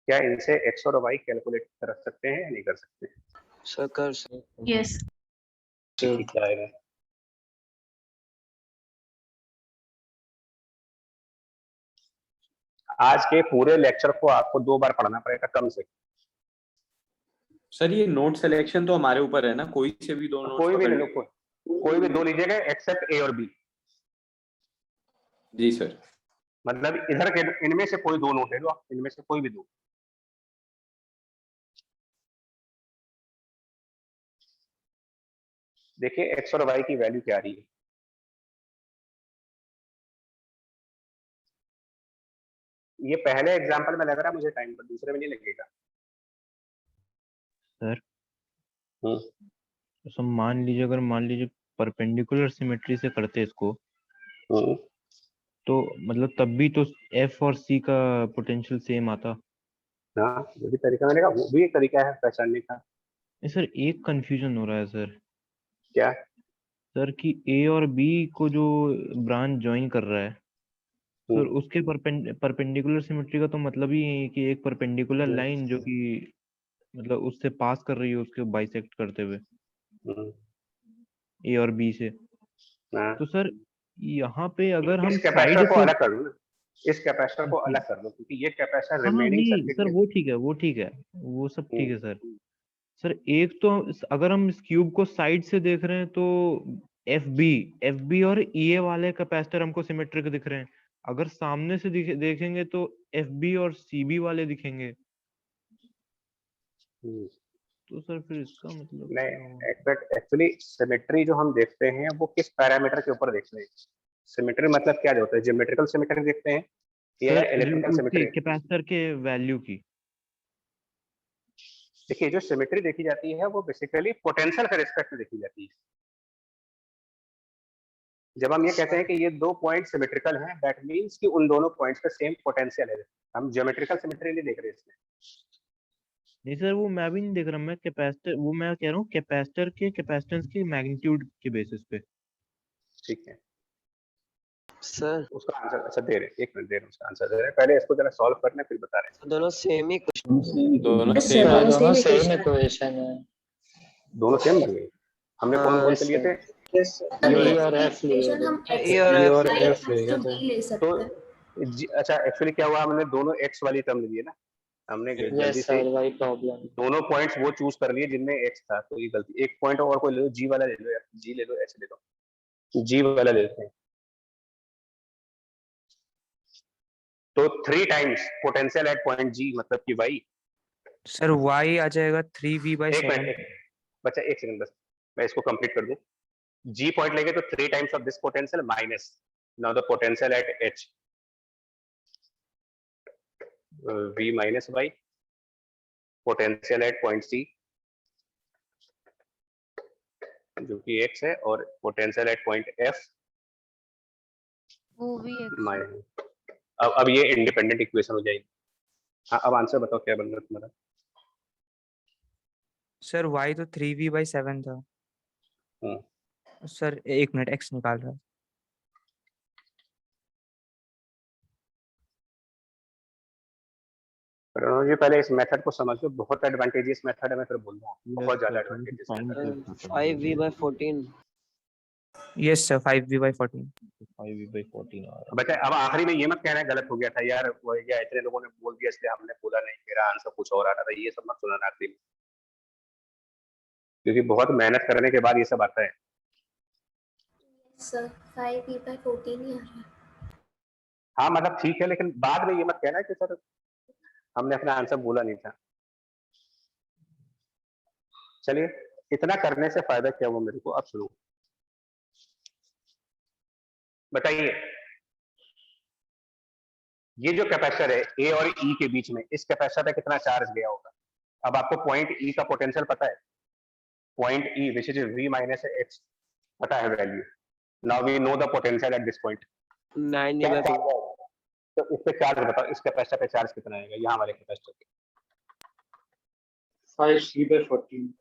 क्या इनसे x और y कैलकुलेट कर सकते हैं या नहीं कर सकते? So कर सकते यस क्या आएगा? आज के पूरे लेक्चर को आपको 2 बार पढ़ना पड़ेगा कम से। सर ये नोट सिलेक्शन तो हमारे ऊपर है ना, कोई से भी 2 नोट्स कोई भी पकड़ ले लो, कोई भी 2 लीजिएगा एक्सेप्ट a और b। जी सर। मतलब इधर के इनमें से कोई 2 नोट ले लो आप, इनमें से कोई भी 2। देखिए x और y की वैल्यू क्या आ रही है। ये पहले एग्जांपल में लग रहा है मुझे टाइम पर, दूसरे में नहीं लगेगा। सर तो मान लीजिए, अगर मान लीजिए परपेंडिकुलर सिमेट्री से करते इसको, तो मतलब तब भी तो f और c का पोटेंशियल सेम आता। हाँ वो भी तरीका मैंने कहा, वो भी एक तरीका है पहचानने का। सर एक कंफ्यूजन हो रहा है सर। क्या सर कि a और b को जो ब्रांच ज्वाइन कर रहा है सर, उसके परपेंडिकुलर सिमेट्री का तो मतलब ही है कि एक परपेंडिकुलर लाइन जो कि मतलब उससे पास कर रही है उसके बाइसेक्ट करते हुए a और b से। तो सर यहाँ पे अगर हम इस कैपेसिटर को से अलग कर लो ना, इस कैपेसिटर को अलग कर लो, क्योंकि ये कैपेसिटर रिमेनिंग नहीं सर्किट सर, में। वो ठीक है, वो ठीक है, वो सब ठीक है सर। सर एक तो अगर हम इस क्यूब को साइड से देख रहे हैं तो FB और EA वाले कैपेसिटर हमको सिमेट्रिक दिख रहे हैं। अगर सामने से देखेंगे तो FB और CB वाले दिखेंगे। तो सर फिर इसका मतलब नहीं, एक्चुअली सिमेट्री जो हम देखते हैं वो किस पैरामीटर के ऊपर देखते हैं, सिमेट्री मतलब क्या होता है? ज्योमेट्रिकल सिमेट्री देखते हैं या इलेक्ट्रिकल सिमेट्री? कैपेसिटर के वैल्यू की। देखिए जो सिमेट्री देखी जाती है वो बेसिकली पोटेंशियल के रिस्पेक्ट में देखी जाती है। जब हम ये कहते हैं कि ये दो पॉइंट सिमेट्रिकल हैं, दैट मींस कि उन दोनों पॉइंट्स का सेम पोटेंशियल है। हम ज्योमेट्रिकल सिमेट्री नहीं देख रहे इसमें। नहीं सर, वो मैं भी नहीं देख रहा, मैं कैपेसिटर, वो मैं कह रहा हूँ कैपेसिटर के कैपेसिटेंस की मैग्नीट्यूड के बेसिस पे। ठीक है सर उसका आंसर अच्छा दे रहे हैं, 1 मिनट दे रहे हैं, उसका आंसर दे रहे हैं। पहले इसको जरा सॉल्व करना फिर बता रहे हैं। दोनों सेम ही क्वेश्चन। दोनों सेम इक्वेशन है। दोनों सेम हुए। हमने कौन कौन से लिए थे? E और F लिए थे। E और F तो अच्छा एक्चुअली क्या हुआ, हमने दोनों x वाली टर्म लिए ना, हमने जल्दी से वही प्रॉब्लम। दोनों पॉइंट्स वो चूज कर लिए जिनमें x था, तो ये गलती। एक पॉइंट और कोई ले लो, g वाला ले लो, या g ले लो, h ले लो, g वाला ले लेते हैं। तो 3 times potential at point g मतलब कि y। सर y आ जाएगा 3v/7। बच्चा 1 सेकंड बस, मैं इसको कंप्लीट कर दूं। g पॉइंट लेंगे तो 3 times of this potential minus now the potential eight h, v minus y, potential at point c जो कि x है, और पोटेंशियल एट पॉइंट f वो भी एक माइनस। अब ये इंडिपेंडेंट इक्वेशन हो जाएगी। हाँ अब आंसर बताओ क्या बन रहा है तुम्हारा? सर y तो 3v/7 था। सर 1 मिनट, x निकाल रहा है। प्रणव जी पहले इस मेथड को समझ लो, बहुत एडवांटेजियस मेथड है, मैं फिर बोल रहा हूँ बहुत ज्यादा advantageous. 5v/14। Yes sir 5v/14। 5v/14 आ रहा बच्चा अब आखिरी में ये मत कहना गलत हो गया था यार, वो या इतने लोगों ने बोल दिया इसलिए हमने बोला नहीं, मेरा आंसर कुछ और आ रहा था, ये सब मत सुनाना आखिरी में, क्योंकि बहुत मेहनत करने के बाद ये सब आता है। सर 5v/14 ही आ रहा है। हाँ मतलब ठीक है, लेकिन बाद में ये मत कहना कि सर हमने अपना आंसर बोला नहीं था। चलिए इतना करने से फायदा क्या हुआ मेरे को, अब शुरू बताइए। ये जो कैपेसिटर है ए और ई के बीच में, इस कैपेसिटर पे कितना चार्ज गया होगा? अब आपको पॉइंट ई का पोटेंशियल पता है, point E which is v minus x पता है value. Now we know the potential at this point. 9v/14। तो इस पे चार्ज बताओ, इस कैपेसिटर पे चार्ज कितना आएगा, यहाँ वाले कैपेसिटर पे? 5c/14।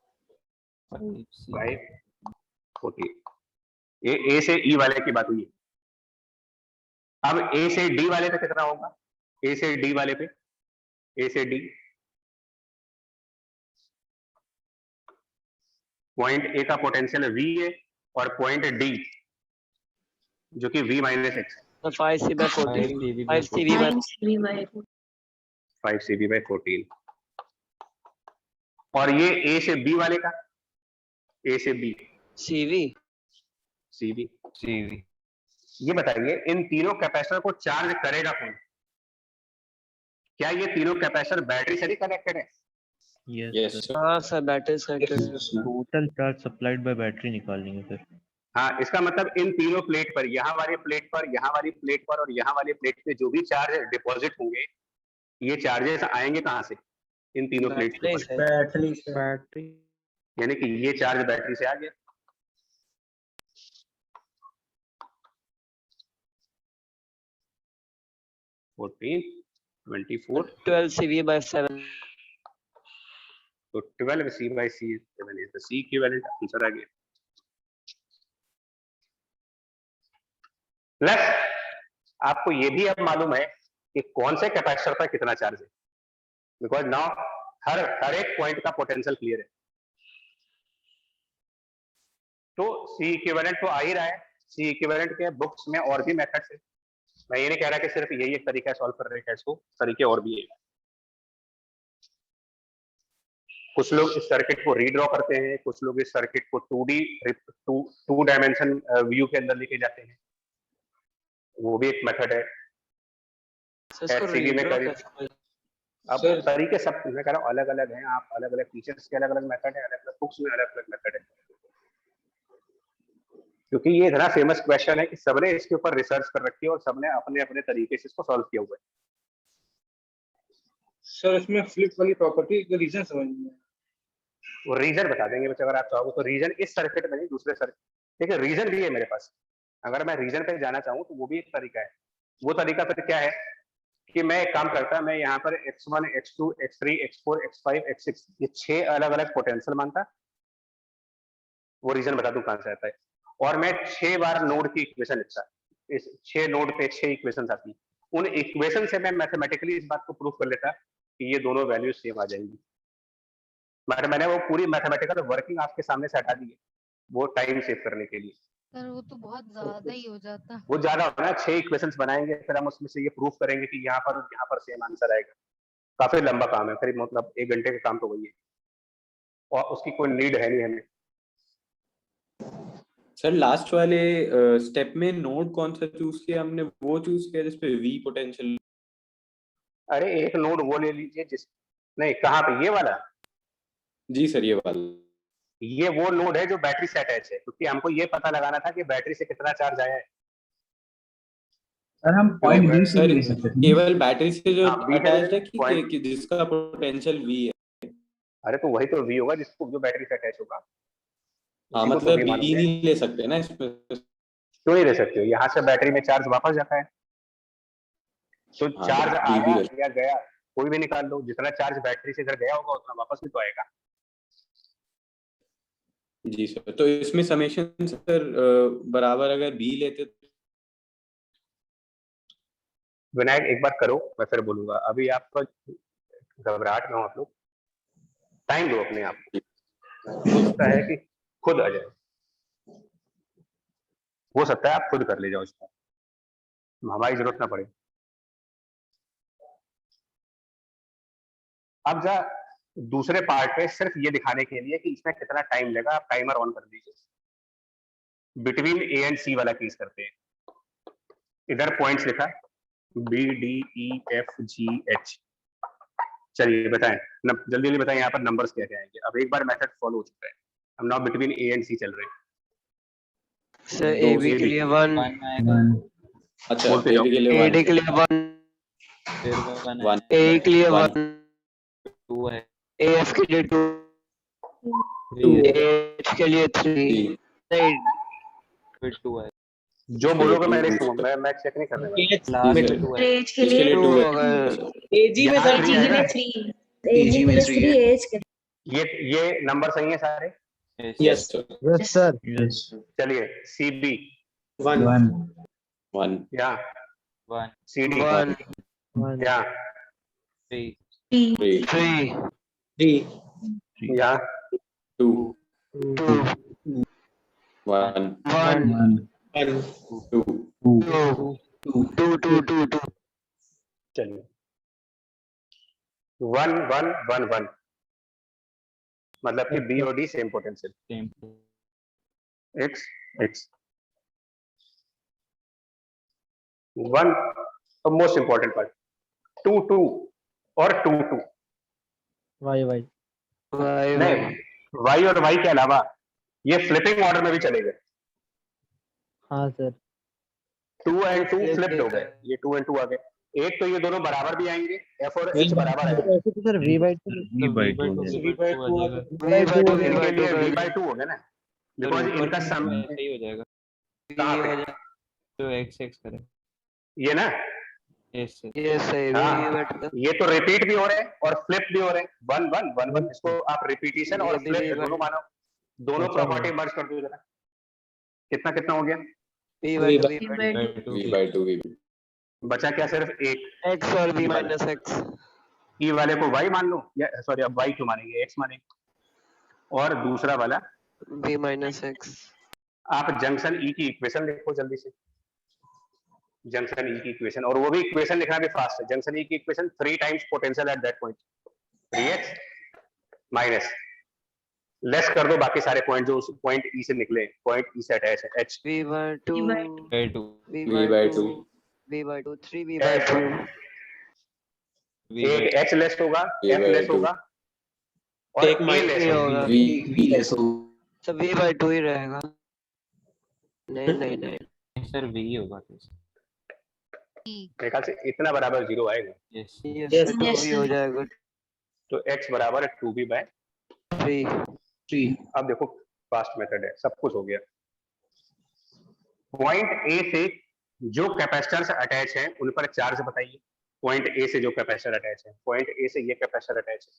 5/14। ए से ई वाले की बात हुई। अब ए से डी वाले पे कितना होगा? ए से डी वाले पे, ए से डी, पॉइंट ए का पोटेंशियल v है और पॉइंट डी जो कि v minus x, 5c/14। 5cv/14। और ये ए से बी वाले का, ए से बी, cv। ये बताइए इन तीनों कैपेसिटर को चार्ज करेगा कौन? क्या ये तीनों कैपेसिटर बैटरी से भी कनेक्टेड है? Yes sir. हाँ sir battery connected. Total charge supplied by battery निकालेंगे फिर। हाँ इसका मतलब इन तीनों प्लेट पर, यहाँ वाली प्लेट पर, यहाँ वाली प्लेट पर और यहाँ वाली प्लेट पे जो भी चार्ज डिपॉजिट होंगे, ये चार्जेस आएंगे कहाँ से? इन तीनों प्लेट पर बैटरी। यानी कि ये चार्ज बैटरी से आ गया। तो 12cv/7। 12c/7 is the C equivalent, answer आ गया। प्लस आपको ये भी अब मालूम है कि कौन से कैपेसिटर पर कितना चार्ज है, बिकॉज नाउ हर एक पॉइंट का पोटेंशियल क्लियर है। तो C इक्विवेलेंट तो आ ही रहा है। C इक्विवेलेंट के बुक्स में और भी मेथड्स है, मैं ये नहीं कह रहा कि सिर्फ यही एक तरीका है सॉल्व करने का, इसको तरीके और भी है। कुछ लोग इस सर्किट को रीड्रॉ करते हैं, कुछ लोग इस सर्किट को 2 डायमेंशन व्यू के अंदर लेके जाते हैं, वो भी एक मेथड है। HCV में अब तरीके सब मैं कह रहा हूँ अलग अलग हैं, आप अलग अलग टीचर्स के अलग अलग मेथड है, अलग अलग बुक्स में अलग अलग मेथड है। क्योंकि ये इतना फेमस क्वेश्चन है कि सबने इसके ऊपर रिसर्च कर रखी है और सबने अपने अपने तरीके से इसको सॉल्व किया हुआ है। सर इसमें फ्लिप वाली प्रॉपर्टी का रीजन समझ नहीं आया। वो रीजन बता देंगे बच्चे, अगर आप चाहोगे तो। रीजन इस सर्किट में नहीं, दूसरे सर्किट, देखिए रीजन भी है मेरे पास। अगर मैं रीजन पे जाना चाहूँ तो वो भी एक तरीका है। वो तरीका फिर क्या है कि मैं एक काम करता, मैं यहाँ पर x1, x2, x3, x4, x5, x6 ये 6 अलग अलग पोटेंशियल मानता, वो रीजन बता दूं कहां से आता है, और मैं 6 बार नोड की इक्वेशन लिखता। इस 6 नोड पे 6 इक्वेशन आती, उन इक्वेशन से मैं मैथमेटिकली इस बात को प्रूव कर लेता कि ये दोनों वैल्यूज सेम आ जाएंगी। मगर मैंने वो पूरी मैथमेटिकल वर्किंग आपके सामने से हटा दी है, वो टाइम सेव करने के लिए। सर वो तो बहुत ज्यादा ही हो जाता। वो ज्यादा होना है, 6 इक्वेशंस बनाएंगे, फिर हम उसमें से ये प्रूफ करेंगे कि यहाँ पर और यहाँ पर सेम आंसर आएगा। काफी लंबा काम है, करीब मतलब 1 घंटे का काम तो वही है, और उसकी कोई नीड है नहीं हमें। सर लास्ट वाले स्टेप में नोड कौन सा चूज किया हमने? वो चूज किया जिसपे वी पोटेंशियल। अरे एक नोड वो ले लीजिए जिस, नहीं कहाँ पे, ये वाला? जी सर ये वाला। ये वो नोड है जो बैटरी से अटैच है, क्योंकि हमको ये पता लगाना था कि बैटरी से कितना चार्ज आया है। सर हम पॉइंट बी से ले सकते थे। केवल बैटरी से जो हाँ, अटैच्ड है कि जिसका पोटेंशियल वी है। अरे तो वही तो वी होगा जिसको, जो बैटरी से अटैच होगा। हाँ मतलब बी नहीं ले सकते ना इसमें? क्यों नहीं ले सकते हो? यहाँ से बैटरी में चार्ज वापस जाता है, तो चार्ज आया या गया कोई भी निकाल लो, जितना चार्ज बैटरी से इधर गया होगा उतना वापस भी तो आएगा। जी सर, तो इसमें समेशन सर बराबर अगर बी लेते। विनायक एक बार करो, मैं फिर बोलूंगा। अभी आपका घबराहट में हो आप लोग, टाइम दो अपने आप को। हो सकता है कि खुद आ जाए, हो सकता है आप खुद कर ले जाओ इसको, हमारी जरूरत ना पड़े। अब जा दूसरे पार्ट पे सिर्फ ये दिखाने के लिए कि इसमें कितना टाइम लगा, आप टाइमर ऑन कर दीजिए। बिटवीन ए एंड सी वाला केस करते हैं। इधर पॉइंट्स लिखा B D E F G H. चलिए बताएं, जल्दी जल्दी बताएं यहाँ पर नंबर्स क्या क्या आएंगे। अब एक बार मेथड फॉलो हो चुका है, हम नाउ बिटवीन ए एंड सी चल रहे हैं। सर ए बी के लिए 1, अच्छा ए बी के लिए 1, ए के लिए 1, ए के लिए 1, 2 है, ए एफ के लिए 2, एच के लिए 3, नहीं फिर 2 है। जो बोलोगे मैं लिखूंगा, मैं चेक नहीं करने वाला। एच के लिए 2 एजी में सर 3, एजी में 3 एच के। ये नंबर सही है सारे? Yes sir. चलिए सी बी 1 या 1 सी डी 1 या 3 या 2 2 1 2 चलिए 1 1 1 1 मतलब कि बी और D same potential, same x x 1 most important part 2 2 और 2 2 वाई नहीं, वाई और वाई के अलावा ये फ्लिपिंग ऑर्डर में भी चलेगा। हाँ सर 2 and 2 फ्लिप्ड हो गए, ये 2 and 2 आ गए। एक तो ये दोनों बराबर भी आएंगे, एफ और एच बराबर आएंगे। ऐसे तो सर v by 2 इनके लिए v by 2 हो गया ना, बिकॉज इनका सम सही हो जाएगा। तो x x करें ये ना, यस ये सही हाँ, ये तो रिपीट भी हो रहे हैं और फ्लिप भी हो रहे हैं। 1 1 1 1 इसको आप रिपीटिशन और फ्लिप दोनों मानो, दोनों प्रॉपर्टी मर्ज कर दो जरा। कितना कितना हो गया? v by 2 बचा क्या? सिर्फ एक x और v minus x। ई वाले को y मान लो, या सॉरी अब y क्यों मानेंगे, x मानेंगे। और दूसरा वाला v minus x। आप जंक्शन ई की इक्वेशन लिखो जल्दी से, जंक्शन ई की इक्वेशन, और वो भी इक्वेशन लिखना भी फास्ट है। जंक्शन ई की equation 3 times potential at that point, 3x minus less कर दो बाकी सारे पॉइंट जो उस पॉइंट ई से निकले, पॉइंट ई से अटैच है, h v by 2 v by 2 v by 2 3 v by 2। एक h लेस होगा, f लेस होगा और एक a लेस होगा, v लेस होगा, सब v by 2 ही रहेगा। नहीं नहीं नहीं सर वी होगा मेरे ख्याल से इतना बराबर 0 आएगा। यस सर हो जाएगा। तो x बराबर है 2b/3। अब देखो फास्ट मेथड है, सब कुछ हो गया। पॉइंट ए से जो कैपेसिटर्स अटैच हैं उन पर चार्ज बताइए। पॉइंट ए से जो कैपेसिटर अटैच है, पॉइंट ए से ये कैपेसिटर अटैच है,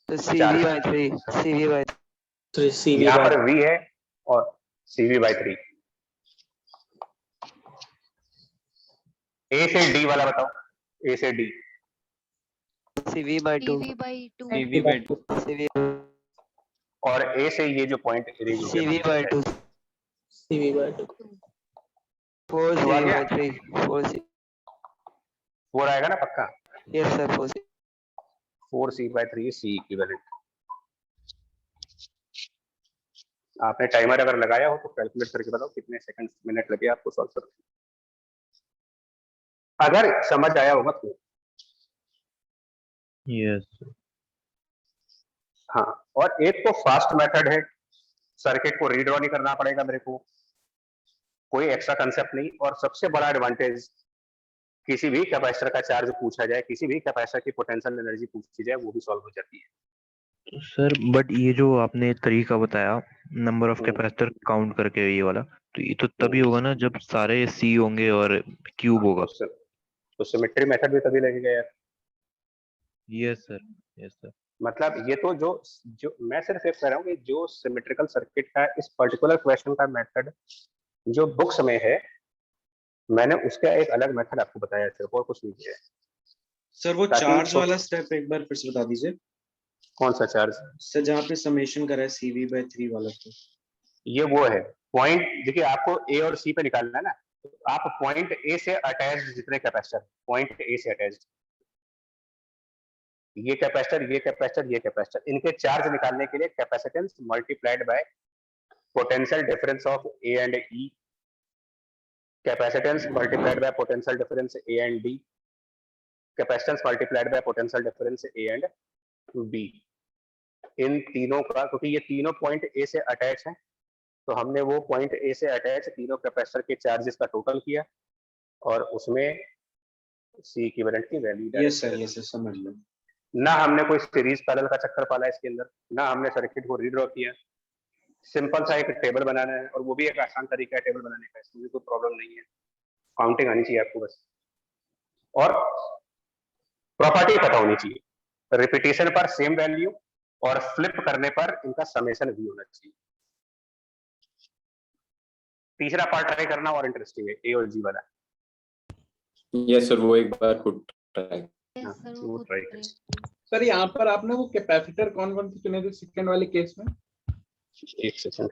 तो CV/3 यहाँ पर v है और CV/3। ए से डी वाला बताओ, ए से डी। CV/2 और ए से ये जो पॉइंट CV/2 4CV/3 4 आएगा ना पक्का? Yes sir 4C/3 C equivalent. आपने टाइमर अगर लगाया हो तो कैलकुलेट करके बताओ कितने सेकंड मिनट लगे आपको सॉल्व करने। अगर समझ आया होगा तो यस। हाँ, और एक तो फास्ट मेथड है, सर्किट को रीड्रॉ नहीं करना पड़ेगा मेरे को, कोई एक्स्ट्रा कंसेप्ट नहीं। और सबसे बड़ा एडवांटेज, किसी भी कैपेसिटर का चार्ज पूछा जाए, किसी भी कैपेसिटर की पोटेंशियल एनर्जी पूछी जाए, वो भी सॉल्व हो जाती है। सर बट ये जो आपने तरीका बताया नंबर ऑफ कैपेसिटर काउंट करके ये वाला, तो ये तो तभी होगा ना जब सारे सी होंगे और क्यूब होगा। तो सिमेट्री मेथड भी तभी लगेगा यार। Yes sir, yes sir. मतलब ये तो जो मैं सिर्फ एक कह रहा हूँ कि जो सिमेट्रिकल सर्किट का इस पर्टिकुलर क्वेश्चन का मेथड जो बुक्स में है, मैंने उसका एक अलग मेथड आपको बताया, सिर्फ और कुछ नहीं किया है। सर वो चार्ज वाला स्टेप एक बार फिर से बता दीजिए। कौन सा चार्ज? सर जहाँ पे समेशन करा है CV/3 वाला। तो ये वो है पॉइंट, देखिए आपको ए और सी पे निकालना है ना, तो आप पॉइंट ए से अटैच्ड जितने कैपेसिटर, पॉइंट ए से अटैच्ड ये कैपेसिटर, ये कैपेसिटर, ये कैपेसिटर, इनके चार्ज निकालने के लिए capacitance multiplied by potential difference of A and E, capacitance multiplied by potential difference A and D, capacitance multiplied by potential difference A and B. इन तीनों का, क्योंकि ये तीनों पॉइंट ए से अटैच हैं, तो हमने वो पॉइंट ए से अटैच तीनों कैपेसिटर के चार्जेस का टोटल किया और उसमें सी इक्विवेलेंट की वैल्यू। यस सर समझ लो। ना हमने कोई सीरीज पैरेलल का चक्कर पाला इसके अंदर, ना हमने सर्किट को रीड्रॉ किया, सिंपल सा एक टेबल बनाना है, और वो भी एक आसान तरीका है टेबल बनाने का, इसमें कोई प्रॉब्लम नहीं है, काउंटिंग आनी चाहिए आपको बस, और प्रॉपर्टी पता होनी चाहिए, रिपीटेशन पर सेम वैल्यू और फ्लिप करने पर इनका समेशन भी होना चाहिए। तीसरा पार्ट ट्राई करना और इंटरेस्टिंग है, ए और जी वाला। यस सर, वो एक बार खुद ट्राई। सर यहाँ पर आपने वो कैपेसिटर कौन कौन से चुने थे सेकंड वाले केस में? एक सेकंड।